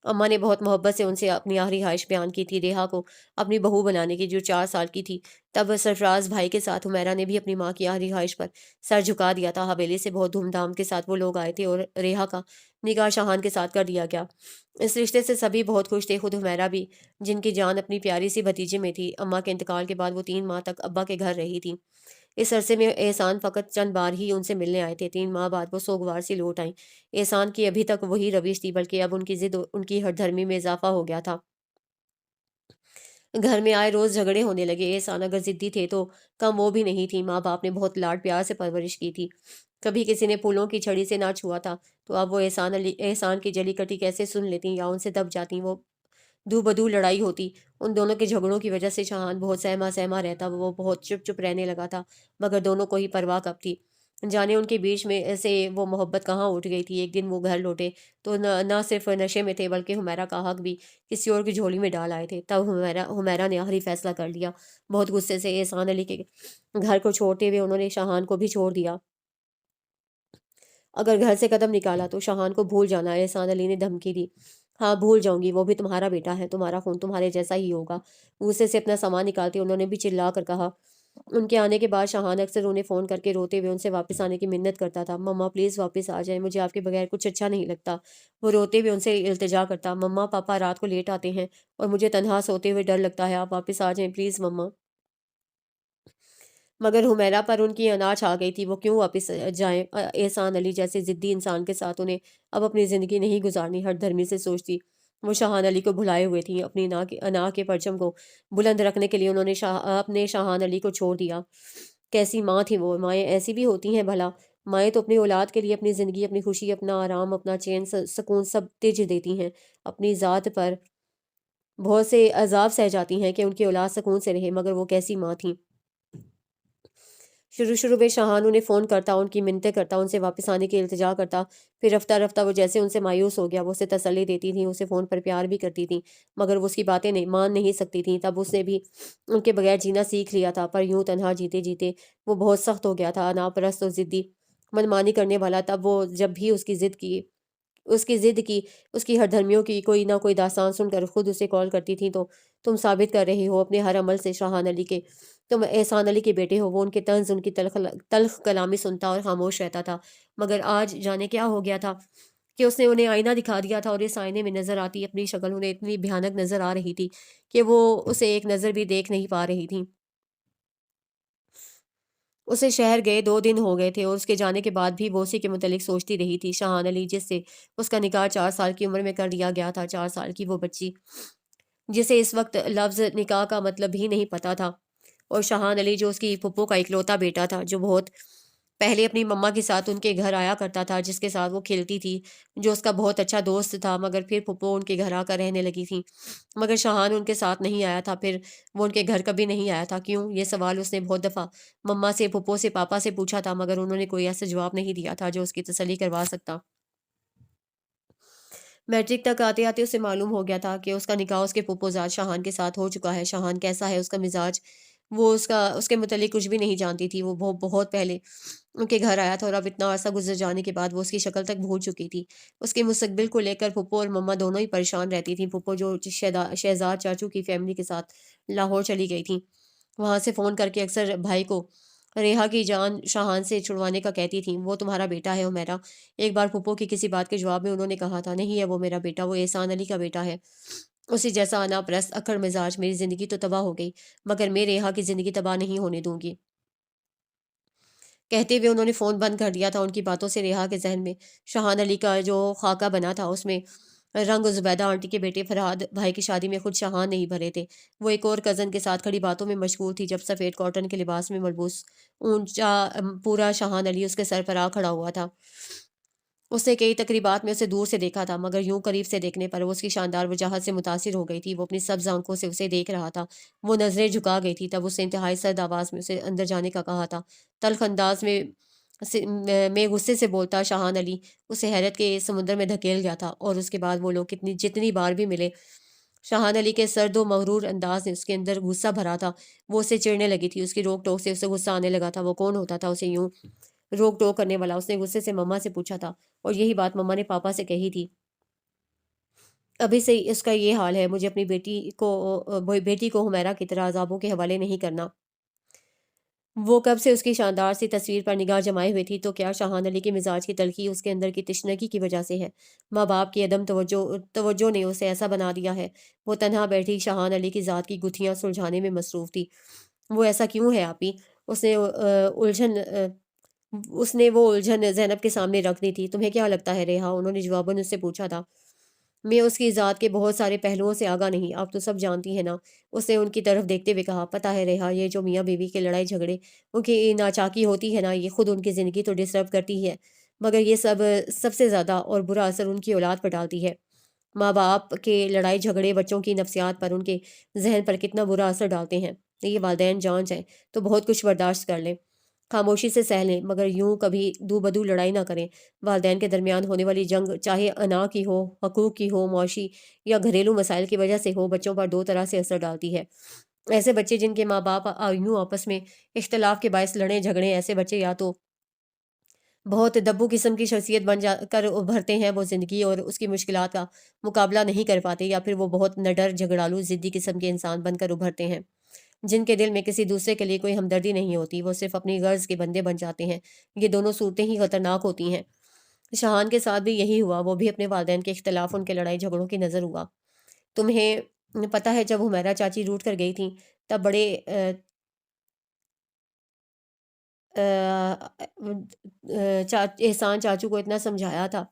S1: اماں نے بہت محبت سے ان سے اپنی آخری خواہش بیان کی تھی، ریحا کو اپنی بہو بنانے کی، جو 4 سال کی تھی۔ تب سرفراز بھائی کے ساتھ حمیرہ نے بھی اپنی ماں کی آخری خواہش پر سر جھکا دیا تھا۔ حویلی سے بہت دھوم دھام کے ساتھ وہ لوگ آئے تھے اور ریحا کا نکاح شاہان کے ساتھ کر دیا گیا۔ اس رشتے سے سبھی بہت خوش تھے، خود حمیرہ بھی، جن کی جان اپنی پیاری سی بھتیجے میں تھی۔ اماں کے انتقال کے بعد وہ 3 ماہ تک ابا کے گھر رہی تھی۔ اس عرصے میں احسان فقط چند بار ہی ان سے ملنے آئے تھے۔ 3 ماہ بعد وہ سوگوار سی لوٹ آئیں۔ احسان کی ابھی تک وہی روش تھی، بلکہ اب ان کی ضد، ان کی ہٹ دھرمی میں اضافہ ہو گیا تھا۔ گھر میں آئے روز جھگڑے ہونے لگے۔ احسان اگر ضدی تھے تو کم وہ بھی نہیں تھی۔ ماں باپ نے بہت لاڈ پیار سے پرورش کی تھی۔ کبھی کسی نے پھولوں کی چھڑی سے نہ چھوا تھا تو اب وہ احسان کی جلی کٹی کیسے سن لیتی یا ان سے دب جاتی۔ وہ دو بدو لڑائی ہوتی۔ ان دونوں کے جھگڑوں کی وجہ سے شاہان بہت سہما رہتا، وہ بہت چپ چپ رہنے لگا تھا، مگر دونوں کو ہی پرواہ کب تھی۔ جانے ان کے بیچ میں سے وہ محبت کہاں اٹھ گئی تھی۔ ایک دن وہ گھر لوٹے تو نہ صرف نشے میں تھے بلکہ حمیرہ کا حق بھی کسی اور کی جھولی میں ڈال آئے تھے۔ تب حمیرہ نے آخری فیصلہ کر لیا۔ بہت غصے سے احسان علی کے گھر کو چھوڑتے ہوئے انہوں نے شاہان کو بھی چھوڑ دیا۔ اگر گھر سے قدم نکالا تو شاہان کو بھول جانا، احسان علی نے دھمکی دی۔ ہاں بھول جاؤں گی، وہ بھی تمہارا بیٹا ہے، تمہارا خون تمہارے جیسا ہی ہوگا۔ غصے سے اپنا سامان نکالتے انہوں نے بھی چلا کر کہا۔ ان کے آنے کے بعد شاہان اکثر انہیں فون کر کے روتے ہوئے ان سے واپس آنے کی منت کرتا تھا۔ مما پلیز واپس آ جائیں، مجھے آپ کے بغیر کچھ اچھا نہیں لگتا۔ وہ روتے ہوئے ان سے التجا کرتا، مما پاپا رات کو لیٹ آتے ہیں اور مجھے تنہا سوتے ہوئے ڈر لگتا ہے، آپ واپس آ جائیں پلیز مما۔ مگر حمیرہ پر ان کی اناج آ گئی تھی، وہ کیوں واپس جائیں؟ احسان علی جیسے ضدی انسان کے ساتھ انہیں اب اپنی زندگی نہیں گزارنی، ہر دھرمی سے سوچتی۔ وہ شاہان علی کو بھلائے ہوئے تھیں، اپنی انا کے پرچم کو بلند رکھنے کے لیے انہوں نے اپنے شاہان علی کو چھوڑ دیا۔ کیسی ماں تھی وہ! مائیں ایسی بھی ہوتی ہیں بھلا؟ مائیں تو اپنی اولاد کے لیے اپنی زندگی، اپنی خوشی، اپنا آرام، اپنا چین، سکون سب تج دیتی ہیں، اپنی ذات پر بہت سے عذاب سہ جاتی ہیں کہ ان کی اولاد سکون سے رہے، مگر وہ کیسی ماں تھیں! شروع میں شاہان انہیں فون کرتا، ان کی منتیں کرتا، ان سے واپس آنے کی التجا کرتا، پھر رفتہ رفتہ وہ جیسے ان سے مایوس ہو گیا، وہ اسے تسلی دیتی تھیں، اسے فون پر پیار بھی کرتی تھیں، مگر وہ اس کی باتیں مان نہیں سکتی تھیں۔ تب اس نے بھی ان کے بغیر جینا سیکھ لیا تھا، پر یوں تنہا جیتے جیتے وہ بہت سخت ہو گیا تھا، ناپرست اور ضدی، منمانی کرنے والا۔ تب وہ جب بھی اس کی ضد کی اس کی ہر دھرمیوں کی کوئی نہ کوئی داستان سن کر خود اسے کال کرتی تھی، تو تم ثابت کر رہے ہو اپنے ہر عمل سے شاہان علی کے، تم احسان علی کے بیٹے ہو۔ وہ ان کے طنز، ان کی تلخ کلامی سنتا اور خاموش رہتا تھا، مگر آج جانے کیا ہو گیا تھا کہ اس نے انہیں آئینہ دکھا دیا تھا، اور اس آئینے میں نظر آتی اپنی شکل انہیں اتنی بھیانک نظر آ رہی تھی کہ وہ اسے ایک نظر بھی دیکھ نہیں پا رہی تھی۔ اسے شہر گئے 2 دن ہو گئے تھے، اور اس کے جانے کے بعد بھی وہ اسی کے متعلق سوچتی رہی تھی۔ شاہان علی جس سے اس کا نکاح 4 سال کی عمر میں کر دیا گیا تھا، 4 سال کی وہ بچی جسے اس وقت لفظ نکاح کا مطلب بھی نہیں پتا تھا، اور شاہان علی جو اس کی پھپھو کا اکلوتا بیٹا تھا، جو بہت پہلے اپنی مما کے ساتھ ان کے گھر آیا کرتا تھا، جس کے ساتھ وہ کھیلتی تھی، جو اس کا بہت اچھا دوست تھا، مگر پھر پھپھو ان کے گھر آ کر رہنے لگی تھی، مگر شاہان ان کے ساتھ نہیں آیا تھا، پھر وہ ان کے گھر کبھی نہیں آیا تھا۔ کیوں؟ یہ سوال اس نے بہت دفعہ مما سے، پھپھو سے، پاپا سے پوچھا تھا، مگر انہوں نے کوئی ایسا جواب نہیں دیا تھا جو اس کی تسلی کروا سکتا۔ میٹرک تک آتے آتے اسے معلوم ہو گیا تھا کہ اس کا نکاح اس کے پھپھوزاد شاہان کے ساتھ ہو چکا ہے۔ شاہان کیسا ہے، اس کا مزاج، وہ اس کے متعلق کچھ بھی نہیں جانتی تھی۔ وہ بہت پہلے ان کے گھر آیا تھا، اور اب اتنا عرصہ گزر جانے کے بعد وہ اس کی شکل تک بھول چکی تھی۔ اس کے مستقبل کو لے کر پھپھو اور مما دونوں ہی پریشان رہتی تھیں۔ پھپھو جو شہزاد چاچو کی فیملی کے ساتھ لاہور چلی گئی تھیں، وہاں سے فون کر کے اکثر بھائی کو ریحا کی جان شاہان سے چھڑوانے کا کہتی تھیں۔ وہ تمہارا بیٹا ہے حمیرہ؟ ایک بار پھپھو کی کسی بات کے جواب میں انہوں نے کہا تھا، نہیں ہے وہ میرا بیٹا، وہ احسان علی کا بیٹا ہے، اسی جیسا انا پرست، اکڑ مزاج۔ میری زندگی تو تباہ ہو گئی، مگر میں ریحا کی زندگی تباہ نہیں ہونے دوں گی۔ کہتے ہوئے انہوں نے فون بند کر دیا تھا۔ ان کی باتوں سے ریحا کے ذہن میں شاہان علی کا جو خاکہ بنا تھا، اس میں رنگ زبیدہ آنٹی کے بیٹے فرحاد بھائی کی شادی میں خود شاہان نہیں بھرے تھے۔ وہ ایک اور کزن کے ساتھ کھڑی باتوں میں مشغول تھی، جب سفید کاٹن کے لباس میں ملبوس اونچا پورا شاہان علی اس کے سر پر آ کھڑا ہوا تھا۔ اس نے کئی تقریبات میں اسے دور سے دیکھا تھا، مگر یوں قریب سے دیکھنے پر وہ اس کی شاندار وجاہت سے متاثر ہو گئی تھی۔ وہ اپنی سبز آنکھوں سے اسے دیکھ رہا تھا، وہ نظریں جھکا گئی تھی۔ تب اس نے انتہائی سرد آواز میں اسے اندر جانے کا کہا تھا، تلخ انداز میں غصے سے بولتا شاہان علی اسے حیرت کے سمندر میں دھکیل گیا تھا۔ اور اس کے بعد وہ لوگ جتنی بار بھی ملے، شاہان علی کے سرد و مغرور انداز نے اس کے اندر غصہ بھرا تھا۔ وہ اسے چڑھنے لگی تھی، اس کی روک ٹوک سے اسے غصہ آنے لگا تھا۔ وہ کون ہوتا تھا اسے یوں روک ٹوک کرنے والا؟ اس نے غصے سے مما سے پوچھا تھا، اور یہی بات مما نے پاپا سے کہی تھی، ابھی سے اس کا یہ حال ہے، مجھے اپنی بیٹی کو حمیرہ کی طرح عذابوں کے حوالے نہیں کرنا۔ وہ کب سے اس کی شاندار سی تصویر پر نگاہ جمائے ہوئے تھی، تو کیا شاہان علی کے مزاج کی تلخی اس کے اندر کی تشنگی کی وجہ سے ہے؟ ماں باپ کی عدم توجہ نے اسے ایسا بنا دیا ہے؟ وہ تنہا بیٹھی شاہان علی کی ذات کی گتھیاں سلجھانے میں مصروف تھی۔ وہ ایسا کیوں ہے آپی؟ اس نے وہ الجھن زینب کے سامنے رکھ دی تھی۔ تمہیں کیا لگتا ہے ریحا؟ انہوں نے جواباً اس سے پوچھا تھا۔ میں اس کی ذات کے بہت سارے پہلوؤں سے آگاہ نہیں، آپ تو سب جانتی ہیں نا، اس نے ان کی طرف دیکھتے ہوئے کہا۔ پتہ ہے ریحا، یہ جو میاں بیوی کے لڑائی جھگڑے، ان کی ناچاکی ہوتی ہے نا، یہ خود ان کی زندگی تو ڈسٹرب کرتی ہے، مگر یہ سب سے زیادہ اور برا اثر ان کی اولاد پر ڈالتی ہے۔ ماں باپ کے لڑائی جھگڑے بچوں کی نفسیات پر، ان کے ذہن پر کتنا برا اثر ڈالتے ہیں۔ یہ والدین جان جائیں تو بہت کچھ برداشت کر لیں، خاموشی سے سہ لیں، مگر یوں کبھی دو بدو لڑائی نہ کریں۔ والدین کے درمیان ہونے والی جنگ، چاہے انا کی ہو، حقوق کی ہو، معاشی یا گھریلو مسائل کی وجہ سے ہو، بچوں پر 2 طرح سے اثر ڈالتی ہے۔ ایسے بچے جن کے ماں باپ یوں آپس میں اختلاف کے باعث لڑیں جھگڑیں، ایسے بچے یا تو بہت دبو قسم کی شخصیت بن جا کر ابھرتے ہیں، وہ زندگی اور اس کی مشکلات کا مقابلہ نہیں کر پاتے، یا پھر وہ بہت نڈر، جھگڑالو، ضدی قسم کے انسان بن کر ابھرتے ہیں۔ جن کے دل میں کسی دوسرے کے لیے کوئی ہمدردی نہیں ہوتی، وہ صرف اپنی غرض کے بندے بن جاتے ہیں۔ یہ دونوں صورتیں ہی خطرناک ہوتی ہیں۔ شاہان کے ساتھ بھی یہی ہوا، وہ بھی اپنے والدین کے اختلاف، ان کے لڑائی جھگڑوں کی نظر ہوا۔ تمہیں پتہ ہے جب حمیرہ چاچی روٹ کر گئی تھیں تب بڑے احسان چاچو کو اتنا سمجھایا تھا،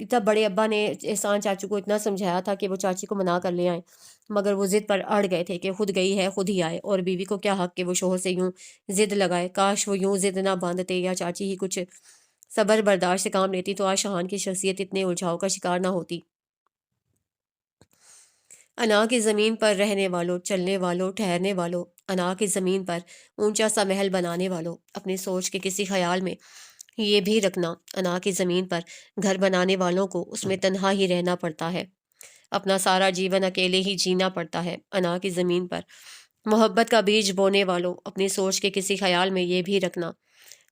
S1: تب بڑے ابا نے احسان چاچو کو اتنا سمجھایا تھا کہ وہ چاچی کو منا کر لے آئیں، مگر وہ ضد پر اڑ گئے تھے کہ خود گئی ہے خود ہی آئے، اور بیوی کو کیا حق کہ وہ شوہر سے یوں ضد لگائے۔ کاش وہ یوں ضد نہ باندھتے یا چاچی ہی کچھ صبر برداشت سے کام لیتی تو آج شاہان کی شخصیت اتنے الجھاؤ کا شکار نہ ہوتی۔ انا کی زمین پر رہنے والوں، چلنے والوں، ٹھہرنے والوں، انا کی زمین پر اونچا سا محل بنانے والوں، اپنی سوچ کے کسی خیال میں یہ بھی رکھنا، انا کی زمین پر گھر بنانے والوں کو اس میں تنہا ہی رہنا پڑتا ہے، اپنا سارا جیون اکیلے ہی جینا پڑتا ہے۔ انا کی زمین پر محبت کا بیج بونے والوں، اپنی سوچ کے کسی خیال میں یہ بھی رکھنا،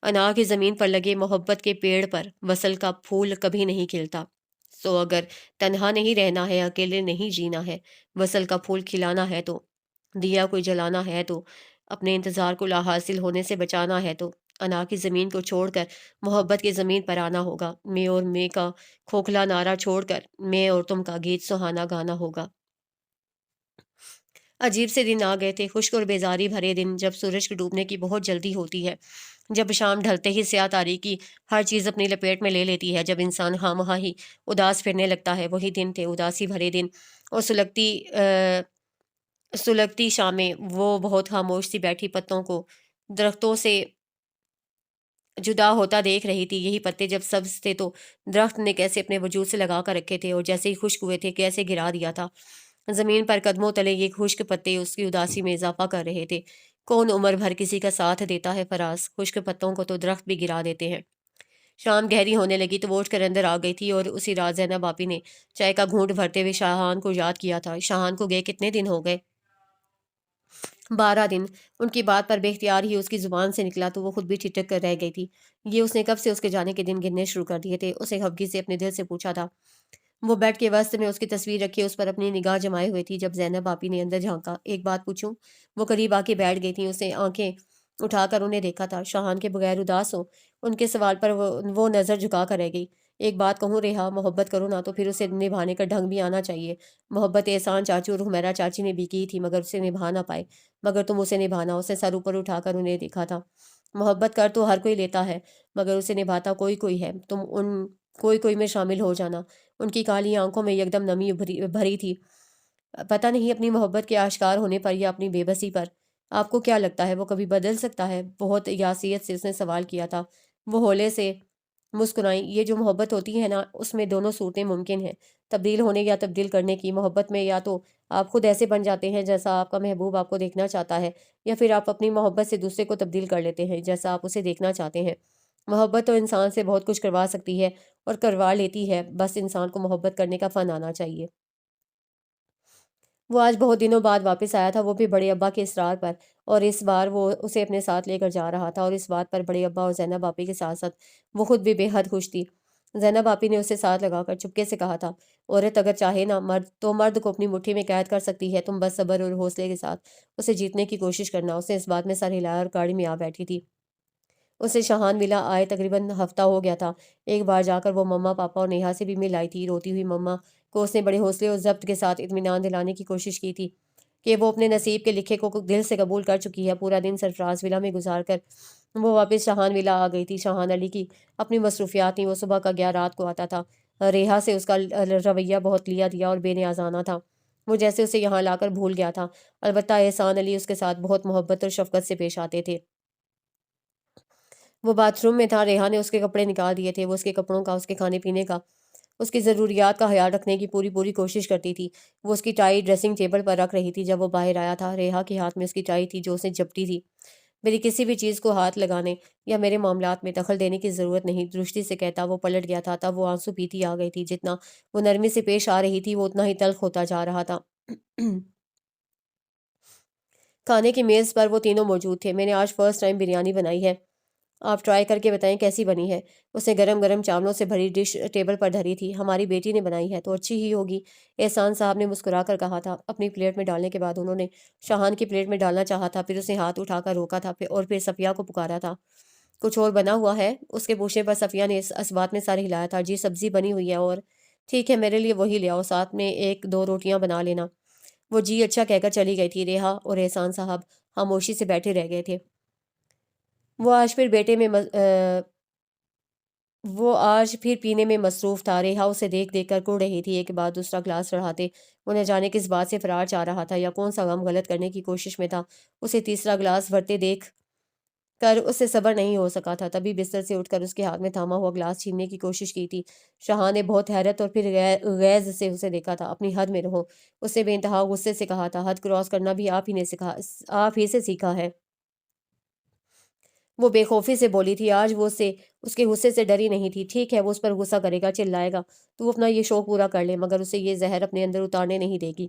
S1: انا کی زمین پر لگے محبت کے پیڑ پر وصل کا پھول کبھی نہیں کھلتا۔ سو اگر تنہا نہیں رہنا ہے، اکیلے نہیں جینا ہے، وصل کا پھول کھلانا ہے تو، دیا کوئی جلانا ہے تو، اپنے انتظار کو لا حاصل ہونے سے بچانا ہے تو، انا کی زمین کو چھوڑ کر محبت کی زمین پر آنا ہوگا۔ میں اور میں کا کھوکھلا نعرہ چھوڑ کر میں اور تم کا گیت سہانا گانا ہوگا۔ عجیب سے دن آ گئے تھے، خشک اور بیزاری بھرے دن، جب سورج کے ڈوبنے کی بہت جلدی ہوتی ہے، جب شام ڈھلتے ہی سیاہ تاریکی ہر چیز اپنی لپیٹ میں لے لیتی ہے، جب انسان خواہ ہی اداس پھرنے لگتا ہے۔ وہی دن تھے، اداسی بھرے دن، اور سلگتی شامیں، وہ بہت خاموش سی بیٹھی پتوں کو درختوں سے جدا ہوتا دیکھ رہی تھی۔ یہی پتے جب سبز تھے تو درخت نے کیسے اپنے وجود سے لگا کر رکھے تھے، اور جیسے ہی خشک ہوئے تھے کیسے گرا دیا تھا۔ زمین پر قدموں تلے یہ خشک پتے اس کی اداسی میں اضافہ کر رہے تھے۔ کون عمر بھر کسی کا ساتھ دیتا ہے فراز، خشک پتوں کو تو درخت بھی گرا دیتے ہیں۔ شام گہری ہونے لگی تو وہ اٹھ کر اندر آ گئی تھی، اور اسی رات زینب آپی نے چائے کا گھونٹ بھرتے ہوئے شاہان کو یاد کیا تھا۔ شاہان کو گئے کتنے دن ہو گئے؟ 12 دن۔ ان کی بات پر بے اختیار ہی اس کی زبان سے نکلا تو وہ خود بھی ٹھٹک کر رہ گئی تھی۔ یہ اس نے کب سے اس کے جانے کے دن گننے شروع کر دیے تھے؟ اسے خفگی سے اپنے دل سے پوچھا تھا۔ وہ بیڈ کے وسط میں اس کی تصویر رکھی اس پر اپنی نگاہ جمائے ہوئے تھی جب زینب آپی نے اندر جھانکا۔ ایک بات پوچھوں؟ وہ قریب آ کے بیٹھ گئی تھیں، اس نے آنکھیں اٹھا کر انہیں دیکھا تھا۔ شاہان کے بغیر اداس ہو؟ ان کے سوال پر وہ نظر جھکا کر رہ گئی۔ ایک بات کہوں ریحا، محبت کرو نا تو پھر اسے نبھانے کا ڈھنگ بھی آنا چاہیے۔ محبت احسان چاچو اور حمیرہ چاچی نے بھی کی تھی مگر اسے نبھا نہ پائے، مگر تم اسے نبھانا۔ اسے سر اوپر اٹھا کر انہیں دیکھا تھا۔ محبت کر تو ہر کوئی لیتا ہے مگر اسے نبھاتا کوئی کوئی ہے، تم ان کوئی میں شامل ہو جانا۔ ان کی کالی آنکھوں میں یکدم نمی بھری تھی۔ پتہ نہیں اپنی محبت کے آشکار ہونے پر یا اپنی بے بسی پر۔ آپ کو کیا لگتا ہے وہ کبھی بدل سکتا ہے؟ بہت یاسیت سے اس نے سوال کیا تھا۔ وہ ہولے سے مسکرائیں۔ یہ جو محبت ہوتی ہے نا، اس میں دونوں صورتیں ممکن ہیں، تبدیل ہونے یا تبدیل کرنے کی۔ محبت میں یا تو آپ خود ایسے بن جاتے ہیں جیسا آپ کا محبوب آپ کو دیکھنا چاہتا ہے، یا پھر آپ اپنی محبت سے دوسرے کو تبدیل کر لیتے ہیں جیسا آپ اسے دیکھنا چاہتے ہیں۔ محبت تو انسان سے بہت کچھ کروا سکتی ہے اور کروا لیتی ہے، بس انسان کو محبت کرنے کا فن آنا چاہیے۔ وہ آج بہت دنوں بعد واپس آیا تھا، وہ بھی بڑے ابا کے اصرار پر، اور اس بار وہ اسے اپنے ساتھ لے کر جا رہا تھا، اور اس بات پر بڑے ابا اور زینب آپی کے ساتھ ساتھ وہ خود بھی بے حد خوش تھی۔ زینب آپی نے اسے ساتھ لگا کر چپکے سے کہا تھا، عورت اگر چاہے نا مرد کو اپنی مٹھی میں قید کر سکتی ہے، تم بس صبر اور حوصلے کے ساتھ اسے جیتنے کی کوشش کرنا۔ اسے اس بات میں سر ہلایا اور گاڑی میں آ بیٹھی تھی۔ اسے شاہان ملا آئے تقریباً ہفتہ ہو گیا تھا۔ ایک بار جا کر وہ مما پاپا اور نیہا سے بھی مل آئی تھی۔ روتی ہوئی مما کو اس نے بڑے حوصلے اور ضبط کے ساتھ اطمینان دلانے کی کوشش کی تھی کہ وہ اپنے نصیب کے لکھے کو دل سے قبول کر چکی ہے۔ پورا دن سرفراز ولا میں گزار کر وہ واپس شاہان ولا آ گئی تھی۔ شاہان علی کی اپنی مصروفیات تھیں، وہ صبح کا گیا رات کو آتا تھا۔ ریحا سے اس کا رویہ بہت لیا دیا اور بے نیازانہ تھا، وہ جیسے اسے یہاں لا کر بھول گیا تھا۔ البتہ احسان علی اس کے ساتھ بہت محبت اور شفقت سے پیش آتے تھے۔ وہ باتھ روم میں تھا، ریحا نے اس کے کپڑے نکال دیے تھے۔ وہ اس کے کپڑوں کا، اس کے کھانے پینے کا، اس کی ضروریات کا خیال رکھنے کی پوری کوشش کرتی تھی۔ وہ اس کی ٹائی ڈریسنگ ٹیبل پر رکھ رہی تھی جب وہ باہر آیا تھا۔ ریحا کے ہاتھ میں اس کی ٹائی تھی جو اسے جپٹی تھی۔ میری کسی بھی چیز کو ہاتھ لگانے یا میرے معاملات میں دخل دینے کی ضرورت نہیں، درستی سے کہتا وہ پلٹ گیا تھا۔ تب وہ آنسو پیتی آ گئی تھی۔ جتنا وہ نرمی سے پیش آ رہی تھی وہ اتنا ہی تلخ ہوتا جا رہا تھا۔ کھانے کی میز پر وہ تینوں موجود تھے۔ میں نے آج فرسٹ ٹائم بریانی بنائی ہے، آپ ٹرائی کر کے بتائیں کیسی بنی ہے۔ اس نے گرم گرم چاولوں سے بھری ڈش ٹیبل پر دھری تھی۔ ہماری بیٹی نے بنائی ہے تو اچھی ہی ہوگی، احسان صاحب نے مسکرا کر کہا تھا۔ اپنی پلیٹ میں ڈالنے کے بعد انہوں نے شاہان کی پلیٹ میں ڈالنا چاہا تھا، پھر اسے ہاتھ اٹھا کر روکا تھا اور پھر صفیہ کو پکارا تھا۔ کچھ اور بنا ہوا ہے؟ اس کے پوچھنے پر صفیہ نے اس بات میں سر ہلایا تھا۔ جی سبزی بنی ہوئی ہے، اور ٹھیک ہے میرے لیے وہی لے آؤ، ساتھ میں ایک دو روٹیاں بنا لینا۔ وہ جی اچھا کہہ کر چلی گئی تھی۔ ریحا اور احسان صاحب خاموشی سے بیٹھے رہ گئے تھے۔ وہ آج پھر بیٹے میں وہ آج پھر پینے میں مصروف تھا۔ ریحا اسے دیکھ دیکھ کر کڑ رہی تھی، ایک کے بعد دوسرا گلاس چڑھاتے۔ انہیں جانے کس بات سے فرار چاہ رہا تھا یا کون سا غم غلط کرنے کی کوشش میں تھا۔ اسے تیسرا گلاس بھرتے دیکھ کر اس سے صبر نہیں ہو سکا تھا، تبھی بستر سے اٹھ کر اس کے ہاتھ میں تھاما ہوا گلاس چھیننے کی کوشش کی تھی۔ شاہان نے بہت حیرت اور پھر غیظ سے اسے دیکھا تھا۔ اپنی حد میں رہو، اس نے بے انتہا غصے سے کہا تھا۔ حد کراس کرنا بھی آپ ہی سے سیکھا ہے۔ وہ بے خوفی سے بولی تھی۔ آج وہ اس کے غصے سے ڈری نہیں تھی۔ ٹھیک ہے وہ اس پر غصہ کرے گا، چلائے گا، تو وہ اپنا یہ شوق پورا کر لے، مگر اسے یہ زہر اپنے اندر اتارنے نہیں دے گی۔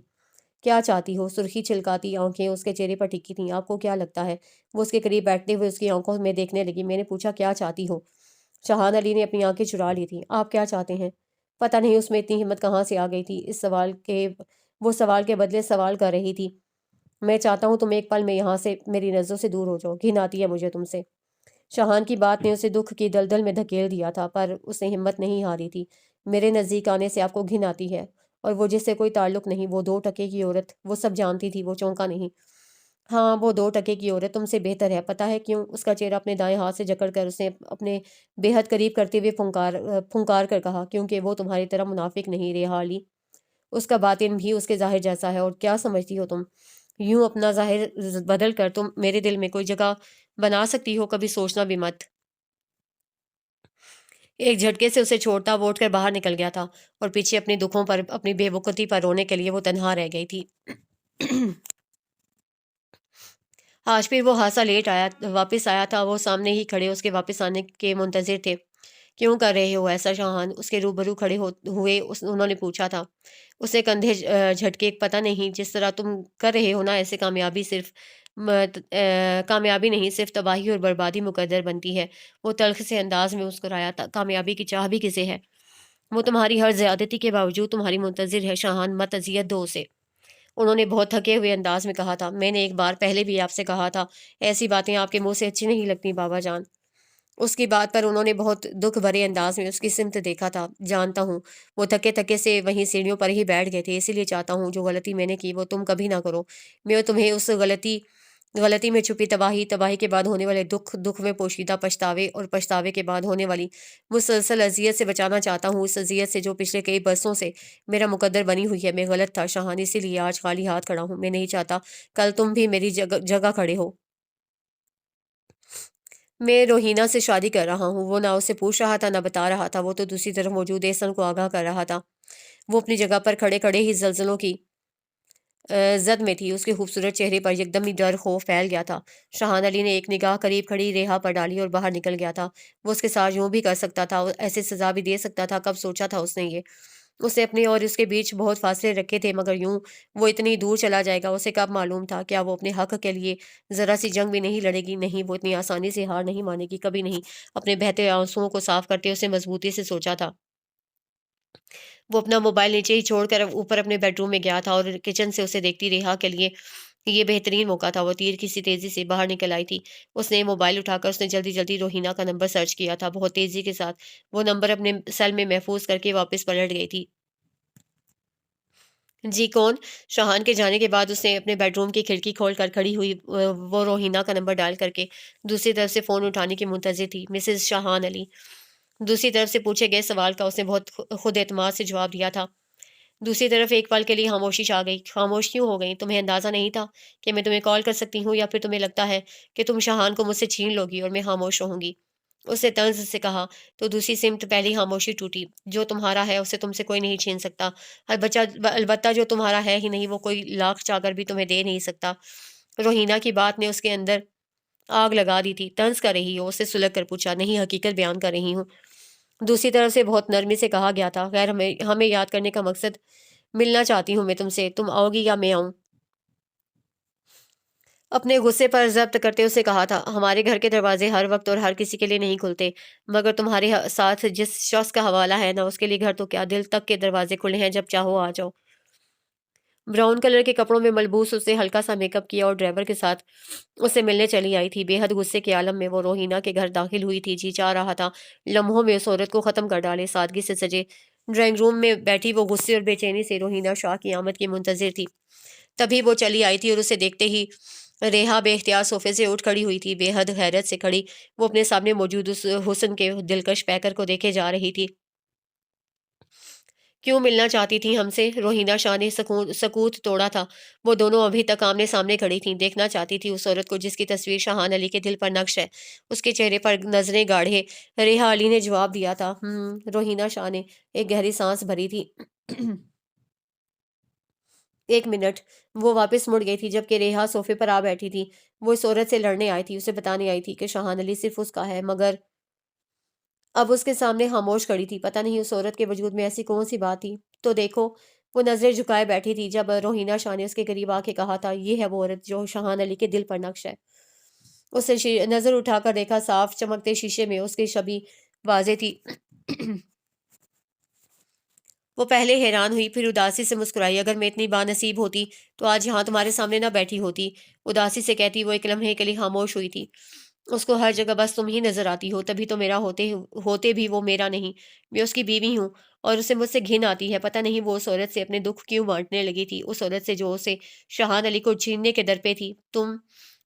S1: کیا چاہتی ہو؟ سرخی چھلکاتی آنکھیں اس کے چہرے پر ٹکی تھیں۔ آپ کو کیا لگتا ہے؟ وہ اس کے قریب بیٹھتے ہوئے اس کی آنکھوں میں دیکھنے لگی۔ میں نے پوچھا کیا چاہتی ہو؟ شاہان علی نے اپنی آنکھیں چرا لی تھیں۔ آپ کیا چاہتے ہیں؟ پتہ نہیں اس میں اتنی ہمت کہاں سے آ گئی تھی۔ وہ سوال کے بدلے سوال کر رہی تھی۔ میں چاہتا ہوں تم ایک پل میں یہاں سے میری نظروں سے دور ہو جاؤ، گھن آتی ہے مجھے تم سے۔ شاہان کی بات نے اسے دکھ کی دلدل میں دھکیل دیا تھا، پر اس نے ہمت نہیں ہاری تھی۔ میرے نزدیک آنے سے آپ کو گھن آتی ہے، اور وہ جس سے کوئی تعلق نہیں، وہ 2 ٹکے کی عورت، وہ سب جانتی تھی۔ وہ چونکا نہیں۔ ہاں وہ 2 ٹکے کی عورت تم سے بہتر ہے، پتہ ہے کیوں؟ اس کا چہرہ اپنے دائیں ہاتھ سے جکڑ کر اس نے اپنے بے حد قریب کرتے ہوئے پھنکار کر کہا، کیونکہ وہ تمہاری طرح منافق نہیں ریحا علی۔ اس کا باطن بھی اس کے ظاہر جیسا ہے۔ اور کیا سمجھتی ہو تم؟ یوں اپنا ظاہر بدل کر تم میرے دل میں کوئی جگہ بنا سکتی ہو؟ کبھی سوچنا بھی مت۔ ایک جھٹکے سے اسے چھوڑتا وہ اٹھ کر باہر نکل گیا تھا، اور پیچھے اپنے دکھوں پر، اپنی بے وقوفی پر رونے کے لیے وہ تنہا رہ گئی تھی۔ آج پھر وہ ہاسا واپس آیا تھا۔ وہ سامنے ہی کھڑے اس کے واپس آنے کے منتظر تھے۔ کیوں کر رہے ہو ایسا شاہان؟ اس کے روبرو کھڑے ہوئے انہوں نے پوچھا تھا۔ اسے کندھے جھٹکے، پتہ نہیں، جس طرح تم کر رہے ہو نا، ایسے کامیابی نہیں صرف تباہی اور بربادی مقدر بنتی ہے۔ وہ تلخ سے انداز میں مسکرایا تھا۔ کامیابی کی چاہ بھی کسے ہے؟ وہ تمہاری ہر زیادتی کے باوجود تمہاری منتظر ہے شاہان، مت اذیت دو اسے۔ انہوں نے بہت تھکے ہوئے انداز میں کہا تھا۔ میں نے ایک بار پہلے بھی آپ سے کہا تھا، ایسی باتیں آپ کے منہ سے اچھی نہیں لگتی بابا جان۔ اس کی بات پر انہوں نے بہت دکھ بھرے انداز میں اس کی سمت دیکھا تھا۔ جانتا ہوں، وہ تھکے تھکے سے وہیں سیڑھیوں پر ہی بیٹھ گئے تھے، اسی لیے چاہتا ہوں جو غلطی میں نے کی وہ تم کبھی نہ کرو۔ میں تمہیں اس غلطی میں چھپی تباہی کے بعد ہونے والے دکھ میں پوشیدہ پچھتاوے، اور پچھتاوے کے بعد ہونے والی مسلسل اذیت سے بچانا چاہتا ہوں، اس اذیت سے جو پچھلے کئی برسوں سے میرا مقدر بنی ہوئی ہے۔ میں غلط تھا شاہان، اسی لیے آج خالی ہاتھ کھڑا ہوں۔ میں نہیں چاہتا کل تم بھی میری جگہ کھڑے ہو۔ میں روہینہ سے شادی کر رہا ہوں۔ وہ نہ اسے پوچھ رہا تھا نہ بتا رہا تھا، وہ تو دوسری طرف موجود احسن کو آگاہ کر رہا تھا۔ وہ اپنی جگہ پر کھڑے کھڑے ہی زلزلوں کی زد میں تھی۔ اس کے خوبصورت چہرے پر یکدم ہی ڈر خوف پھیل گیا تھا۔ شاہان علی نے ایک نگاہ قریب کھڑی ریحا پر ڈالی اور باہر نکل گیا تھا۔ وہ اس کے ساتھ یوں بھی کر سکتا تھا، ایسے سزا بھی دے سکتا تھا۔ کب سوچا تھا اس نے یہ؟ اس نے اپنے اور اس کے بیچ بہت فاصلے رکھے تھے، مگر یوں وہ اتنی دور چلا جائے گا اسے کب معلوم تھا؟ کیا وہ اپنے حق کے لیے ذرا سی جنگ بھی نہیں لڑے گی؟ نہیں، وہ اتنی آسانی سے ہار نہیں مانے گی، کبھی نہیں۔ اپنے بہتے آنسوؤں کو صاف کرتے اسے مضبوطی سے سوچا تھا۔ وہ اپنا موبائل نیچے ہی چھوڑ کر اوپر اپنے بیڈ روم میں گیا تھا، اور کچن سے اسے دیکھتی ریحا کے لیے یہ بہترین موقع تھا۔ وہ تیر کی سی تیزی سے باہر نکل آئی تھی۔ اس نے موبائل اٹھا کر اس نے جلدی جلدی روہینہ کا نمبر سرچ کیا تھا۔ بہت تیزی کے ساتھ وہ نمبر اپنے سیل میں محفوظ کر کے واپس پلٹ گئی تھی۔ جی کون؟ شاہان کے جانے کے بعد اس نے اپنے بیڈ روم کی کھڑکی کھول کر کھڑی ہوئی وہ روہینہ کا نمبر ڈائل کر کے دوسری طرف سے فون اٹھانے کی منتظر تھی۔ مسز شاہان علی۔ دوسری طرف سے پوچھے گئے سوال کا اس نے بہت خود اعتماد سے جواب دیا تھا۔ دوسری طرف ایک پل کے لیے خاموشی چھا گئی۔ خاموش کیوں ہو گئی؟ تمہیں اندازہ نہیں تھا کہ میں تمہیں کال کر سکتی ہوں، یا پھر تمہیں لگتا ہے کہ تم شاہان کو مجھ سے چھین لو گی اور میں خاموش رہوں گی؟ اس نے طنز سے کہا۔ تو دوسری سمت پہلی خاموشی ٹوٹی۔ جو تمہارا ہے اسے تم سے کوئی نہیں چھین سکتا، البتہ جو تمہارا ہے ہی نہیں وہ کوئی لاکھ چاہ کر بھی تمہیں دے نہیں سکتا۔ روہینہ کی بات نے اس کے اندر آگ لگا دی تھی۔ طنز کر رہی ہو؟ اس سے سلگ کر پوچھا۔ نہیں، حقیقت بیان کر رہی ہوں۔ دوسری طرف سے بہت نرمی سے کہا گیا تھا۔ خیر، ہمیں یاد کرنے کا مقصد، ملنا چاہتی ہوں میں تم سے، تم آؤ گی یا میں آؤں؟ اپنے غصے پر ضبط کرتے اسے کہا تھا، ہمارے گھر کے دروازے ہر وقت اور ہر کسی کے لیے نہیں کھلتے، مگر تمہارے ساتھ جس شخص کا حوالہ ہے نا، اس کے لیے گھر تو کیا دل تک کے دروازے کھلے ہیں، جب چاہو آ جاؤ۔ براؤن کلر کے کپڑوں میں ملبوس اس نے ہلکا سا میک اپ کیا اور ڈرائیور کے ساتھ اسے ملنے چلی آئی تھی۔ بے حد غصے کے عالم میں وہ روہینہ کے گھر داخل ہوئی تھی، جی چاہ رہا تھا لمحوں میں اس عورت کو ختم کر ڈالے۔ سادگی سے سجے ڈرائنگ روم میں بیٹھی وہ غصے اور بے چینی سے روہینہ شاہ کی آمد کی منتظر تھی۔ تبھی وہ چلی آئی تھی اور اسے دیکھتے ہی ریحا بے اختیار صوفے سے اٹھ کھڑی ہوئی تھی، بے حد حیرت سے کھڑی وہ اپنے سامنے موجود اس حسن کے دلکش پیکر کو دیکھے جا رہی تھی۔ کیوں ملنا چاہتی تھی ہم سے؟ روہینہ شاہ نے سکوت توڑا تھا۔ وہ دونوں ابھی تک آمنے سامنے کھڑی تھیں، دیکھنا چاہتی تھی اس عورت کو جس کی تصویر شاہان علی کے دل پر نقش ہے۔ اس کے چہرے پر نظریں گاڑے ریحا علی نے جواب دیا تھا، روہینہ شاہ نے ایک گہری سانس بھری تھی۔ ایک منٹ۔ وہ واپس مڑ گئی تھی جبکہ ریحا صوفے پر آ بیٹھی تھی۔ وہ اس عورت سے لڑنے آئی تھی، اسے بتانے آئی تھی کہ شاہان علی صرف اس کا ہے، مگر اب اس کے سامنے خاموش کھڑی تھی۔ پتہ نہیں اس عورت کے وجود میں ایسی کون سی بات تھی۔ تو دیکھو، وہ نظریں جھکائے بیٹھی تھی جب روہینہ شاہ نے اس کے قریب آ کے کہا تھا، یہ ہے وہ عورت جو شاہان علی کے دل پر نقش ہے۔ اس نے نظر اٹھا کر دیکھا، صاف چمکتے شیشے میں اس کی شبیہ واضح تھی۔ وہ پہلے حیران ہوئی، پھر اداسی سے مسکرائی۔ اگر میں اتنی بانصیب ہوتی تو آج یہاں تمہارے سامنے نہ بیٹھی ہوتی، اداسی سے کہتی وہ ایک لمحے کے لیے خاموش ہوئی تھی۔ اس کو ہر جگہ بس تم ہی نظر آتی ہو، تبھی تو میرا ہوتے بھی وہ میرا نہیں، میں اس کی بیوی ہوں، اور اسے مجھ سے گھن آتی ہے۔ پتہ نہیں وہ اس عورت سے اپنے دکھ کیوں بانٹنے لگی تھی، اس عورت سے جو اسے شاہان علی کو چھیننے کے در پہ تھی۔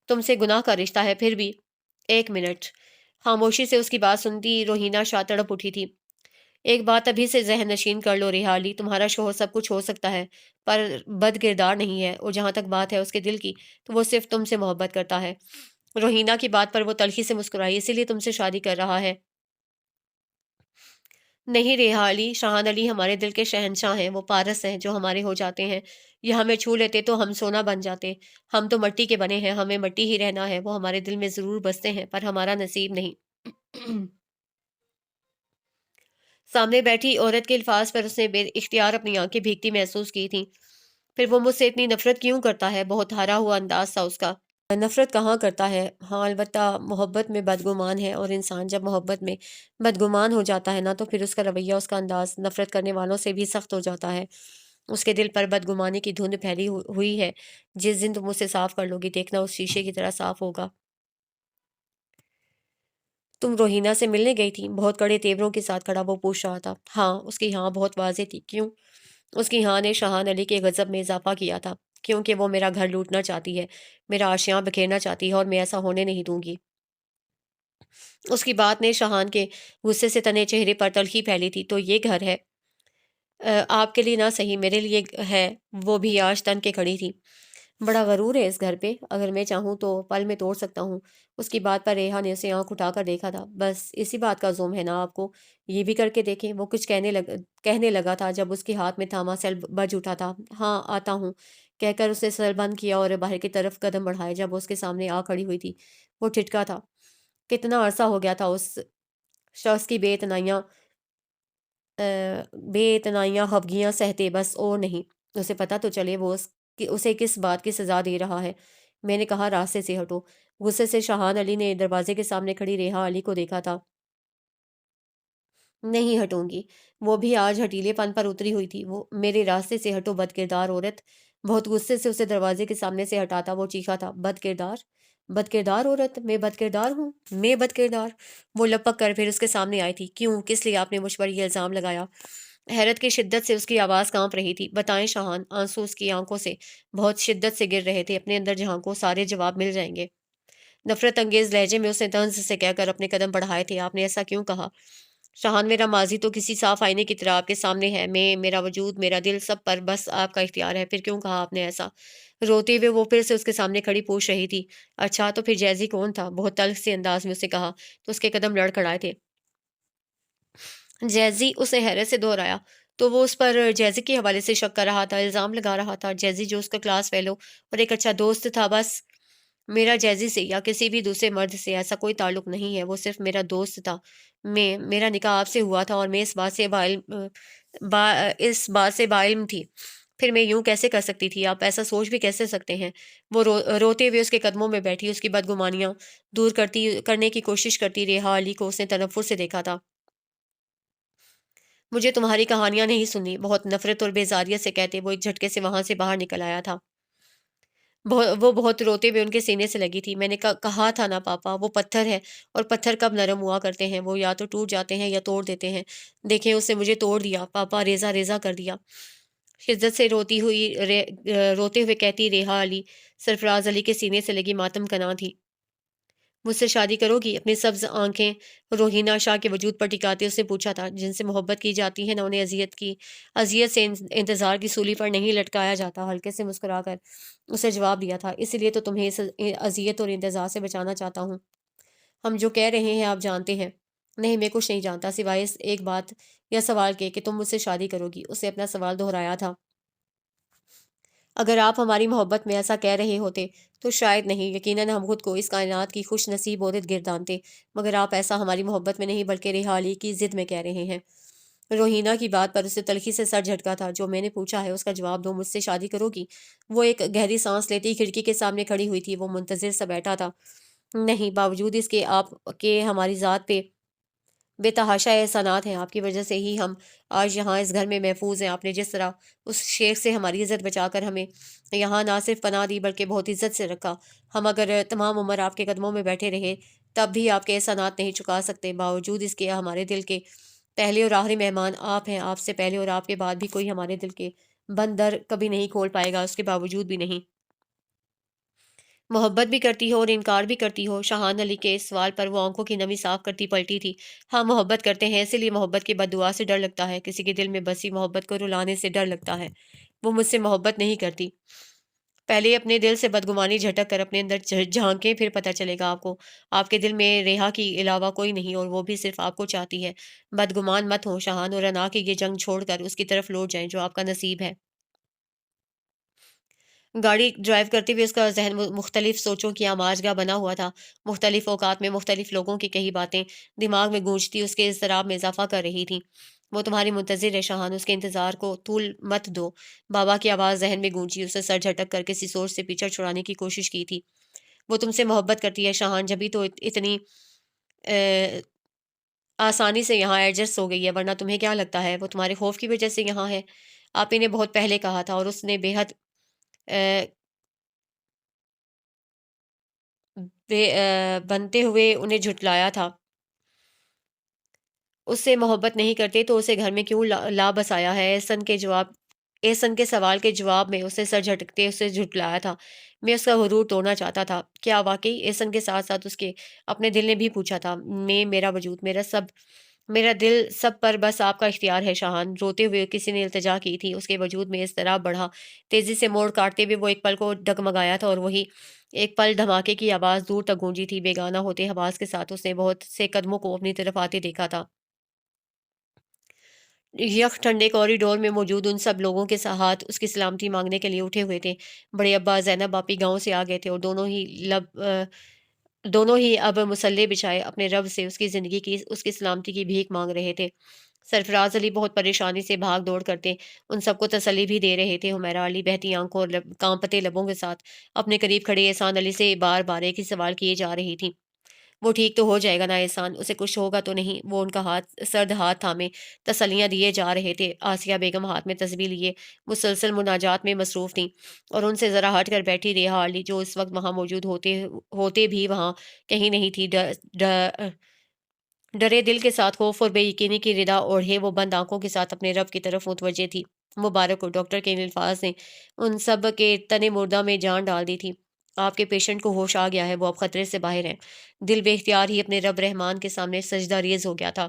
S1: تم سے گناہ کا رشتہ ہے، پھر بھی۔ ایک منٹ۔ خاموشی سے اس کی بات سنتی روہینہ شاہ تڑپ اٹھی تھی۔ ایک بات ابھی سے ذہن نشین کر لو ریحا علی، تمہارا شوہر سب کچھ ہو سکتا ہے پر بد کردار نہیں ہے، اور جہاں تک بات ہے اس کے دل کی تو وہ صرف تم سے محبت کرتا ہے۔ روہینہ کی بات پر وہ تلخی سے مسکرائی، اسی لیے تم سے شادی کر رہا ہے۔ نہیں ریحا علی، شاہان علی ہمارے دل کے شہنشاہ ہیں، وہ پارس ہیں جو ہمارے ہو جاتے ہیں، یہ ہمیں چھو لیتے تو ہم سونا بن جاتے۔ ہم تو مٹی کے بنے ہیں، ہمیں مٹی ہی رہنا ہے، وہ ہمارے دل میں ضرور بستے ہیں پر ہمارا نصیب نہیں۔ سامنے بیٹھی عورت کے الفاظ پر اس نے بے اختیار اپنی آنکھیں بھیگتی محسوس کی تھیں۔ پھر وہ مجھ سے اتنی نفرت کیوں کرتا ہے؟ بہت ہارا ہوا انداز تھا اس کا۔ نفرت کہاں کرتا ہے؟ ہاں البتہ محبت میں بدگمان ہے، اور انسان جب محبت میں بدگمان ہو جاتا ہے نا، تو پھر اس کا رویہ، اس کا انداز نفرت کرنے والوں سے بھی سخت ہو جاتا ہے۔ اس کے دل پر بدگمانی کی دھند پھیلی ہوئی ہے۔ جس دن تم اسے صاف کر لو گی، دیکھنا اس شیشے کی طرح صاف ہوگا۔ تم روہینہ سے ملنے گئی تھی؟ بہت کڑے تیوروں کے ساتھ کھڑا وہ پوچھ رہا تھا۔ ہاں، اس کی ہاں بہت واضح تھی۔ کیوں؟ اس کی ہاں نے شاہان علی کے غضب میں اضافہ کیا تھا۔ کیونکہ وہ میرا گھر لوٹنا چاہتی ہے، میرا آشیاں بکھیرنا چاہتی ہے، اور میں ایسا ہونے نہیں دوں گی۔ اس کی بات نے شاہان کے غصے سے تنے چہرے پر تلخی پھیلی تھی۔ تو یہ گھر ہے؟ آپ کے لیے نہ صحیح میرے لیے ہے۔ وہ بھی آج تن کے کھڑی تھی۔ بڑا غرور ہے اس گھر پہ، اگر میں چاہوں تو پل میں توڑ سکتا ہوں۔ اس کی بات پر ریحا نے اسے آنکھ اٹھا کر دیکھا تھا۔ بس اسی بات کا زوم ہے نا آپ کو؟ یہ بھی کر کے دیکھیں۔ وہ کچھ کہنے لگا تھا جب اس کے ہاتھ میں تھاما سیل بج اٹھا تھا۔ ہاں آتا ہوں کہہ کر اس نے سیل بند کیا اور باہر کی طرف قدم بڑھائے۔ جب اس کے سامنے آ کھڑی ہوئی تھی وہ ٹھٹکا تھا۔ کتنا عرصہ ہو گیا تھا اس شخص کی بے اتنائیاں خفگیاں سہتے، بس اور نہیں اسے پتہ تو چلے وہ اسے کس بات کی سزا دے رہا ہے۔ میں نے کہا راستے سے ہٹو۔ غصے سے شاہان علی نے دروازے کے سامنے کھڑی ریحا علی کو دیکھا تھا۔ نہیں ہٹوں گی۔ وہ بھی آج ہٹیلے پن پر اتری ہوئی تھی۔ وہ میرے راستے سے ہٹو بد کردار عورت۔ بہت غصے سے اسے دروازے کے سامنے سے ہٹاتا وہ چیخا تھا، بد کردار؟ بد کردار عورت؟ میں بد کردار ہوں؟ میں بد کردار؟ وہ لپک کر پھر اس کے سامنے آئی تھی۔ کیوں؟ کس لیے آپ نے مجھ پر یہ الزام لگایا؟ حیرت کی شدت سے اس کی آواز کانپ رہی تھی۔ بتائیں شاہان۔ آنسو اس کی آنکھوں سے بہت شدت سے گر رہے تھے۔ اپنے اندر جھانکو، سارے جواب مل جائیں گے۔ نفرت انگیز لہجے میں اس نے طنز سے کہہ کر اپنے قدم بڑھائے تھے۔ آپ نے ایسا کیوں کہا؟ شاہان، میرا ماضی تو کسی صاف آئینے کی طرح آپ کے سامنے ہے، میرا وجود، میرا دل، سب پر بس آپ کا اختیار ہے۔ پھر کیوں کہا آپ نے ایسا؟ روتے ہوئے وہ پھر سے اس کے سامنے کھڑی پوچھ رہی تھی۔ اچھا تو پھر جیزی کون تھا؟ بہت تلخ سے انداز میں اسے کہا تو اس کے قدم لڑکھڑائے تھے۔ جیزی؟ اس نے حیرت سے دہرایا۔ تو وہ اس پر جیزی کے حوالے سے شک کر رہا تھا، الزام لگا رہا تھا؟ جیزی جو اس کا کلاس فیلو اور ایک اچھا دوست تھا؟ بس میرا جیزی سے یا کسی بھی دوسرے مرد سے ایسا کوئی تعلق نہیں ہے، وہ صرف میرا دوست تھا۔ میرا نکاح آپ سے ہوا تھا اور میں اس بات سے باعلم تھی۔ پھر میں یوں کیسے کر سکتی تھی؟ آپ ایسا سوچ بھی کیسے سکتے ہیں؟ وہ روتے ہوئے اس کے قدموں میں بیٹھی، اس کی بدگمانیاں دور کرنے کی کوشش کرتی ریحا علی کو اس نے تنفر سے دیکھا تھا۔ مجھے تمہاری کہانیاں نہیں سنی، بہت نفرت اور بیزاریت سے کہتے وہ ایک جھٹکے سے وہاں سے باہر نکل آیا تھا۔ وہ بہت روتے ہوئے ان کے سینے سے لگی تھی۔ میں نے کہا تھا نا پاپا، وہ پتھر ہے، اور پتھر کب نرم ہوا کرتے ہیں، وہ یا تو ٹوٹ جاتے ہیں یا توڑ دیتے ہیں۔ دیکھیں اس نے مجھے توڑ دیا پاپا، ریزہ ریزہ کر دیا۔ شدت سے روتے ہوئے کہتی ریحا علی سرفراز علی کے سینے سے لگی ماتم کنا تھی۔ مجھ سے شادی کرو گی؟ اپنی سبز آنکھیں روہینہ شاہ کے وجود پر ٹکاتے اس نے پوچھا تھا۔ جن سے محبت کی جاتی ہے نہ انہیں اذیت سے انتظار کی سولی پر نہیں لٹکایا جاتا، ہلکے سے مسکرا کر اسے جواب دیا تھا۔ اسی لیے تو تمہیں اس اذیت اور انتظار سے بچانا چاہتا ہوں۔ ہم جو کہہ رہے ہیں آپ جانتے ہیں؟ نہیں، میں کچھ نہیں جانتا سوائے اس ایک بات یا سوال کے کہ تم مجھ سے شادی کرو گی۔ اسے اپنا سوال دہرایا تھا۔ اگر آپ ہماری محبت میں ایسا کہہ رہے ہوتے تو شاید نہیں، یقیناً ہم خود کو اس کائنات کی خوش نصیب عورت گردانتے، مگر آپ ایسا ہماری محبت میں نہیں بلکہ ریحا علی کی ضد میں کہہ رہے ہیں۔ روہینہ کی بات پر اسے تلخی سے سر جھٹکا تھا۔ جو میں نے پوچھا ہے اس کا جواب دو، مجھ سے شادی کرو گی؟ وہ ایک گہری سانس لیتی کھڑکی کے سامنے کھڑی ہوئی تھی۔ وہ منتظر سا بیٹھا تھا۔ نہیں، باوجود اس کے آپ کے ہماری ذات پہ بے تحاشا احسانات ہیں، آپ کی وجہ سے ہی ہم آج یہاں اس گھر میں محفوظ ہیں۔ آپ نے جس طرح اس شیخ سے ہماری عزت بچا کر ہمیں یہاں نہ صرف پناہ دی بلکہ بہت عزت سے رکھا، ہم اگر تمام عمر آپ کے قدموں میں بیٹھے رہے تب بھی آپ کے احسانات نہیں چکا سکتے۔ باوجود اس کے ہمارے دل کے پہلے اور آخری مہمان آپ ہیں۔ آپ سے پہلے اور آپ کے بعد بھی کوئی ہمارے دل کے بند در کبھی نہیں کھول پائے گا، اس کے باوجود بھی نہیں۔ محبت بھی کرتی ہو اور انکار بھی کرتی ہو؟ شاہان علی کے اس سوال پر وہ آنکھوں کی نمی صاف کرتی پلٹی تھی۔ ہاں، محبت کرتے ہیں، اسی لیے محبت کی بددعا سے ڈر لگتا ہے، کسی کے دل میں بسی محبت کو رلانے سے ڈر لگتا ہے۔ وہ مجھ سے محبت نہیں کرتی۔ پہلے اپنے دل سے بدگمانی جھٹک کر اپنے اندر جھانکیں، پھر پتہ چلے گا آپ کو۔ آپ کے دل میں ریحا کی علاوہ کوئی نہیں، اور وہ بھی صرف آپ کو چاہتی ہے۔ بدگمان مت ہو شاہان، اور انا کی یہ جنگ چھوڑ کر اس کی طرف لوٹ جائیں جو آپ کا نصیب ہے۔ گاڑی ڈرائیو کرتے ہوئے اس کا ذہن مختلف سوچوں کی آماجگاہ بنا ہوا تھا۔ مختلف اوقات میں مختلف لوگوں کی کئی باتیں دماغ میں گونجتی اس کے اضطراب میں اضافہ کر رہی تھیں۔ وہ تمہاری منتظر ہے شاہان، اس کے انتظار کو طول مت دو۔ بابا کی آواز ذہن میں گونجی، اسے سر جھٹک کر کسی سوچ سے پیچھا چھڑانے کی کوشش کی تھی۔ وہ تم سے محبت کرتی ہے شاہان، جبھی تو اتنی آسانی سے یہاں ایڈجسٹ ہو گئی ہے، ورنہ تمہیں کیا لگتا ہے وہ تمہارے خوف کی وجہ سے یہاں ہے؟ آپ ہی نے بہت پہلے کہا تھا، اور اس نے بے حد بنتے ہوئے انہیں جھٹلایا تھا۔ اس سے محبت نہیں کرتے تو اسے گھر میں کیوں لا بسایا ہے؟ احسن کے سوال کے جواب میں اسے سر جھٹکتے اسے جھٹلایا تھا۔ میں اس کا غرور توڑنا چاہتا تھا۔ کیا واقعی؟ احسن کے ساتھ ساتھ اس کے اپنے دل نے بھی پوچھا تھا۔ میں، میرا وجود، میرا دل، سب پر بس آپ کا اختیار ہے شاہان۔ روتے ہوئے کسی نے التجا کی تھی۔ اس کے وجود میں اضطراب بڑھا۔ تیزی سے موڑ کاٹتے ہوئے وہ ایک پل کو ڈگمگایا تھا، اور وہی ایک پل دھماکے کی آواز دور تک گونجی تھی۔ بیگانہ ہوتے حواس کے ساتھ اس نے بہت سے قدموں کو اپنی طرف آتے دیکھا تھا۔ یک ٹھنڈے کوریڈور میں موجود ان سب لوگوں کے ہاتھ اس کی سلامتی مانگنے کے لیے اٹھے ہوئے تھے۔ بڑے ابا زینب آپی گاؤں سے آ گئے تھے، اور دونوں ہی اب مسلح بچھائے اپنے رب سے اس کی زندگی کی، اس کی سلامتی کی بھیک مانگ رہے تھے۔ سرفراز علی بہت پریشانی سے بھاگ دوڑ کرتے ان سب کو تسلی بھی دے رہے تھے۔ حمیرہ علی بہتی آنکھوں اور کانپتے لبوں کے ساتھ اپنے قریب کھڑے احسان علی سے بار بار ایک ہی سوال کیے جا رہی تھیں۔ وہ ٹھیک تو ہو جائے گا نا احسان؟ اسے کچھ ہوگا تو نہیں؟ وہ ان کا سرد ہاتھ تھامے تسلیاں دیے جا رہے تھے۔ آسیہ بیگم ہاتھ میں تسبیح لیے مسلسل مناجات میں مصروف تھیں، اور ان سے ذرا ہٹ کر بیٹھی ریحا علی جو اس وقت وہاں موجود ہوتے بھی وہاں کہیں نہیں تھی، ڈرے دل کے ساتھ خوف اور بے یقینی کی ردا اوڑھے وہ بند آنکھوں کے ساتھ اپنے رب کی طرف متوجہ تھی۔ مبارک ہو، ڈاکٹر کے ان الفاظ نے ان سب کے تن مردہ میں جان ڈال دی تھی۔ آپ کے پیشنٹ کو ہوش آ گیا ہے، وہ اب خطرے سے باہر ہیں۔ دل بے اختیار ہی اپنے رب رحمان کے سامنے سجدہ ریز ہو گیا تھا۔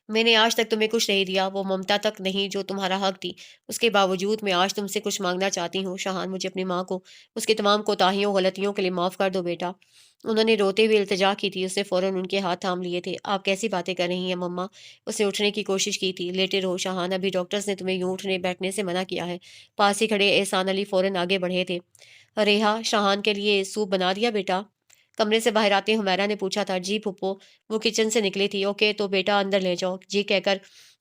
S1: میں نے آج تک تمہیں کچھ نہیں دیا، وہ ممتا تک نہیں جو تمہارا حق تھی، اس کے باوجود میں آج تم سے کچھ مانگنا چاہتی ہوں۔ شاہان، مجھے اپنی ماں کو اس کی تمام کوتاہیوں غلطیوں کے لیے معاف کر دو بیٹا۔ انہوں نے روتے ہوئے التجا کی تھی، اس نے فوراً ان کے ہاتھ تھام لیے تھے۔ آپ کیسی باتیں کر رہی ہیں مما؟ اس نے اٹھنے کی کوشش کی تھی۔ لیٹے رہو شاہان، ابھی ڈاکٹرز نے تمہیں یوں اٹھنے بیٹھنے سے منع کیا ہے۔ پاس ہی کھڑے احسان علی فوراً آگے بڑھے تھے۔ ریحا، شاہان کے لیے سوپ بنا دیا بیٹا؟ کمرے سے باہر آتے حمیرہ نے پوچھا تھا۔ جی پھپھو، وہ کچن سے نکلی تھی۔ اوکے تو بیٹا اندر لے جاؤ، جی کہہ کر